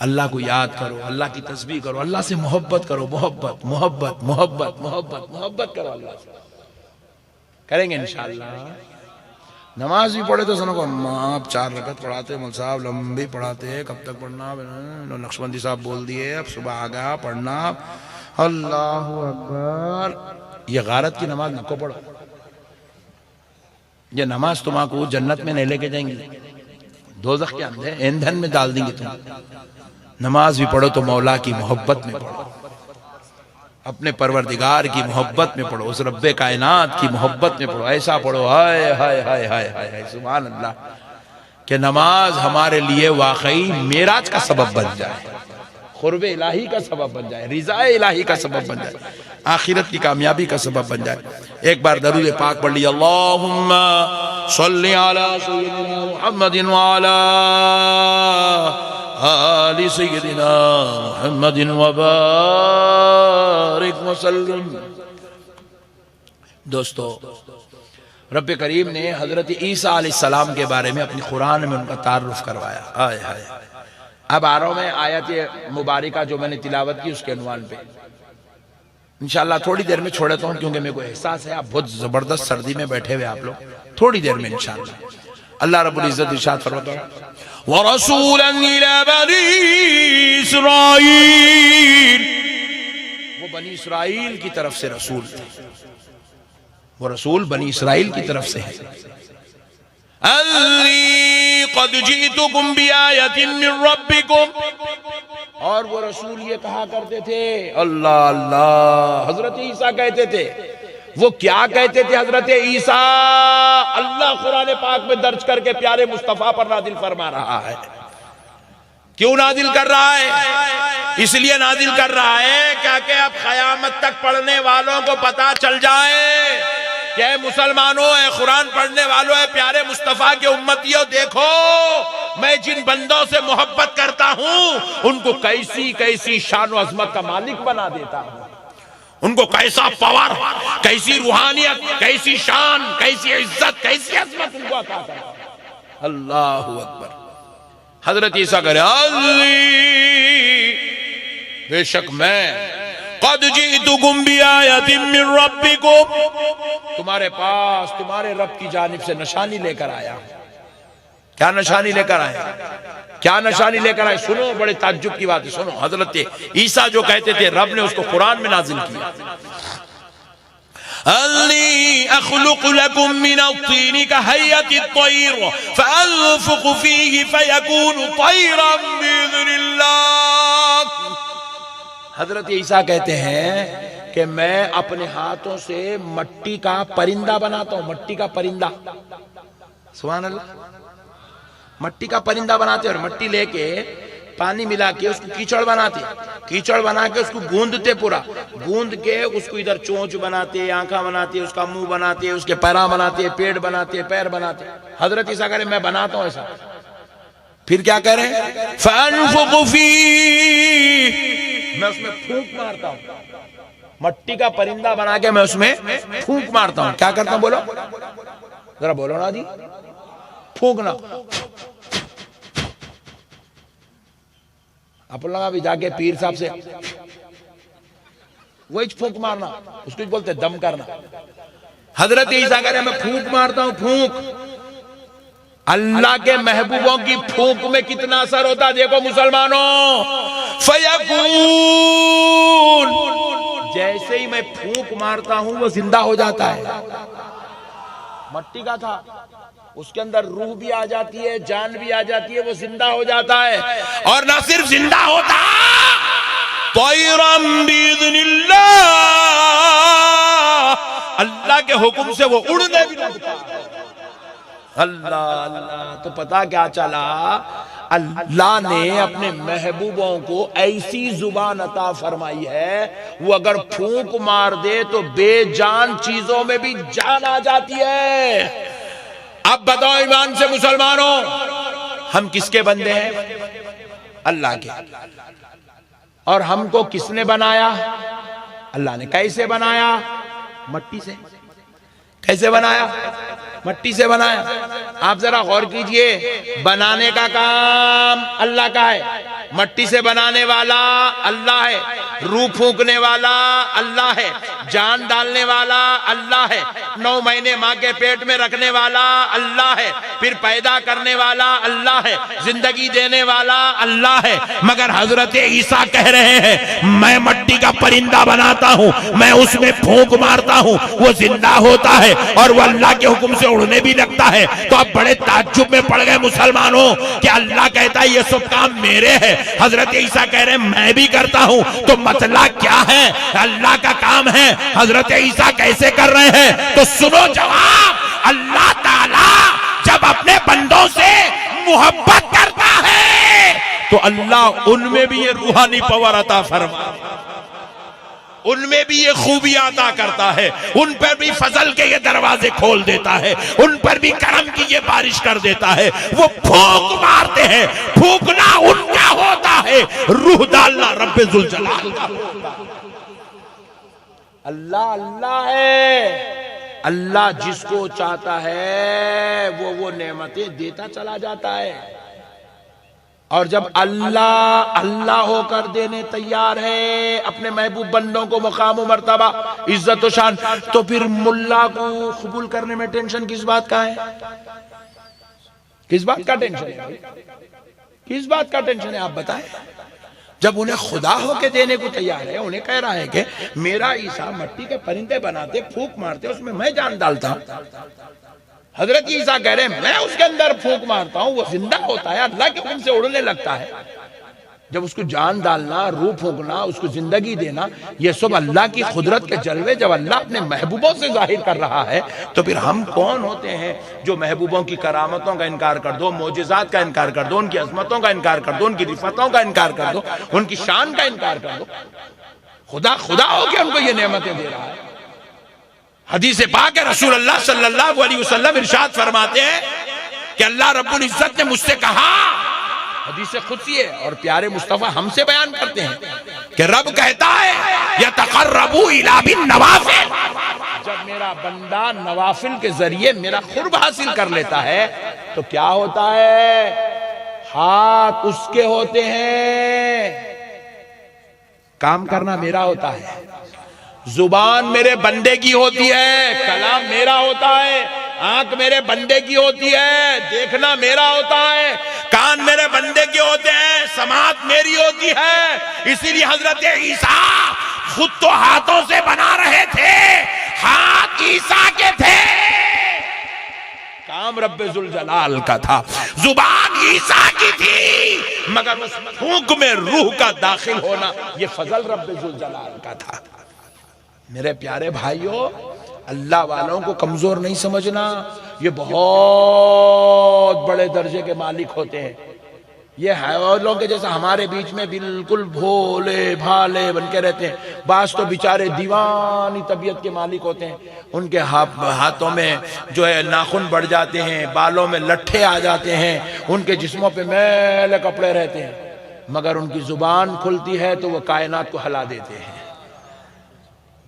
اللہ کو یاد کرو، اللہ کی تسبیح کرو، اللہ سے محبت کرو، محبت محبت محبت محبت محبت کرو اللہ سے، کریں گے انشاءاللہ۔ نماز بھی پڑھے تو سنو کو آپ 4 رکعت پڑھاتے، مول صاحب لمبی پڑھاتے، کب تک پڑھنا؟ نقشبندی صاحب بول دیے اب صبح آ گیا پڑھنا۔ اللہ اکبر یہ غارت کی نماز نہ کو پڑھو، یہ نماز تمہارا جنت میں نہیں لے کے جائیں گی، دوزخ کے اندر ایندھن میں ڈال دیں گے تم۔ نماز بھی پڑھو تو مولا کی محبت میں پڑھو، اپنے پروردگار کی محبت میں پڑھو، اس رب کائنات کی محبت میں پڑھو، ایسا پڑھو ہائے ہائے ہائے ہائے ہائے سبحان اللہ کہ نماز ہمارے لیے واقعی معراج کا سبب بن جائے، قرب الہی کا سبب بن جائے، رضا الہی کا سبب بن جائے، آخرت کی کامیابی کا سبب بن جائے۔ ایک بار درود پاک پڑھ لی، اللہم صلی علی سیدنا محمد وعلی آل سیدنا محمد وبارک وسلم۔ دوستو، رب کریم نے حضرت عیسیٰ علیہ السلام کے بارے میں اپنی قرآن میں ان کا تعارف کروایا۔ آئے ہائے، اب آ رہا ہوں میں آیت مبارکہ جو میں نے تلاوت کی اس کے عنوان پہ، انشاءاللہ تھوڑی دیر میں چھوڑتا ہوں کیونکہ میرے کو احساس ہے آپ بہت زبردست سردی میں بیٹھے ہوئے آپ لوگ، تھوڑی دیر میں انشاءاللہ اللہ رب العزت ارشاد فرماتا ہے وَرَسُولًا إِلَى بَنِي إِسْرَائِيلَ، وہ بنی اسرائیل کی طرف سے رسول تھے، وہ رسول بنی اسرائیل کی طرف سے ہے۔ أَنِّي قَدْ جِئْتُكُمْ بِآيَةٍ مِّن رَبِّكُمْ، اور وہ رسول یہ کہا کرتے تھے، اللہ اللہ، حضرت عیسیٰ کہتے تھے، وہ کیا کہتے تھے حضرت عیسیٰ؟ اللہ قرآن پاک میں درج کر کے پیارے مصطفیٰ پر نازل فرما رہا ہے۔ کیوں نازل کر رہا ہے؟ اس لیے نازل کر رہا ہے کہ اب قیامت تک پڑھنے والوں کو پتا چل جائے کہ اے مسلمانوں، اے قرآن پڑھنے والوں، اے پیارے مصطفیٰ کے امتیوں، دیکھو میں جن بندوں سے محبت کرتا ہوں ان کو کیسی کیسی شان و عظمت کا مالک بنا دیتا ہوں، ان کو کیسا پاور، کیسی روحانیت، کیسی شان، کیسی عزت، کیسی عظمت ان کو عطا کرتا ہوں۔ اللہ اکبر۔ حضرت عیسیٰ کہہ رہے بے شک میں قد جئتکم بآیۃ من ربکم، تمہارے پاس تمہارے رب کی جانب سے نشانی لے کر آیا۔ کیا نشانی لے کر آئے؟ کیا نشانی لے کر آئے؟ سنو، بڑے تعجب کی بات ہے، سنو۔ حضرت عیسیٰ جو کہتے تھے رب نے اس کو قرآن میں نازل کیا، انی اخلق لکم من الطین کہیئت الطیر فانفق فیہ فیکون طیرا باذن اللہ۔ حضرت عیسیٰ کہتے ہیں کہ میں اپنے ہاتھوں سے مٹی کا پرندہ بناتا ہوں، مٹی کا پرندہ، سبحان اللہ، مٹی کا پرندہ بناتے اور مٹی لے کے پانی ملا کے اس کو کیچڑ بناتے، کیچڑ بنا کے اس کو گوندتے، پورا گوند کے اس کو ادھر چونچ بناتے، آنکھاں بناتے، اس کا منہ بناتے، اس کے پیراں بناتے، پیٹ بناتے، پیر بناتے۔ حضرت عیسیٰ کہہ رہے میں بناتا ہوں ایسا، پھر کیا کہہ رہے ہیں؟ فَأَنفُقُ فِيهِ، میں اس میں پھونک مارتا ہوں، مٹی کا پرندہ بنا کے میں اس میں پھونک مارتا ہوں۔ کیا کرتا ہوں بولو ذرا، بولو نا جی، پھونکنا۔ اپن لگا بھی جا کے پیر صاحب سے وہی پھونک مارنا، اس کو بولتے دم کرنا۔ حضرت عیسیٰ کہہ رہے میں پھونک مارتا ہوں، پھونک۔ اللہ کے محبوبوں کی پھونک میں کتنا اثر ہوتا دیکھو مسلمانوں، فیکون، جیسے ہی میں پھونک مارتا ہوں وہ زندہ ہو جاتا ہے۔ مٹی کا تھا، اس کے اندر روح بھی آ جاتی ہے، جان بھی آ جاتی ہے، وہ زندہ ہو جاتا ہے، اور نہ صرف زندہ ہوتا، طیرا باذن اللہ، اللہ کے حکم سے وہ اڑنے بھی لگتا ہے۔ اللہ اللہ، تو پتا کیا چلا؟ اللہ نے اپنے محبوبوں کو ایسی زبان عطا فرمائی ہے، وہ اگر پھونک مار دے تو بے جان چیزوں میں بھی جان آ جاتی ہے۔ اب بتاؤ ایمان سے مسلمانوں، ہم کس کے بندے ہیں؟ اللہ کے۔ اور ہم کو کس نے بنایا؟ اللہ نے۔ کیسے بنایا؟ مٹی سے۔ کیسے بنایا؟ مٹی سے بنایا. آپ ذرا غور کیجئے, بنانے کا کام اللہ کا ہے, مٹی سے بنانے والا اللہ ہے, روح پھونکنے والا اللہ ہے, جان ڈالنے والا اللہ ہے, 9 مہینے ماں کے پیٹ میں رکھنے والا اللہ ہے, پھر پیدا کرنے والا اللہ ہے, زندگی دینے والا اللہ ہے. مگر حضرت عیسیٰ کہہ رہے ہیں میں مٹی کا پرندہ بناتا ہوں, میں اس میں پھونک مارتا ہوں, وہ زندہ ہوتا ہے اور وہ اللہ کے حکم سے اڑنے بھی لگتا ہے. تو اب بڑے تعجب میں پڑ گئے مسلمانوں کہ اللہ کہتا ہے یہ سب کام میرے ہے, حضرت عیسیٰ کہہ رہے ہیں میں بھی کرتا ہوں. تو مسئلہ کیا ہے؟ اللہ کا کام ہے, حضرت عیسیٰ کیسے کر رہے ہیں؟ تو سنو جواب. اللہ تعالیٰ جب اپنے بندوں سے محبت کرتا ہے تو اللہ ان میں بھی یہ روحانی پاور عطا فرماتا ہے, ان میں بھی یہ خوبیاں عطا کرتا ہے, ان پر بھی فضل کے یہ دروازے کھول دیتا ہے, ان پر بھی کرم کی یہ بارش کر دیتا ہے. وہ پھونک مارتے ہیں, پھونکنا ان کا ہوتا ہے, روح ڈالنا رب ذوالجلال کا ہوتا ہے. اللہ اللہ ہے, اللہ جس کو چاہتا ہے وہ نعمتیں دیتا چلا جاتا ہے. اور جب اللہ اللہ ہو کر دینے تیار ہے اپنے محبوب بندوں کو مقام و مرتبہ, عزت و شان, تو پھر ملا کو قبول کرنے میں ٹینشن کس بات کا ہے؟ کس بات کا ٹینشن ہے؟ کس بات کا ٹینشن ہے آپ بتائیں؟ جب انہیں خدا ہو کے دینے کو تیار ہے, انہیں کہہ رہا ہے کہ میرا عیسیٰ مٹی کے پرندے بناتے, پھونک مارتے, اس میں جان ڈالتا ہوں. حضرت عیسیٰ کہہ رہے ہیں میں اس کے اندر پھونک مارتا ہوں, وہ زندہ ہوتا ہے, اللہ کے حکم سے اڑنے لگتا ہے. جب اس کو جان ڈالنا, روح پھونکنا, اس کو زندگی دینا, یہ سب اللہ کی قدرت کے جلوے جب اللہ اپنے محبوبوں سے ظاہر کر رہا ہے, تو پھر ہم کون ہوتے ہیں جو محبوبوں کی کرامتوں کا انکار کر دو, معجزات کا انکار کر دو, ان کی عظمتوں کا انکار کر دو, ان کی رفتوں کا انکار کر دو, ان کی شان کا انکار کر دو. خدا خدا ہو کے ان کو یہ نعمتیں دے رہا ہے. حدیث پاک ہے, رسول اللہ صلی اللہ علیہ وسلم ارشاد فرماتے ہیں کہ اللہ رب العزت نے مجھ سے کہا, حدیث قدسی ہے اور پیارے مصطفیٰ ہم سے بیان کرتے ہیں کہ رب کہتا ہے یتقربوا الی بالنوافل, جب میرا بندہ نوافل کے ذریعے میرا قرب حاصل کر لیتا ہے تو کیا ہوتا ہے؟ ہاتھ اس کے ہوتے ہیں, کام کرنا میرا ہوتا ہے, زبان میرے بندے کی ہوتی ہے, کلام میرا ہوتا ہے, آنکھ میرے بندے کی ہوتی ہے, دیکھنا میرا ہوتا ہے, کان میرے بندے کے ہوتے ہیں, سماعت میری ہوتی ہے. اسی لیے حضرت عیسیٰ خود تو ہاتھوں سے بنا رہے تھے, ہاتھ عیسیٰ کے تھے, کام رب ذوالجلال کا تھا, زبان عیسیٰ کی تھی, مگر اس پھونک میں روح کا داخل ہونا یہ فضل رب ذوالجلال کا تھا. میرے پیارے بھائیوں, اللہ والوں کو کمزور نہیں سمجھنا, یہ بہت بڑے درجے کے مالک ہوتے ہیں. یہ حیوانوں کے جیسا ہمارے بیچ میں بالکل بھولے بھالے بن کے رہتے ہیں. بعض تو بیچارے دیوانی طبیعت کے مالک ہوتے ہیں, ان کے ہاتھوں میں جو ہے ناخن بڑھ جاتے ہیں, بالوں میں لٹھے آ جاتے ہیں, ان کے جسموں پہ میلے کپڑے رہتے ہیں, مگر ان کی زبان کھلتی ہے تو وہ کائنات کو ہلا دیتے ہیں,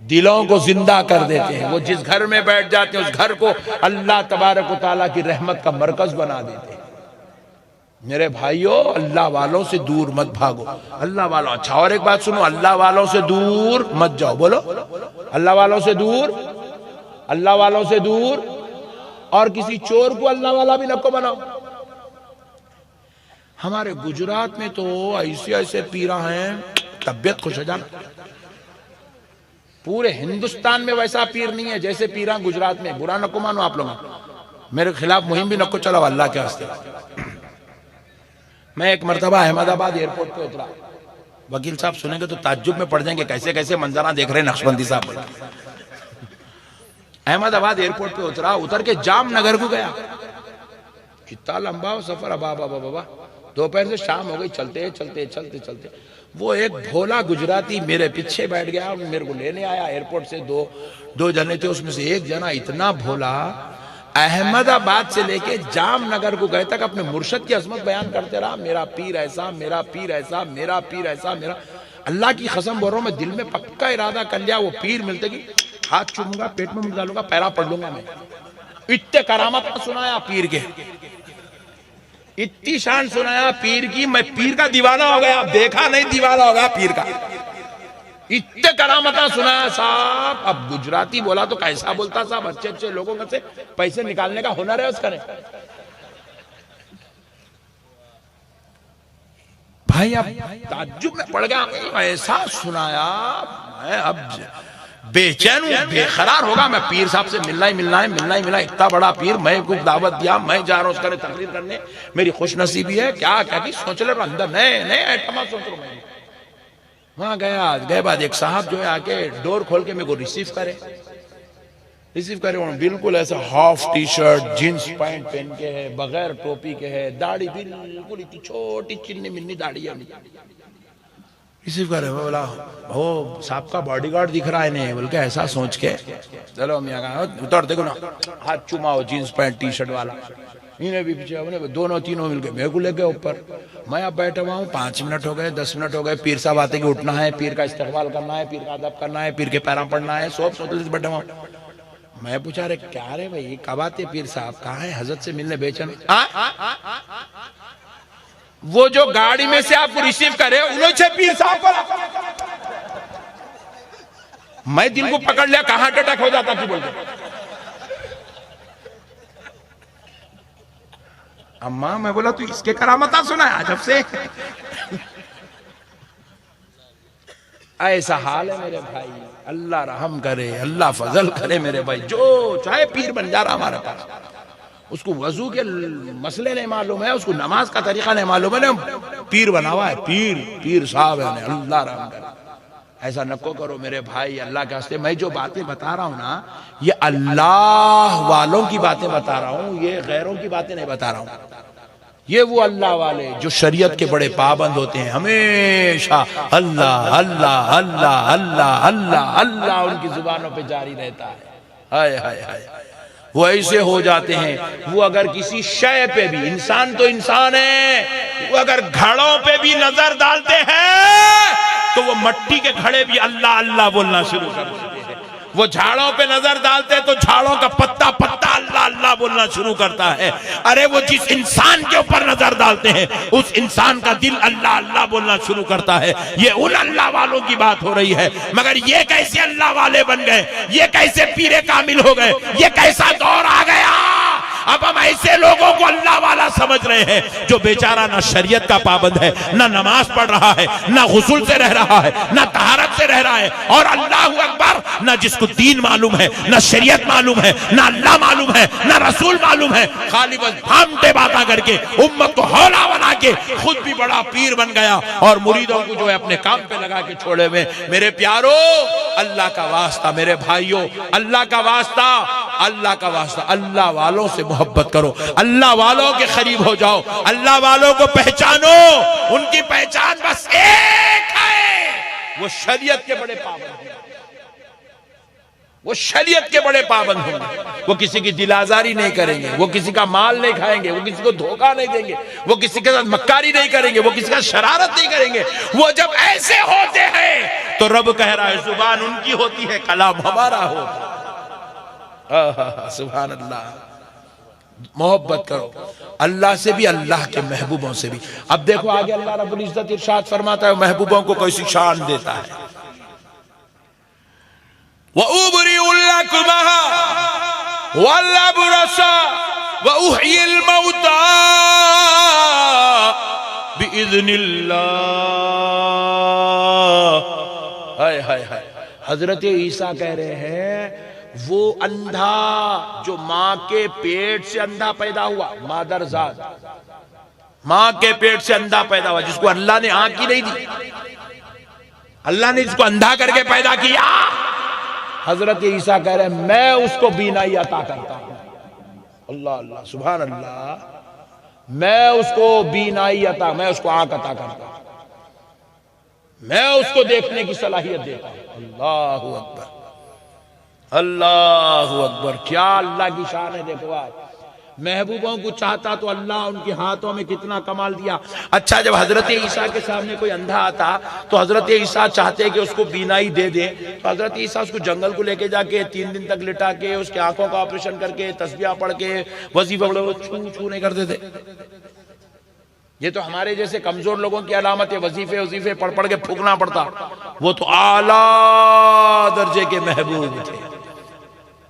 دلوں کو زندہ کر دیتے ہیں. وہ جس گھر میں بیٹھ جاتے ہیں اس گھر کو اللہ تبارک و تعالیٰ کی رحمت کا مرکز بنا دیتے ہیں. میرے بھائیوں, اللہ والوں سے دور مت بھاگو. اللہ والوں, اچھا اور ایک بات سنو, اللہ والوں سے دور مت جاؤ. بولو, اللہ والوں سے دور, اللہ والوں سے دور. اور کسی چور کو اللہ والا بھی نہ کو بناؤ. ہمارے گجرات میں تو ایسے ایسے پیرا ہیں, طبیعت خوش ہو جانا. پورے ہندوستان میں ویسا پیر نہیں ہے جیسے پیران گجرات میں. برا نہ کو مانو آپ لوگوں, میرے خلاف مہم بھی نہ کو چلاؤ اللہ کے واسطے. میں ایک مرتبہ احمد آباد ایئرپورٹ پہ اترا, وکیل صاحب سنیں گے تو تعجب میں پڑ جائیں گے کیسے کیسے منظرہ دیکھ رہے ہیں نقشبندی صاحب. احمد آباد ایئرپورٹ پہ اترا, اتر کے جام نگر کو گیا. کتنا لمبا سفر, ابا دوپہر سے شام ہو گئی, چلتے چلتے چلتے چلتے وہ ایک بھولا گجراتی میرے پیچھے بیٹھ گیا, میرے کو لینے آیا. ایئرپورٹ سے دو جنے تھے, اس میں سے ایک جنا اتنا بھولا, احمد آباد سے لے کے جام نگر کو گئے تک اپنے مرشد کی عظمت بیان کرتے رہا. میرا پیر ایسا, میرا پیر ایسا, میرا پیر ایسا, میرا. اللہ کی قسم بول رہا ہوں, میں دل میں پکا ارادہ کر لیا, وہ پیر ملتے گی ہاتھ چوموں گا, پیٹ میں ڈالوں گا, پیرا پڑھ لوں گا میں. اتنے کرامت سنایا پیر کے، اتنی شان سنایا پیر کی، میں پیر کا دیوانہ ہو گیا، دیکھا نہیں دیوانہ ہو گیا پیر کا، اتنے کرامتاں سنایا صاحب. اب گجراتی بولا تو کیسا بولتا صاحب، اچھے اچھے لوگوں میں سے پیسے نکالنے کا ہنر ہے اس کا. بھائی اب تعجب میں پڑ گیا، ایسا سنایا، میں اب بے چین ہوں، بے قرار ہوگا. میں پیر صاحب سے ملنا ہی ملنا ہے، اتنا بڑا پیر، میں کو دعوت دیا، میں جا رہا ہوں اس کا تقریر کرنے، میری خوش نصیبی ہے. کیا سوچ لے رہا اندر، نئے ایٹما سوچ رہا ہوں. وہاں گئے بعد ایک صاحب جو ہے آ کے ڈور کھول کے میرے کو ریسیو کرے، بالکل ایسا half T shirt jeans pant پہن کے ہے، بغیر ٹوپی کے ہے، داڑھی بالکل اتنی چھوٹی چنی منی داڑھی ہے. ریسیو کرے، میں بولا وہ صاحب کا باڈی گارڈ دکھ رہا ہے نہیں، بلکہ ایسا سوچ کے چلو میاں کہا اتر دیکھو نا، ہاتھ چوماؤ جینس پینٹ ٹی شرٹ والا. انہیں بھی پیچھے دونوں تینوں مل کے میرے کو لے گئے اوپر. میں اب بیٹھا ہوا ہوں، 5 منٹ ہو گئے، 10 منٹ ہو گئے، پیر صاحب آتے کہ اٹھنا ہے، پیر کا استقبال کرنا ہے، پیر کا ادب کرنا ہے، پیر کے پیراں پڑھنا ہے، سب سوچ بیٹھا ہوا. میں پوچھا رہے کیا رہے بھائی کب آتے پیر صاحب، کہاں ہے حضرت سے ملنے بے چین. وہ جو گاڑی میں سے آپ کو ریسیو کرے انہوں سے پیر صاحب پر میں دل کو پکڑ لیا، کہاں اٹیک ہو جاتا کی بولتے. اماں میں بولا تو اس کے کرامتاں سنا ہے جب سے. ایسا حال ہے میرے بھائی، اللہ رحم کرے، اللہ فضل کرے میرے بھائی. جو چاہے پیر بن جا رہا ہمارے پاس، اس کو وضو کے مسئلے نہیں معلوم ہے، اس کو نماز کا طریقہ نہیں معلوم ہے، پیر بنا ہوا ہے، پیر صاحب ہے. اللہ رحم کرے. ایسا نکو کرو میرے بھائی، اللہ کے واسطے. میں جو باتیں بتا رہا ہوں نا، یہ اللہ والوں کی باتیں بتا رہا ہوں، یہ غیروں کی باتیں نہیں بتا رہا ہوں. یہ وہ اللہ والے جو شریعت کے بڑے پابند ہوتے ہیں، ہمیشہ اللہ اللہ اللہ اللہ اللہ اللہ ان کی زبانوں پہ جاری رہتا ہے. ہائے ہائے ہائے، وہ ایسے ہو جاتے ہیں. وہ اگر کسی شے پہ بھی، انسان تو انسان ہے، وہ اگر گھڑوں پہ بھی نظر ڈالتے ہیں تو وہ مٹی کے گھڑے بھی اللہ اللہ بولنا شروع کر دیتے ہیں. وہ جھاڑوں پہ نظر ڈالتے تو جھاڑوں کا پتا اللہ اللہ بولنا شروع کرتا ہے. ارے وہ جس انسان کے اوپر نظر ڈالتے ہیں اس انسان کا دل اللہ اللہ بولنا شروع کرتا ہے. یہ ان اللہ والوں کی بات ہو رہی ہے. مگر یہ کیسے اللہ والے بن گئے، یہ کیسے پیر کامل ہو گئے، یہ کیسا دور آ گیا. اب ہم ایسے لوگوں کو اللہ والا سمجھ رہے ہیں جو بیچارہ نہ شریعت کا پابند ہے، نہ نماز پڑھ رہا ہے، نہ غسل سے رہ رہا ہے، نہ طہارت سے رہ رہا ہے. اور اللہ اکبر، نہ جس کو دین معلوم ہے، نہ شریعت معلوم ہے، نہ اللہ معلوم ہے، نہ رسول معلوم ہے، خالی بس بھامٹے باتاں کر کے امت کو ہولا بنا کے خود بھی بڑا پیر بن گیا اور مریدوں کو جو ہے اپنے کام پہ لگا کے چھوڑے ہوئے. میرے پیارو، اللہ کا واسطہ، میرے بھائیوں، اللہ کا واسطہ، اللہ کا واسطہ، اللہ والوں سے محبت کرو، اللہ والوں کے قریب ہو جاؤ، اللہ والوں کو پہچانو. ان کی پہچان بس ایک ہے، وہ شریعت کے بڑے پابند ہیں، وہ شریعت کے بڑے پابند ہوں گے. وہ کسی کی دل آزاری نہیں کریں گے، وہ کسی کا مال نہیں کھائیں گے، وہ کسی کو دھوکہ نہیں دیں گے، وہ کسی کے ساتھ مکاری نہیں کریں گے، وہ کسی کا شرارت نہیں کریں گے. وہ جب ایسے ہوتے ہیں تو رب کہہ رہا ہے زبان ان کی ہوتی ہے، کلام ہمارا ہوتا. سبحان اللہ. محبت کرو اللہ سے بھی، اللہ کے محبوبوں سے بھی. اب دیکھو آگے اللہ رب العزت ارشاد فرماتا ہے، محبوبوں کو کوئی شان دیتا ہے. وَأُبْرِئُ الْأَكْمَحَ وَالْأَبْرَصَ وَأُحْيِي الْمَوْتَى بِإِذْنِ اللَّهِ. ہائے ہائے ہائے. حضرت عیسیٰ کہہ رہے ہیں وہ اندھا جو ماں کے پیٹ سے اندھا پیدا ہوا، مادر ذات ماں کے پیٹ سے اندھا پیدا ہوا، جس کو اللہ نے آنکھ ہی نہیں دی، اللہ نے جس کو اندھا کر کے پیدا کیا، حضرت عیسیٰ کہہ رہے ہیں میں اس کو بینائی عطا کرتا ہوں. اللہ اللہ سبحان اللہ. میں اس کو بینائی عطا، میں اس کو آنکھ عطا کرتا ہوں، میں اس کو دیکھنے کی صلاحیت دیتا ہوں. اللہ اکبر، اللہ اکبر. کیا اللہ کی شان ہے. دیکھو آج محبوبوں کو چاہتا تو اللہ ان کے ہاتھوں میں کتنا کمال دیا. اچھا جب حضرت عیسیٰ کے سامنے کوئی اندھا آتا تو حضرت عیسیٰ چاہتے کہ اس کو بینائی دے دیں, تو حضرت عیسیٰ اس کو جنگل کو لے کے جا کے 3 دن تک لٹا کے اس کے آنکھوں کا آپریشن کر کے تسبیح پڑھ کے وظیفہ چھو نہیں کرتے تھے. یہ تو ہمارے جیسے کمزور لوگوں کی علامت ہے, وظیفے پڑھ کے پھونکنا پڑتا. وہ تو اعلیٰ درجے کے محبوب تھے,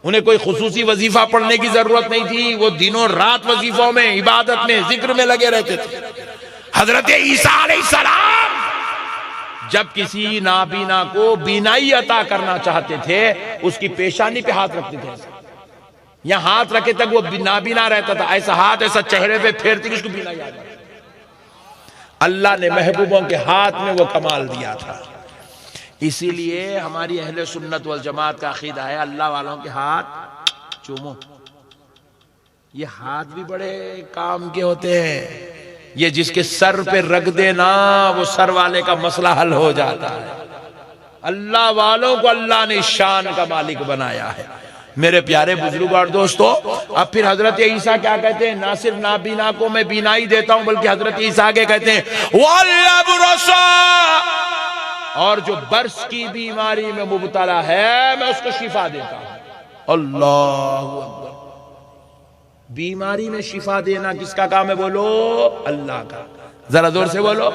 انہیں کوئی خصوصی وظیفہ پڑھنے کی ضرورت نہیں تھی, وہ دنوں رات وظیفوں میں, عبادت میں, ذکر میں لگے رہتے تھے. حضرت عیسیٰ علیہ السلام جب کسی نابینا کو بینائی عطا کرنا چاہتے تھے اس کی پیشانی پہ ہاتھ رکھتے تھے, یا ہاتھ رکھے تک وہ نابینا رہتا تھا, ایسا ہاتھ ایسا چہرے پہ پھیرتے کہ اس کو بینائی آ جائے. اللہ نے محبوبوں کے ہاتھ میں وہ کمال دیا تھا. اسی لیے ہماری اہل سنت والجماعت کا عقیدہ ہے اللہ والوں کے ہاتھ چومو. یہ ہاتھ بھی بڑے کام کے ہوتے ہیں, یہ جس کے سر پہ رکھ دینا وہ سر والے کا مسئلہ حل ہو جاتا ہے. اللہ والوں کو اللہ نے شان کا مالک بنایا ہے. میرے پیارے بزرگ اور دوستو, اب پھر حضرت عیسیٰ کیا کہتے ہیں؟ نہ صرف نابینا کو میں بینائی دیتا ہوں, بلکہ حضرت عیسیٰ آگے کہتے ہیں وَالْأَبْرَصَ, اور جو برس کی بیماری میں مبتلا ہے میں اس کو شفا دیتا ہوں. اللہ اکبر. بیماری میں شفا دینا کس کا کام ہے؟ بولو اللہ کا. ذرا زور سے بولو.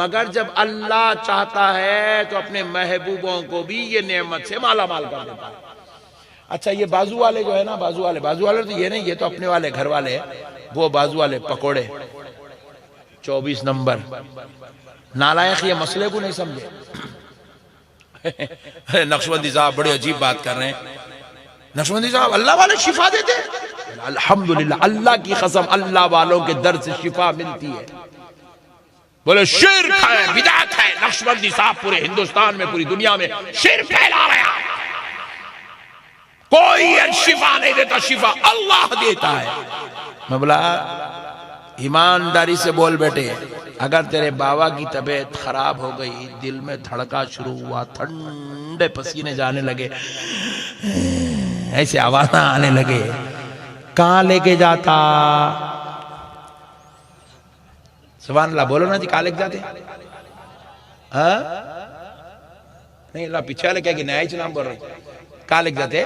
مگر جب اللہ چاہتا ہے تو اپنے محبوبوں کو بھی یہ نعمت سے مالا مال کر دیتا ہے. اچھا یہ بازو والے جو ہے نا, بازو والے تو یہ نہیں, یہ تو اپنے والے گھر والے, وہ بازو والے پکوڑے 24 نمبر نالائق یہ مسئلے کو نہیں سمجھے. نقشبندی صاحب بڑے عجیب بات کر رہے ہیں. نقشبندی صاحب اللہ والے شفا دیتے ہیں؟ الحمدللہ, اللہ کی قسم اللہ والوں کے در سے شفا ملتی ہے. بولے شرک ہے, بدعت ہے. نقشبندی صاحب پورے ہندوستان میں, پوری دنیا میں شرک پھیلا رہے ہیں. کوئی شفا نہیں دیتا, شفا اللہ دیتا ہے. میں بولا ایمانداری سے بول بیٹے, اگر تیرے بابا کی طبیعت خراب ہو گئی, دل میں دھڑکا شروع ہوا, ٹھنڈے پسینے جانے لگے, ایسے آوازیں آنے لگے, کہاں لے کے جاتا؟ سبحان اللہ بولو نا جی, کہاں لے کے جاتے؟ نہیں اللہ پیچھے والے کیا کہ نیا ہی نام بول رہے, کہاں لے کے جاتے؟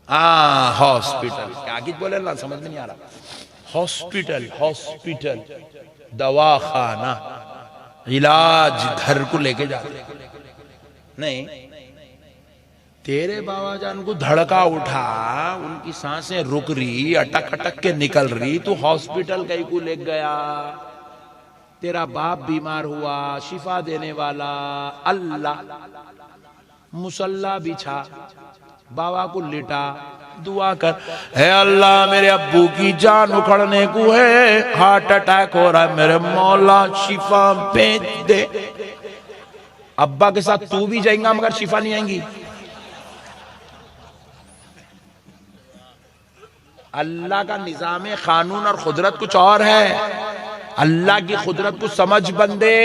ہاسپٹل. آگے بولے اللہ سمجھ میں نہیں آ رہا. ہاسپٹل, دواخانہ, علاج گھر کو لے کے جاتے نہیں. تیرے بابا جان کو دھڑکا اٹھا, ان کی سانسیں رک رہی, اٹک اٹک کے نکل رہی, تو ہاسپٹل کہیں کو لے گیا. تیرا باپ بیمار ہوا, شفا دینے والا اللہ. مصلی بچھا, بابا کو لٹا, دعا کر, اے اللہ میرے ابو کی جان اکھڑنے کو ہے, ہارٹ اٹیک ہو رہا ہے, میرے مولا شفا بھیج دے. ابا کے ساتھ تو بھی جائیں گا مگر شفا نہیں آئیں گی. اللہ کا نظام قانون اور قدرت کچھ اور ہے. اللہ کی قدرت کو سمجھ بندے,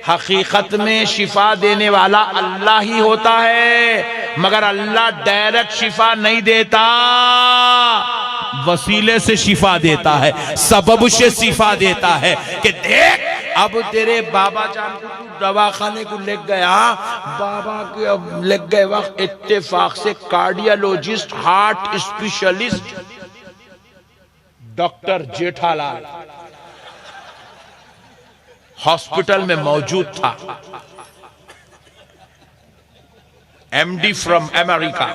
حقیقت میں شفا دینے والا اللہ ہی ہوتا ہے, مگر اللہ ڈائریکٹ شفا نہیں دیتا, وسیلے سے شفا دیتا ہے, سبب سے شفا دیتا ہے. کہ دیکھ اب تیرے بابا جان کو دواخانے کو لے گیا, بابا کے لے گئے وقت اتفاق سے کارڈیالوجسٹ, ہارٹ اسپیشلسٹ ڈاکٹر جیٹھا لال ہاسپٹل میں موجود تھا. ایم ڈی فرام امریکہ.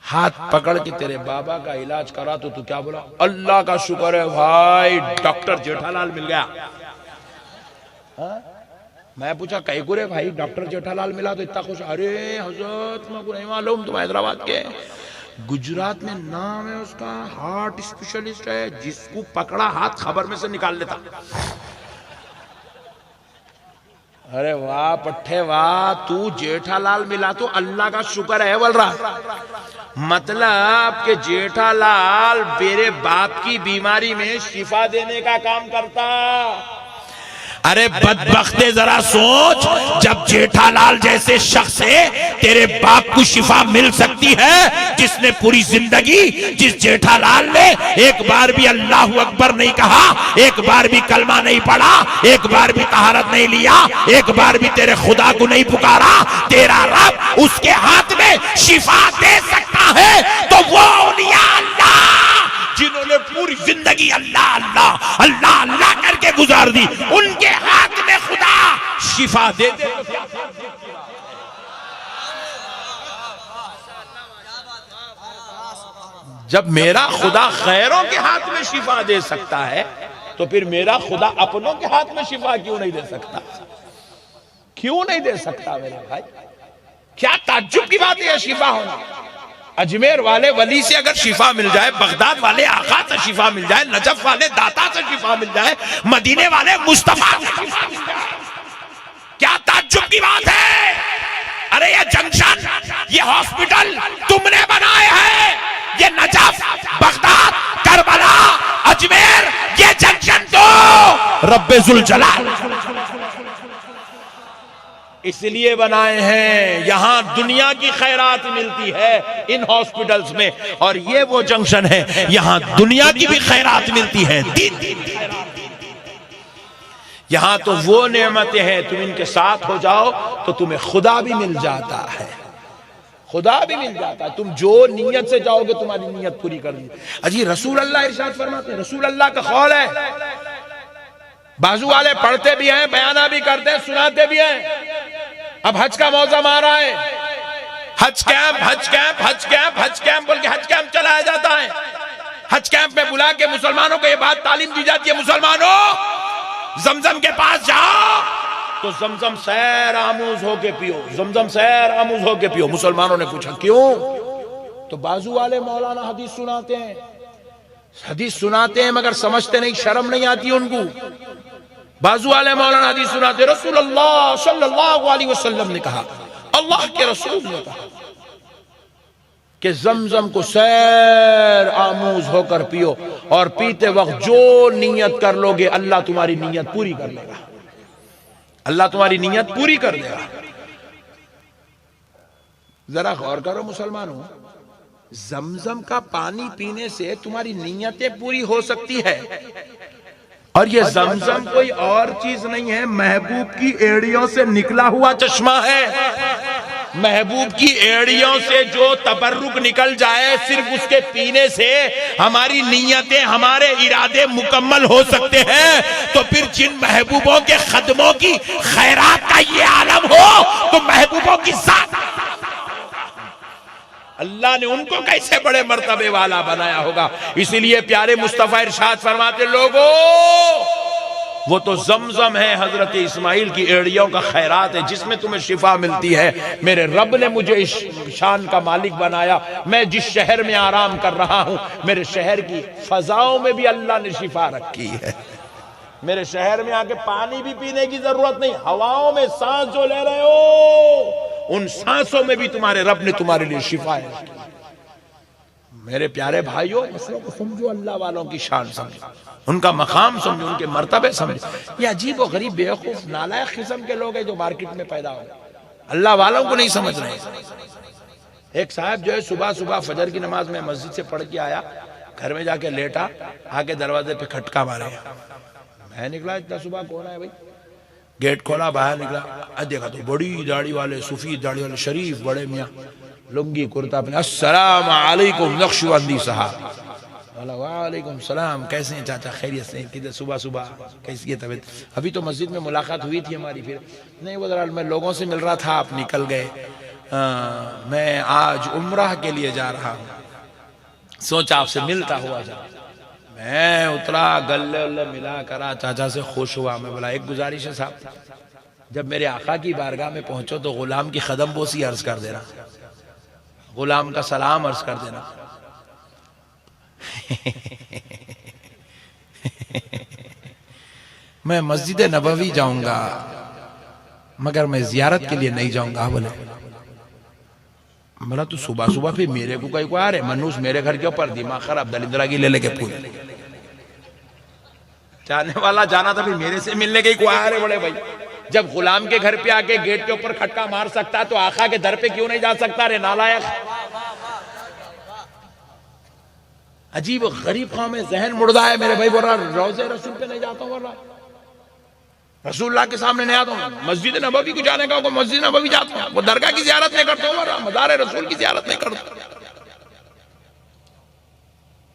ہاتھ پکڑ کے تیرے بابا کا علاج کرا تو کیا بولا؟ اللہ کا شکر ہے بھائی ڈاکٹر جیٹھا لال مل گیا. میں پوچھا کئی گرے بھائی ڈاکٹر جیٹھا لال ملا تو اتنا خوش. ارے حضرت میں کو نہیں معلوم, تم حیدرآباد کے, گجرات میں نام ہے اس کا, ہارٹ اسپیشلسٹ ہے, جس کو پکڑا ہاتھ خبر میں سے نکال لیتا. ارے واہ پٹھے واہ, تو جیٹھا لال ملا تو اللہ کا شکر ہے بول رہا. مطلب کہ جیٹھا لال میرے باپ کی بیماری میں شفا دینے کا کام کرتا. ارے بدبختے ذرا سوچ، جب جیٹھا لال جیسے شخص سے تیرے باپ کو شفا مل سکتی ہے، جس نے پوری زندگی، جس جیٹھا لال نے ایک بار بھی اللہ اکبر نہیں کہا، ایک بار بھی کلمہ نہیں پڑھا، ایک بار بھی طہارت نہیں لیا، ایک بار بھی تیرے خدا کو نہیں پکارا، تیرا رب اس کے ہاتھ میں شفا دے سکتا ہے، تو وہ اولیاء اللہ جنہوں نے پوری زندگی اللہ اللہ اللہ اللہ کر کے گزار دی، ان کے ہاتھ میں خدا شفا دے دے۔ جب میرا خدا غیروں کے ہاتھ میں شفا دے سکتا ہے تو پھر میرا خدا اپنوں کے ہاتھ میں شفا کیوں نہیں دے سکتا؟ کیوں نہیں دے سکتا میرے بھائی؟ کیا تعجب کی بات ہے شفا ہونا؟ اجمیر والے ولی سے اگر شفا مل جائے، بغداد والے آقا سے شفا مل جائے، نجف والے داتا سے شفا مل جائے، مدینے والے مصطفیٰ سے شفا مل جائے، کیا تعجب کی بات ہے؟ ارے یہ جنکشن، یہ ہاسپٹل تم نے بنائے ہیں، یہ نجف، بغداد، کربلا، اجمیر، یہ جنکشن تو رب ذوالجلال اس لیے بنائے ہیں، یہاں دنیا کی خیرات ملتی ہے ان ہاسپٹلز میں، اور یہ وہ جنکشن ہے یہاں دنیا کی بھی خیرات ملتی ہے، یہاں تو وہ نعمتیں ہیں، تم ان کے ساتھ ہو جاؤ تو تمہیں خدا بھی مل جاتا ہے، خدا بھی مل جاتا ہے، تم جو نیت سے جاؤ گے تمہاری نیت پوری کر دی۔ اجی رسول اللہ ارشاد فرماتے ہیں، رسول اللہ کا قول ہے، بازو والے پڑھتے بھی ہیں، بیانہ بھی کرتے ہیں، سناتے بھی ہیں۔ اب حج کا موسم آ رہا ہے، حج کیمپ حج کیمپ حج کیمپ حج کیمپ بول کے حج کیمپ چلایا جاتا ہے، حج کیمپ میں بلا کے مسلمانوں کو یہ بات تعلیم دی جاتی ہے، مسلمانوں زمزم کے پاس جاؤ تو زمزم سیر آموز ہو کے پیو، زمزم سیر آموز ہو کے پیو۔ مسلمانوں نے پوچھا کیوں؟ تو بازو والے مولانا حدیث سناتے ہیں، حدیث سناتے ہیں مگر سمجھتے نہیں، شرم نہیں آتی ان کو۔ بازو والے مولانا حدیث سناتے، رسول اللہ صلی اللہ علیہ وسلم نے کہا، اللہ کے رسول نے کہا کہ زمزم کو سیر آموز ہو کر پیو، اور پیتے وقت جو نیت کر لو گے اللہ تمہاری نیت پوری کر لے گا، اللہ تمہاری نیت پوری کر دے گا۔ ذرا غور کرو مسلمانوں، زمزم کا پانی پینے سے تمہاری نیتیں پوری ہو سکتی ہے، اور یہ زمزم کوئی اور چیز نہیں ہے، محبوب کی ایڑیوں سے نکلا ہوا چشمہ ہے۔ محبوب کی ایڑیوں سے جو تبرک نکل جائے، صرف اس کے پینے سے ہماری نیتیں، ہمارے ارادے مکمل ہو سکتے ہیں، تو پھر جن محبوبوں کے خدموں کی خیرات کا یہ عالم ہو تو محبوبوں کی ذات اللہ نے ان کو کیسے بڑے مرتبے والا بنایا ہوگا۔ اسی لیے پیارے مصطفیٰ ارشاد فرماتے، لوگو وہ تو زمزم ہے، حضرت اسماعیل کی ایڑیوں کا خیرات ہے، جس میں تمہیں شفا ملتی ہے۔ میرے رب نے مجھے اس شان کا مالک بنایا، میں جس شہر میں آرام کر رہا ہوں، میرے شہر کی فضاؤں میں بھی اللہ نے شفا رکھی ہے۔ میرے شہر میں آ کے پانی بھی پینے کی ضرورت نہیں، ہواؤں میں سانس جو لے رہے ہو ان سانسوں میں بھی تمہارے رب نے تمہارے لیے شفا ہے۔ میرے پیارے بھائیوں، مسئلوں کو سمجھو، اللہ والوں کی شان سمجھو، ان کا مقام سمجھو، ان کے مرتبے سمجھو۔ یہ عجیب و غریب بیوقوف نالائق قسم کے لوگ ہیں جو مارکیٹ میں پیدا ہو، اللہ والوں کو نہیں سمجھ رہے۔ ایک صاحب جو ہے صبح صبح فجر کی نماز میں مسجد سے پڑھ کے آیا، گھر میں جا کے لیٹا، آ کے دروازے پہ کھٹکا مارے۔ میں نکلا، اتنا صبح کون ہے بھائی؟ گیٹ کھولا، باہر نکلا، دیکھا تو بڑی داڑھی والے، سفید داڑھی والے، شریف بڑے میاں، لنگی کرتا پہنے، السلام علیکم نقشبندی صاحب۔ وعلیکم السلام، کیسے ہیں چاچا؟ خیریت سے؟ کدھر صبح صبح کیسی ہے طبیعت؟ ابھی تو مسجد میں ملاقات ہوئی تھی ہماری، پھر نہیں وہ ذرا میں لوگوں سے مل رہا تھا، آپ نکل گئے۔ میں آج عمرہ کے لیے جا رہا ہوں، سوچا آپ سے ملتا ہوا جا۔ میں اترا، گلے اللہ ملا کرا، چاچا سے خوش ہوا۔ میں بولا ایک گزارش ہے صاحب، جب میرے آقا کی بارگاہ میں پہنچو تو غلام کی قدم بوسی عرض کر دینا، غلام کا سلام عرض کر دینا۔ میں مسجد نبوی جاؤں گا مگر میں زیارت کے لیے نہیں جاؤں گا۔ بولے بولا تو صبح صبح پھر میرے کو کوئی آ رہے منوس میرے گھر کے اوپر، دماغ خراب، دلندرا کی لے لے کے پھول۔ جانے والا جانا تھا، پھر میرے سے ملنے کے ہی کو آ رہے بڑے بھائی. جب غلام کے گھر پہ آ کے گیٹ کے اوپر کھٹکا مار سکتا تو آقا کے در پہ کیوں نہیں جا سکتا؟ رے نالائق. عجیب غریب قوم ہے، ذہن مردہ ہے میرے بھائی. بول رہا روضے رسول پہ نہیں جاتا ہوں، بول رہا رسول اللہ کے سامنے نہیں آتا ہوں. مسجد نبوی کو جانے کا مسجد نبوی جاتا ہوں، وہ درگاہ کی زیارت نہیں کرتا ہوں، بول رہا مزار رسول کی زیارت نہیں کرتا.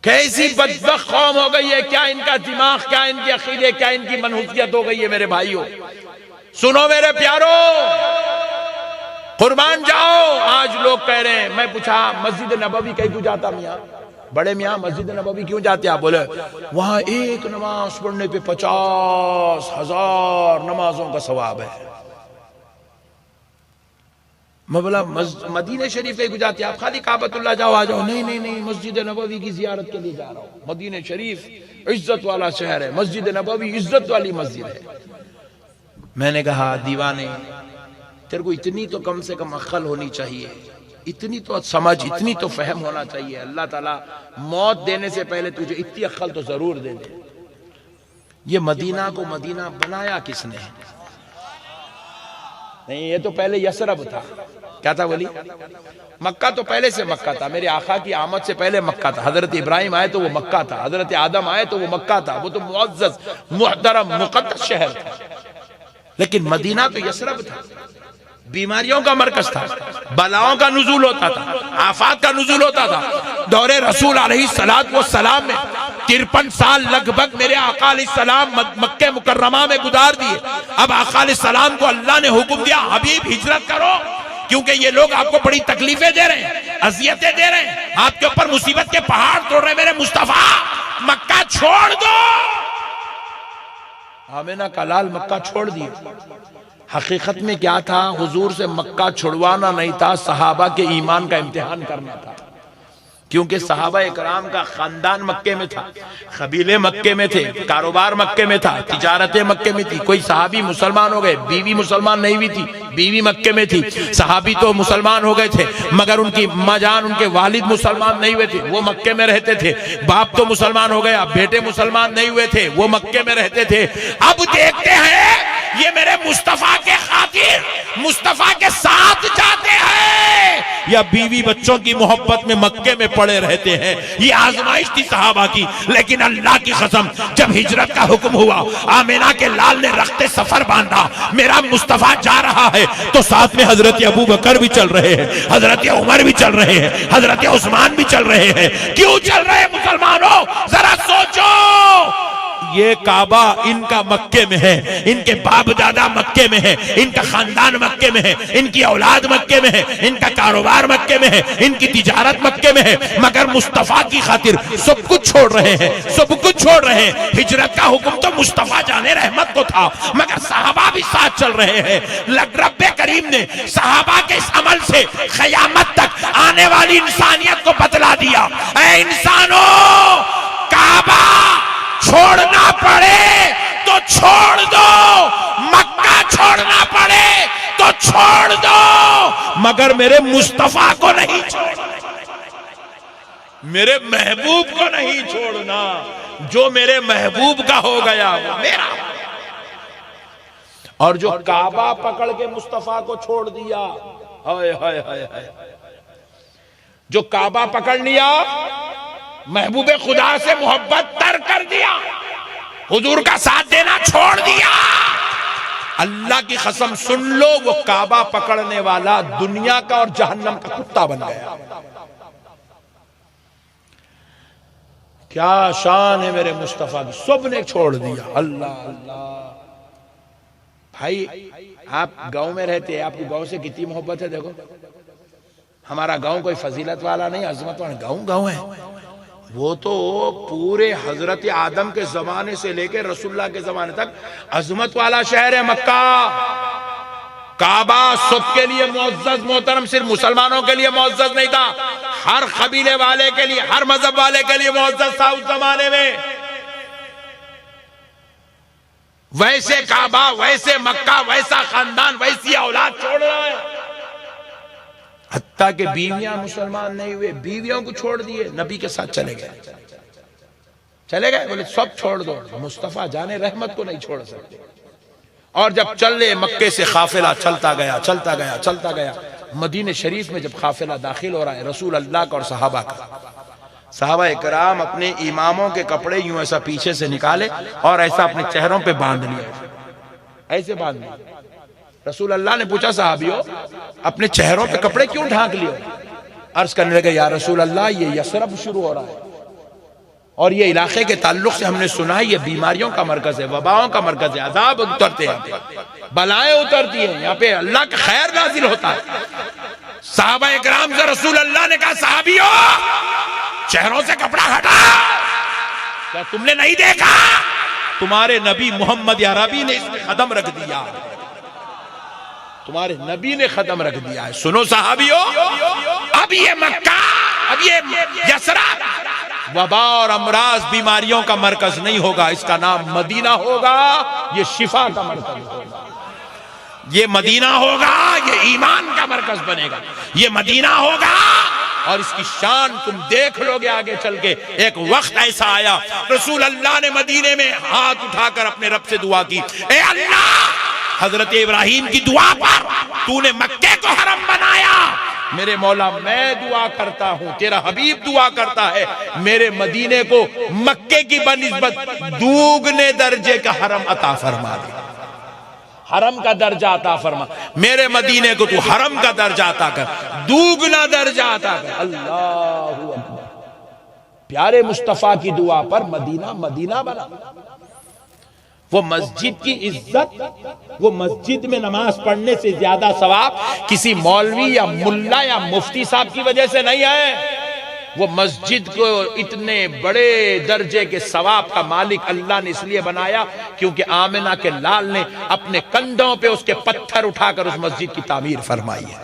کیسی بدبخت قوم ہو گئی ہے، کیا ان کا دماغ، کیا ان کے عقیدے، کیا ان کی منحوسیت ہو گئی ہے میرے بھائیوں. سنو میرے پیارو، قربان جاؤ. آج لوگ کہہ رہے ہیں، میں پوچھا مسجد نبوی کیوں جاتا میاں؟ بڑے میاں مسجد نبوی کیوں جاتے آپ؟ بولے وہاں ایک نماز پڑھنے پہ 50,000 نمازوں کا ثواب ہے. میں بولا مدینہ شریف کیوں جاتے آپ؟ خالی کعبۃ اللہ جاؤ آ جاؤ. نہیں، مسجد نبوی کی زیارت کے لیے جا رہا ہوں. مدینہ شریف عزت والا شہر ہے، مسجد نبوی عزت والی مسجد ہے. میں نے کہا دیوانے، تیرے کو اتنی تو کم سے کم عقل ہونی چاہیے، اتنی تو سمجھ، اتنی تو فہم ہونا چاہیے. اللہ تعالیٰ موت دینے سے پہلے تجھے اتنی عقل تو ضرور دے دے. یہ مدینہ کو مدینہ بنایا کس نے؟ نہیں، یہ تو پہلے یثرب تھا. کیا تھا ولی؟ مکہ تو پہلے سے مکہ تھا. میرے آقا کی آمد سے پہلے مکہ تھا. حضرت ابراہیم آئے تو وہ مکہ تھا، حضرت آدم آئے تو وہ مکہ تھا. وہ تو معزز محترم مقدس شہر تھا. لیکن مدینہ تو یثرب تھا، بیماریوں کا مرکز تھا، بلاؤں کا نزول ہوتا تھا، آفات کا نزول ہوتا تھا. دور رسول علیہ السلام میں 53 سال لگ بھگ میرے آقا علیہ السلام مکہ مکرمہ میں گزار دیے. اب آقا علیہ السلام کو اللہ نے حکم دیا، حبیب ہجرت کرو، کیونکہ یہ لوگ آپ کو بڑی تکلیفیں دے رہے ہیں، اذیتیں دے رہے ہیں، آپ کے اوپر مصیبت کے پہاڑ توڑ رہے ہیں. میرے مصطفیٰ مکہ چھوڑ دو. آمینہ کا لال مکہ چھوڑ دیے. حقیقت میں کیا تھا؟ حضور سے مکہ چھڑوانا نہیں تھا، صحابہ کے ایمان کا امتحان کرنا تھا. کیونکہ صحابہ اکرام کا خاندان مکے میں تھا، قبیلے مکے میں تھے، کاروبار مکے میں تھا، تجارتیں مکے میں تھی. کوئی صحابی مسلمان ہو گئے، بیوی مسلمان نہیں ہوئی تھی، بیوی مکے میں تھی. صحابی تو مسلمان ہو گئے تھے مگر ان کی اماں جان، ان کے والد مسلمان نہیں ہوئے تھے، وہ مکے میں رہتے تھے. باپ تو مسلمان ہو گیا، بیٹے مسلمان نہیں ہوئے تھے، وہ مکے میں رہتے تھے. اب دیکھتے ہیں یہ میرے مصطفیٰ کے خاطر مصطفیٰ کے ساتھ جاتے ہیں یا بیوی بچوں کی محبت میں مکے میں پڑے رہتے ہیں. یہ آزمائش تھی صحابہ کی. لیکن اللہ کی قسم، جب ہجرت کا حکم ہوا، آمینہ کے لال نے رخت سفر باندھا، میرا مصطفیٰ جا رہا ہے تو ساتھ میں حضرت ابو بکر بھی چل رہے ہیں، حضرت عمر بھی چل رہے ہیں، حضرت عثمان بھی چل رہے ہیں. کیوں چل رہے ہیں مسلمانوں؟ ذرا سوچو. یہ کعبہ ان کا مکے میں ہے، ان کے باپ دادا مکے میں ہے، ان کا خاندان مکے میں ہے، ان کی اولاد مکے میں ہے، ان کا کاروبار مکے میں ہے، ان کی تجارت مکے میں ہے. مگر مصطفیٰ کی خاطر سب کچھ چھوڑ رہے ہیں، سب کچھ چھوڑ رہے ہیں. ہجرت کا حکم تو مصطفیٰ جانے رحمت کو تھا مگر صحابہ بھی ساتھ چل رہے ہیں. رب کریم نے صحابہ کے اس عمل سے قیامت تک آنے والی انسانیت کو بتلا دیا. اے انسانوں، کعبہ چھوڑنا پڑے تو چھوڑ دو، مکہ چھوڑنا پڑے تو چھوڑ دو، مگر میرے مصطفیٰ کو نہیں چھوڑنا، میرے محبوب کو نہیں چھوڑنا. جو میرے محبوب کا ہو گیا وہ میرا. اور جو کعبہ پکڑ کے مصطفیٰ کو چھوڑ دیا، ہائے ہائے ہائے ہائے، جو کعبہ پکڑ لیا، محبوب خدا سے محبت ترک کر دیا، حضور کا ساتھ دینا چھوڑ دیا، اللہ کی قسم سن لو، وہ کعبہ پکڑنے والا دنیا کا اور جہنم کا کتا بن گیا. کیا شان ہے میرے مصطفیٰ کی، سب نے چھوڑ دیا. اللہ اللہ. بھائی آپ گاؤں میں رہتے ہیں، آپ کو گاؤں سے کتنی محبت ہے. دیکھو ہمارا گاؤں کوئی فضیلت والا نہیں، عظمت والا گاؤں ہے. وہ تو پورے حضرت آدم کے زمانے سے لے کے رسول اللہ کے زمانے تک عظمت والا شہر ہے مکہ. کعبہ سب کے لیے معزز محترم، صرف مسلمانوں کے لیے معزز نہیں تھا، ہر قبیلے والے کے لیے، ہر مذہب والے کے لیے معزز تھا اس زمانے میں. ویسے کعبہ، ویسے مکہ، ویسا خاندان، ویسی اولاد چھوڑ رہا ہے. حتیٰ کہ بیویاں مسلمان نہیں ہوئے، بیویوں کو چھوڑ دیے، نبی کے ساتھ چلے گئے. چلے گئے؟ بولے سب چھوڑ دو، مصطفیٰ جان رحمت کو نہیں چھوڑ سکتے۔ اور جب چلے مکے سے قافلہ چلتا گیا چلتا گیا چلتا گیا، مدینہ شریف میں جب قافلہ داخل ہو رہا ہے رسول اللہ کا اور صحابہ کا، صحابہ اکرام اپنے اماموں کے کپڑے یوں ایسا پیچھے سے نکالے اور ایسا اپنے چہروں پہ باندھ لیا، ایسے باندھ لیا۔ رسول اللہ نے پوچھا صحابیوں اپنے چہروں پہ کپڑے کیوں ڈھانک لیے؟ عرض کرنے لگے یا رسول اللہ یہ یثرب شروع ہو رہا ہے اور یہ علاقے کے تعلق سے ہم نے سنا ہے یہ بیماریوں کا مرکز ہے، وباؤں کا مرکز ہے، عذاب اترتے ہیں، بلائیں اترتی ہیں، یہاں پہ اللہ کا خیر نازل ہوتا ہے۔ صحابہ اکرام سے رسول اللہ نے کہا صحابیوں چہروں سے کپڑا ہٹا، کیا تم نے نہیں دیکھا تمہارے نبی محمد عربی نے اس میں قدم رکھ دیا، تمہارے نبی نے قدم رکھ دیا ہے۔ سنو صحابیوں اب یہ مکہ، اب یہ یثرب وبا اور امراض بیماریوں کا مرکز نہیں ہوگا، اس کا نام مدینہ ہوگا، یہ شفا کا مرکز ہوگا، یہ مدینہ ہوگا، یہ ایمان کا مرکز بنے گا، یہ مدینہ ہوگا۔ اور اس کی شان تم دیکھ لو گے آگے چل کے۔ ایک وقت ایسا آیا رسول اللہ نے مدینے میں ہاتھ اٹھا کر اپنے رب سے دعا کی، اے اللہ حضرت ابراہیم کی دعا پر تو نے مکے کو حرم بنایا، میرے مولا میں دعا کرتا ہوں، تیرا حبیب دعا کرتا ہے میرے مدینے کو مکے کی بنسبت دوگنے درجے کا حرم عطا فرما دے، حرم کا درجہ عطا فرما، میرے مدینے کو تو حرم کا درجہ عطا کر، دوگنا درجہ عطا کر۔ اللہ اکبر، پیارے مصطفیٰ کی دعا پر مدینہ مدینہ بنا۔ وہ مسجد کی عزت، وہ مسجد میں نماز پڑھنے سے زیادہ ثواب کسی مولوی یا ملا یا مفتی صاحب کی وجہ سے نہیں ہے، وہ مسجد کو اتنے بڑے درجے کے ثواب کا مالک اللہ نے اس لیے بنایا کیونکہ آمنہ کے لال نے اپنے کندھوں پہ اس کے پتھر اٹھا کر اس مسجد کی تعمیر فرمائی ہے،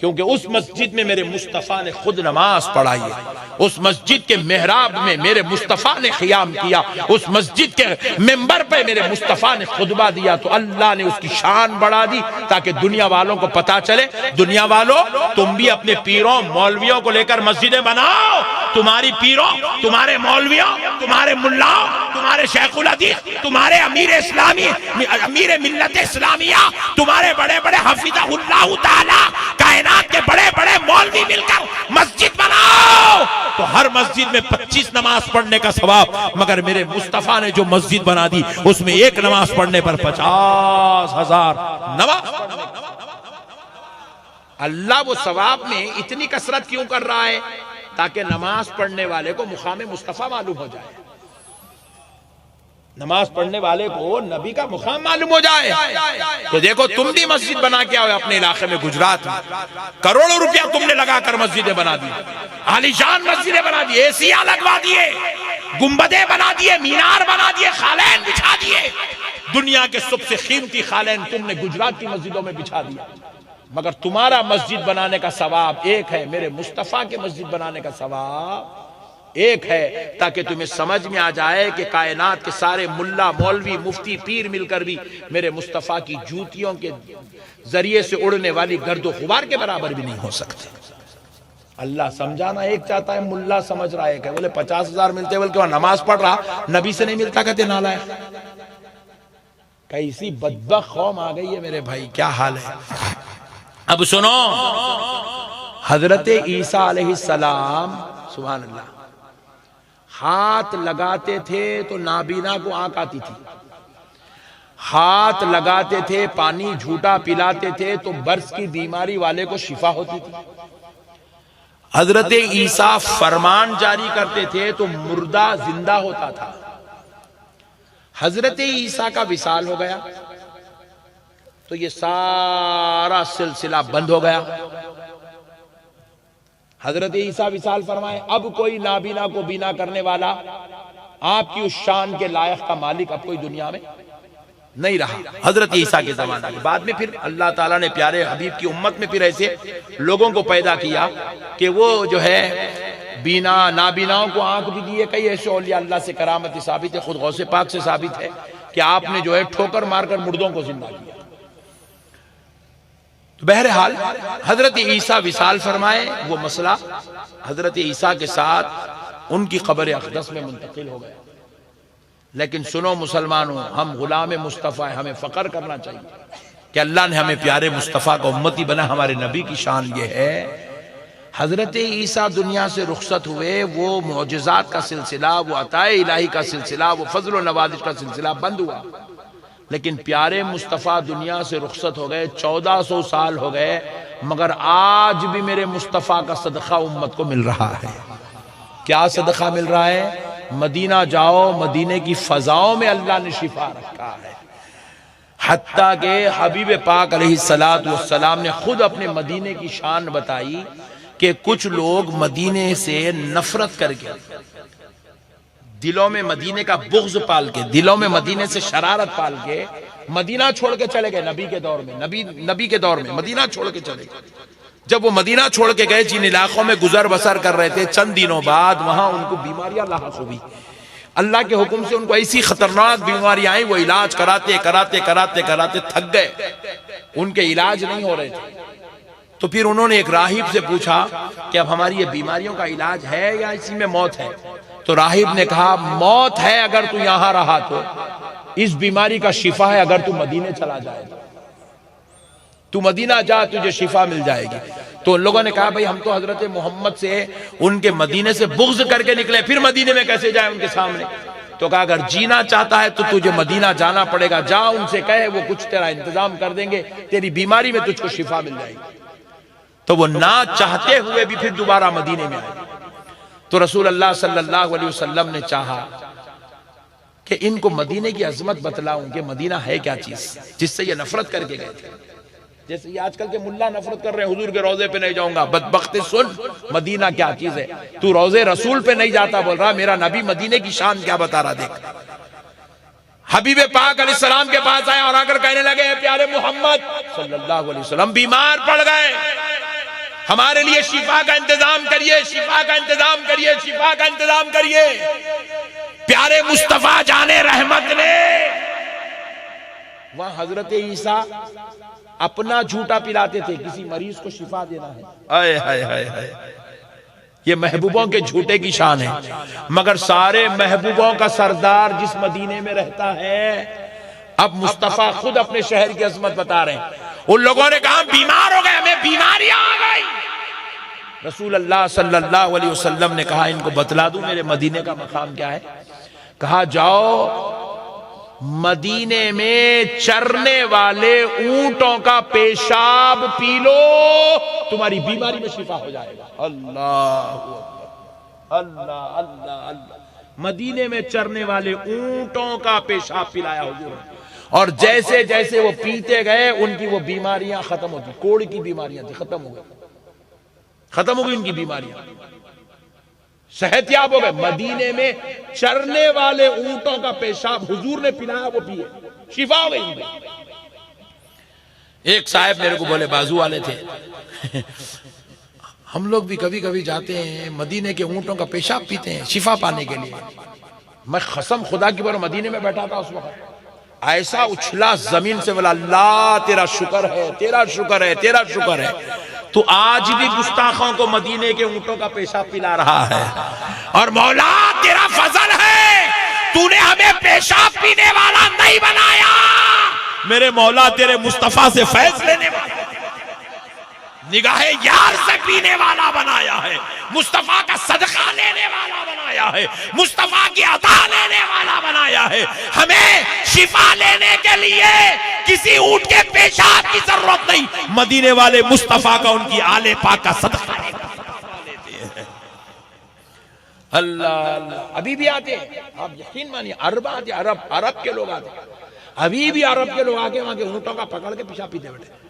کیونکہ اس مسجد میں میرے مصطفیٰ نے خود نماز پڑھائی ہے، اس مسجد کے محراب میں میرے مصطفیٰ نے قیام کیا، اس مسجد کے منبر پہ میرے مصطفیٰ نے خطبہ دیا، تو اللہ نے اس کی شان بڑھا دی تاکہ دنیا والوں کو پتا چلے، دنیا والوں تم بھی اپنے پیروں مولویوں کو لے کر مسجدیں بناؤ، تمہاری پیروں، تمہارے مولویوں، تمہارے ملاؤں، تمہارے شیخ الحدیث، تمہارے امیر اسلامی، امیر ملت اسلامیہ، تمہارے بڑے بڑے حفظہ اللہ تعالی کائنات کے بڑے بڑے مولوی مل کر مسجد بناؤ، تو ہر مسجد میں 25 نماز پڑھنے کا ثواب، مگر میرے مصطفیٰ نے جو مسجد بنا دی اس میں ایک نماز پڑھنے پر 50,000 نماز پڑھنے کا۔ اللہ وہ ثواب میں اتنی کثرت کیوں کر رہا ہے؟ تاکہ نماز پڑھنے والے کو مقام مصطفیٰ معلوم ہو جائے، نماز پڑھنے والے کو نبی کا مقام معلوم ہو جائے۔ تو دیکھو تم بھی مسجد بنا کے آؤ اپنے علاقے میں، گجرات میں کروڑوں روپیہ تم نے لگا کر مسجدیں بنا دی، عالی شان مسجدیں بنا دی، ایسیاں لگوا دیے، گنبدیں بنا دیے، مینار بنا دیے، خالین بچھا دیے، دنیا کے سب سے قیمتی خالین تم نے گجرات کی مسجدوں میں بچھا دیا، مگر تمہارا مسجد بنانے کا ثواب ایک ہے، میرے مصطفیٰ کے مسجد بنانے کا ثواب ایک ہے، تاکہ تمہیں سمجھ میں آ جائے کہ کائنات کے سارے ملا مولوی مفتی پیر مل کر بھی میرے مصطفیٰ کی جوتیوں کے ذریعے سے اڑنے والی گرد و غبار کے برابر بھی نہیں ہو سکتے۔ اللہ سمجھانا ایک چاہتا ہے، ملا سمجھ رہا ہے کہ بولے 50,000 ملتے بلکہ وہ نماز پڑھ رہا، نبی سے نہیں ملتا کہتے نالائق۔ کیسی بدبخت قوم آ گئی ہے میرے بھائی، کیا حال ہے۔ اب سنو، حضرت عیسیٰ علیہ السلام سبحان اللہ ہاتھ لگاتے تھے تو نابینا کو آنکھ آتی تھی، ہاتھ لگاتے تھے پانی جھوٹا پلاتے تھے تو برس کی بیماری والے کو شفا ہوتی تھی، حضرت عیسیٰ فرمان جاری کرتے تھے تو مردہ زندہ ہوتا تھا۔ حضرت عیسیٰ کا وصال ہو گیا تو یہ سارا سلسلہ بند ہو گیا۔ حضرت عیسیٰ وصال فرمائے، اب کوئی نابینا کو بینا کرنے والا، آپ کی اس شان کے لائق کا مالک اب کوئی دنیا میں نہیں رہا۔ حضرت عیسیٰ کے زمانے کے بعد میں پھر اللہ تعالیٰ نے پیارے حبیب کی امت میں پھر ایسے لوگوں کو پیدا کیا کہ وہ جو ہے بینا نابیناؤں کو آنکھ بھی دیے۔ کئی ایسے اولیاء اللہ سے کرامت ثابت ہے، خود غوث پاک سے ثابت ہے کہ آپ نے جو ہے ٹھوکر مار کر مردوں کو زندہ کیا۔ بہرحال حضرت عیسیٰ وصال فرمائے، وہ مسئلہ حضرت عیسیٰ کے ساتھ ان کی قبر اقدس میں منتقل ہو گیا۔ لیکن سنو مسلمانوں، ہم غلام مصطفیٰ ہیں، ہمیں فخر کرنا چاہیے کہ اللہ نے ہمیں پیارے مصطفیٰ کا امتی بنا۔ ہمارے نبی کی شان یہ ہے، حضرت عیسیٰ دنیا سے رخصت ہوئے، وہ معجزات کا سلسلہ، وہ عطائے الہی کا سلسلہ، وہ فضل و نوازش کا سلسلہ بند ہوا، لیکن پیارے مصطفیٰ دنیا سے رخصت ہو گئے، 1400 سال ہو گئے، مگر آج بھی میرے مصطفیٰ کا صدقہ امت کو مل رہا ہے۔ کیا صدقہ مل رہا ہے؟ مدینہ جاؤ، مدینے کی فضاؤں میں اللہ نے شفا رکھا ہے، حتیٰ کہ حبیب پاک علیہ السلام نے خود اپنے مدینے کی شان بتائی کہ کچھ لوگ مدینے سے نفرت کر کے، دلوں میں مدینے کا بغض پال کے، دلوں میں مدینے سے شرارت پال کے مدینہ چھوڑ کے چلے گئے۔ نبی کے دور میں، نبی کے دور میں مدینہ چھوڑ کے چلے گئے۔ جب وہ مدینہ چھوڑ کے گئے، جن علاقوں میں گزر بسر کر رہے تھے، چند دنوں بعد وہاں ان کو بیماریاں لاحق ہوئی۔ اللہ کے حکم سے ان کو ایسی خطرناک بیماریاں آئیں، وہ علاج کراتے تھک گئے، ان کے علاج نہیں ہو رہے تھے۔ تو پھر انہوں نے ایک راہب سے پوچھا کہ اب ہماری یہ بیماریوں کا علاج ہے یا اسی میں موت ہے؟ تو راہب نے کہا موت ہے اگر تو یہاں رہا تو، اس بیماری کا شفا ہے اگر تو مدینے چلا جائے گا، تو مدینہ جا تجھے شفا مل جائے گی۔ تو ان لوگوں نے کہا بھئی ہم تو حضرت محمد سے، ان کے مدینے سے بغض کر کے نکلے، پھر مدینے میں کیسے جائیں ان کے سامنے؟ تو کہا اگر جینا چاہتا ہے تو تجھے مدینہ جانا پڑے گا، جا ان سے کہے وہ کچھ تیرا انتظام کر دیں گے، تیری بیماری میں تجھ کو شفا مل جائے گی۔ تو وہ نہ چاہتے ہوئے بھی پھر دوبارہ مدینے میں آئے۔ تو رسول اللہ صلی اللہ علیہ وسلم نے چاہا کہ ان کو مدینے کی عظمت بتلاؤں کہ مدینہ ہے کیا چیز جس سے یہ نفرت کر کے گئے تھے۔ جیسے یہ آج کل کے ملا نفرت کر رہے ہیں، حضور کے روضے پہ نہیں جاؤں گا، بدبخت سن مدینہ کیا چیز ہے، تو روضے رسول پہ نہیں جاتا، بول رہا میرا نبی مدینے کی شان کیا بتا رہا، دیکھ۔ حبیب پاک علیہ السلام کے پاس آئے اور آ کر کہنے لگے اے پیارے محمد صلی اللہ علیہ وسلم بیمار پڑ گئے، ہمارے لیے شفا کا انتظام کریے، شفا کا انتظام کریے، شفا کا انتظام کریے۔ پیارے مصطفیٰ جان رحمت نے وہاں حضرت عیسیٰ اپنا جھوٹا پلاتے تھے، کسی مریض کو شفا دینا ہے، آئے ہائے ہائے ہائے، یہ محبوبوں کے جھوٹے کی شان ہے۔ مگر سارے محبوبوں کا سردار جس مدینے میں رہتا ہے، اب مصطفیٰ خود اپنے شہر کی عظمت بتا رہے ہیں۔ ان لوگوں نے کہا بیمار ہو گئے، ہمیں بیماریاں آ گئی۔ رسول اللہ صلی اللہ علیہ وسلم نے کہا ان کو بتلا دوں میرے مدینے کا مقام کیا ہے؟ کہا جاؤ مدینے میں چرنے والے اونٹوں کا پیشاب پی لو، تمہاری بیماری میں شفا ہو جائے گا۔ اللہ اللہ اللہ اللہ، مدینے میں چرنے والے اونٹوں کا پیشاب پلایا حضور نے، اور جیسے جیسے وہ پیتے گئے ان کی وہ بیماریاں ختم ہوتی، کوڑ کی بیماریاں تھی، ختم ہو گئی ان کی بیماریاں، صحت یاب ہو گئے۔ مدینے میں چرنے والے اونٹوں کا پیشاب حضور نے پلایا، وہ پیے، شفا ہو گئی ان کی۔ ایک صاحب میرے کو بولے، بازو والے تھے، ہم لوگ بھی کبھی کبھی جاتے ہیں مدینے کے اونٹوں کا پیشاب پیتے ہیں شفا پانے کے لیے۔ میں قسم خدا کی بار مدینے میں بیٹھا تھا اس وقت، ایسا اچھلا زمین سے، بولا اللہ تیرا شکر ہے، تیرا شکر ہے، تیرا شکر ہے، تو آج بھی گستاخوں کو مدینے کے اونٹوں کا پیشاب پلا رہا ہے، اور مولا تیرا فضل ہے، تو نے ہمیں پیشاب پینے والا نہیں بنایا، میرے مولا تیرے مصطفیٰ سے فیض لینے والا، نگاہ یار سے پینے والا بنایا ہے، مصطفیٰ کا صدقہ لینے والا بنایا ہے، مصطفیٰ کی عطا لینے والا بنایا ہے۔ ہمیں شفا لینے کے لیے کسی اونٹ کے پیشاب کی ضرورت نہیں، مدینے والے مصطفیٰ کا، ان کی آل پاک کا صدقہ لیتے ہیں۔ اللہ اللہ، ابھی بھی آتے ہیں، آپ یقین مانیے، عرب آتے، عرب کے لوگ آتے، ابھی بھی عرب کے لوگ آگے وہاں کے اونٹوں کا پکڑ کے پیشاب پیتے بیٹھے۔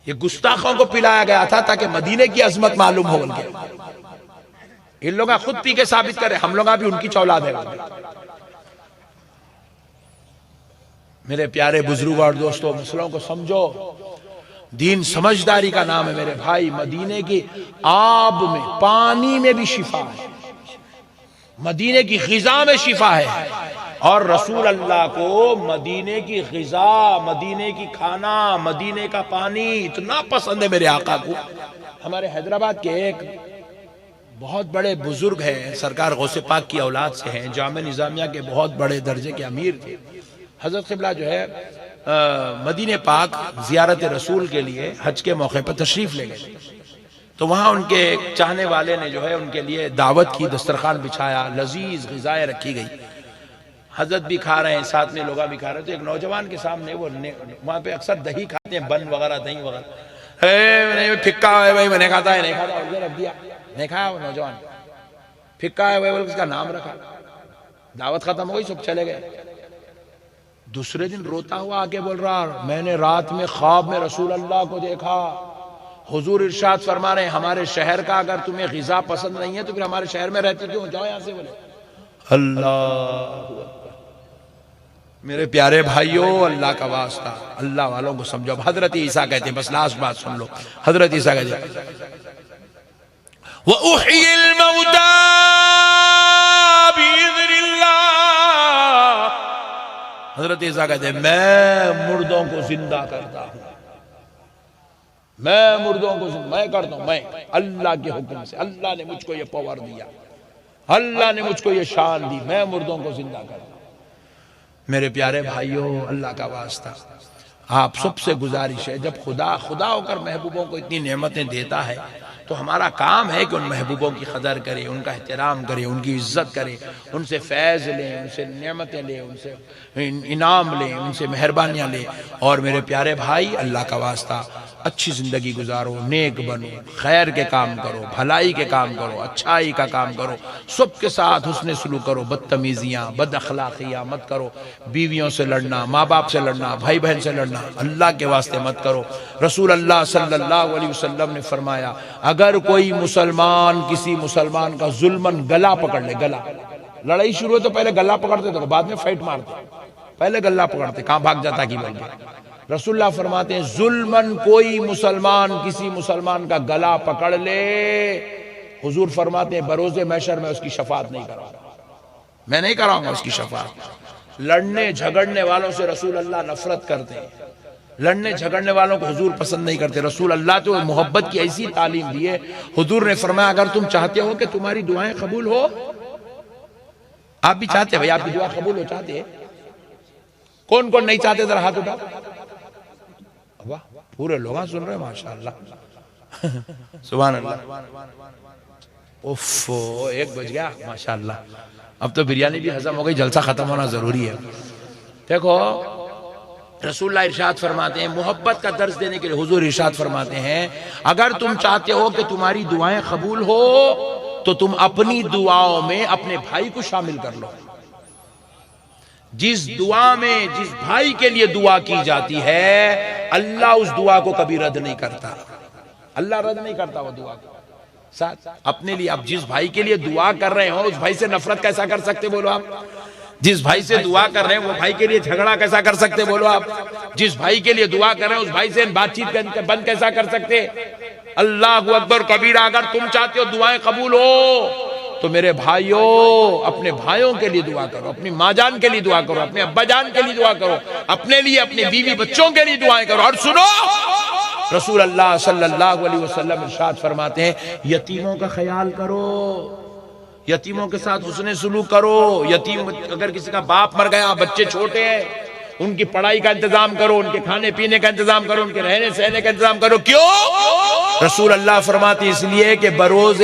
یہ گستاخوں کو پلایا گیا تھا تاکہ مدینے کی عظمت معلوم ہو ان کے، ان لوگاں خود پی کے ثابت کرے، ہم لوگاں بھی ان کی اولاد ہے۔ میرے پیارے بزرگوں اور دوستوں، مسئلوں کو سمجھو، دین سمجھداری کا نام ہے میرے بھائی۔ مدینے کی آب میں، پانی میں بھی شفا ہے، مدینے کی غذا میں شفا ہے، اور رسول اللہ کو مدینے کی غذا، مدینے کی کھانا، مدینے کا پانی اتنا پسند ہے میرے آقا کو۔ ہمارے حیدرآباد کے ایک بہت بڑے بزرگ ہیں، سرکار غوث پاک کی اولاد سے ہیں، جامعہ نظامیہ کے بہت بڑے درجے کے امیر تھے۔ حضرت قبلہ جو ہے مدینہ پاک زیارت رسول کے لیے حج کے موقع پر تشریف لے گئے، تو وہاں ان کے چاہنے والے نے جو ہے ان کے لیے دعوت کی، دسترخوان بچھایا، لذیذ غذائیں رکھی گئی، حضرت بھی کھا رہے ہیں، ساتھ میں لوگا بھی کھا رہے ہیں۔ تو ایک نوجوان کے سامنے وہ وہاں پہ اکثر دہی کھاتے ہیں، بن وغیرہ، دہی وغیرہ، پھکا ہے بھائی، میں نے کھاتا ہے، نہیں کھاتا، اسے رکھ دیا، نہیں کھایا۔ وہ نوجوان پھکا ہے بھائی، اس کا نام رکھا، دعوت ختم ہو گئی، سب چلے گئے۔ دوسرے دن روتا ہوا آگے بول رہا، میں نے رات میں خواب میں رسول اللہ کو دیکھا، حضور ارشاد فرما رہے ہیں ہمارے شہر کا اگر تمہیں غذا پسند نہیں ہے تو پھر ہمارے شہر میں رہتے کیوں، جاؤ یہاں سے۔ بولے اللہ، میرے پیارے بھائیوں، اللہ کا واسطہ، اللہ والوں کو سمجھو۔ حضرت عیسیٰ کہتے ہیں، بس لاسٹ بات سن لو، حضرت عیسیٰ کہتے ہیں وَأُحْيِي الْمَوْتَى بِإِذْنِ اللَّهِ، حضرت عیسیٰ کہتے ہیں میں مردوں کو زندہ کرتا ہوں، میں مردوں کو زندہ میں کرتا ہوں، میں اللہ کے حکم سے، اللہ نے مجھ کو یہ پاور دیا، اللہ نے مجھ کو یہ شان دی، میں مردوں کو زندہ کرتا ہوں۔ میرے پیارے بھائیوں، اللہ کا واسطہ، آپ سب سے گزارش ہے، جب خدا ہو کر محبوبوں کو اتنی نعمتیں دیتا ہے تو ہمارا کام ہے کہ ان محبوبوں کی قدر کرے، ان کا احترام کرے، ان کی عزت کرے، ان سے فیض لیں، ان سے نعمتیں لیں، ان سے انعام لیں، ان سے مہربانیاں لیں۔ اور میرے پیارے بھائی، اللہ کا واسطہ، اچھی زندگی گزارو، نیک بنو، خیر کے کام کرو، بھلائی کے کام کرو، اچھائی کا کام کرو، سب کے ساتھ حسن سلوک کرو، بدتمیزیاں، بد اخلاقیاں مت کرو، بیویوں سے لڑنا، ماں باپ سے لڑنا، بھائی بہن سے لڑنا اللہ کے واسطے مت کرو۔ رسول اللہ صلی اللہ علیہ وسلم نے فرمایا اگر کوئی مسلمان کسی مسلمان کا ظلمن گلا پکڑ لے، گلا، لڑائی شروع ہو تو پہلے گلا پکڑتے تھے، بعد میں فائٹ مارتے، پہلے گلا پکڑتے، کہاں بھاگ جاتا کی بول کے۔ رسول اللہ فرماتے ہیں ظلمن کوئی مسلمان کسی مسلمان کا گلا پکڑ لے، حضور فرماتے ہیں بروز محشر میں اس کی شفاعت نہیں کراؤں گا، میں نہیں کراؤں گا اس کی شفاعت۔ لڑنے جھگڑنے والوں سے رسول اللہ نفرت کرتے ہیں، لڑنے جھگڑنے والوں کو حضور پسند نہیں کرتے۔ رسول اللہ تو محبت کی ایسی تعلیم دی ہے، حضور نے فرمایا اگر تم چاہتے ہو کہ تمہاری دعائیں قبول ہو، آپ بھی چاہتے ہیں بھائی آپ کی دعا قبول ہو، چاہتے ہیں؟ کون کون نہیں چاہتے ذرا ہاتھ اٹھا، واہ پورے لوگ سن رہے ہیں، ماشاءاللہ، سبحان اللہ، اوف 1 بج گیا، ماشاءاللہ، اب تو بریانی بھی ہضم ہو گئی، جلسہ ختم ہونا ضروری ہے۔ دیکھو رسول اللہ ارشاد فرماتے ہیں، محبت کا درس دینے کے لیے حضور ارشاد فرماتے ہیں اگر تم چاہتے ہو کہ تمہاری دعائیں قبول ہو تو تم اپنی دعاؤں میں اپنے بھائی کو شامل کر لو۔ جس دعا میں جس بھائی کے لیے دعا کی جاتی ہے اللہ اس دعا کو کبھی رد نہیں کرتا، اللہ رد نہیں کرتا وہ دعا کو۔ ساتھ اپنے لیے آپ جس بھائی کے لیے دعا کر رہے ہو اس بھائی سے نفرت کیسا کر سکتے بولو آپ؟ جس بھائی سے دعا کر رہے ہیں وہ بھائی کے لیے جھگڑا کیسا کر سکتے بولو آپ؟ جس بھائی کے لیے دعا کر رہے ہیں اس بھائی سے بات چیت بند کیسا کر سکتے؟ اللہ اکبر کبیرہ، اگر تم چاہتے ہو دعائیں قبول ہو تو میرے بھائیوں اپنے بھائیوں کے لیے دعا کرو، اپنی ماں جان کے لیے دعا کرو، اپنے ابا جان کے لیے دعا کرو، اپنے لیے اپنے بیوی بچوں کے لیے دعائیں کرو۔ اور سنو رسول اللہ صلی اللہ علیہ وسلم ارشاد فرماتے ہیں یتیموں کا خیال کرو، یتیموں کے ساتھ حسن سلوک کرو۔ یتیم اگر کسی کا باپ مر گیا، بچے چھوٹے ہیں، ان کی پڑھائی کا انتظام کرو، ان کے کھانے پینے کا انتظام کرو، ان کے رہنے سہنے کا انتظام کرو۔ کیوں؟ رسول اللہ فرماتے ہیں اس لیے کہ بروز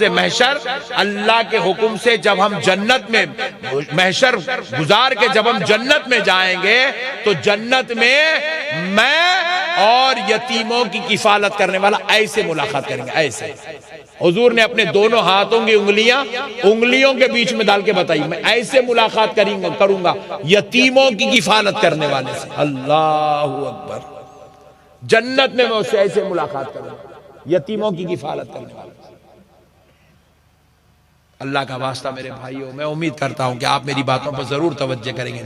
محشر اللہ کے حکم سے جب ہم جنت میں محشر گزار کے جب ہم جنت میں جائیں گے تو جنت میں میں اور یتیموں کی کفالت کرنے والا ایسے ملاقات کریں گے، ایسے۔ حضور نے اپنے دونوں ہاتھوں کی انگلیوں کے بیچ میں ڈال کے بتائی میں ایسے ملاقات کروں گا یتیموں کی کفالت کرنے والے سے۔ اللہ اکبر، جنت میں اس سے ایسے ملاقات کروں گا یتیموں کی کفالت کرنے والے سے۔ اللہ کا واسطہ میرے بھائیوں، میں امید کرتا ہوں کہ آپ میری باتوں پر ضرور توجہ کریں گے،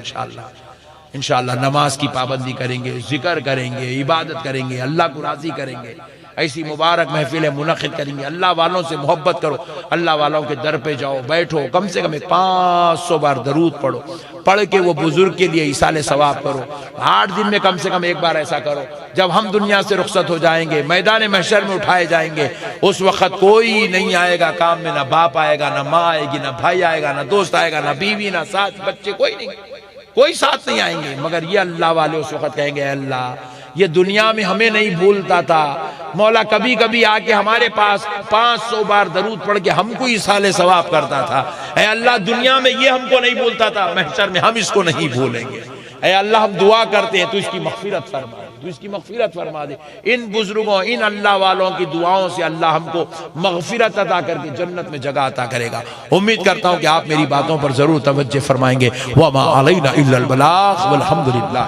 انشاءاللہ نماز کی پابندی کریں گے، ذکر کریں گے، عبادت کریں گے، اللہ کو راضی کریں گے، ایسی مبارک محفلیں منعقد کریں گے. اللہ والوں سے محبت کرو, اللہ والوں کے در پہ جاؤ, بیٹھو, کم سے کم 500 بار درود پڑھو, پڑھ کے وہ بزرگ کے لیے ایصال ثواب کرو. 8 دن میں کم سے کم ایک بار ایسا کرو. جب ہم دنیا سے رخصت ہو جائیں گے, میدان محشر میں اٹھائے جائیں گے, اس وقت کوئی نہیں آئے گا کام میں, نہ باپ آئے گا, نہ ماں آئے گی, نہ بھائی آئے گا, نہ دوست آئے گا, نہ بیوی, نہ ساتھ بچے, کوئی ساتھ نہیں آئیں گے. مگر یہ اللہ والے اس وقت کہیں گے اے اللہ یہ دنیا میں ہمیں نہیں بھولتا تھا, مولا کبھی کبھی آ کے ہمارے پاس 500 بار درود پڑھ کے ہم کو ایصال ثواب کرتا تھا. اے اللہ دنیا میں یہ ہم کو نہیں بھولتا تھا, محشر میں ہم اس کو نہیں بھولیں گے. اے اللہ ہم دعا کرتے ہیں تو اس کی مغفرت فرما دے, تو اس کی مغفرت فرما دے. ان بزرگوں, ان اللہ والوں کی دعاؤں سے اللہ ہم کو مغفرت عطا کر کے جنت میں جگہ عطا کرے گا. امید کرتا ہوں کہ آپ میری باتوں پر ضرور توجہ فرمائیں گے. وما علینا الا البلاغ والحمد للہ.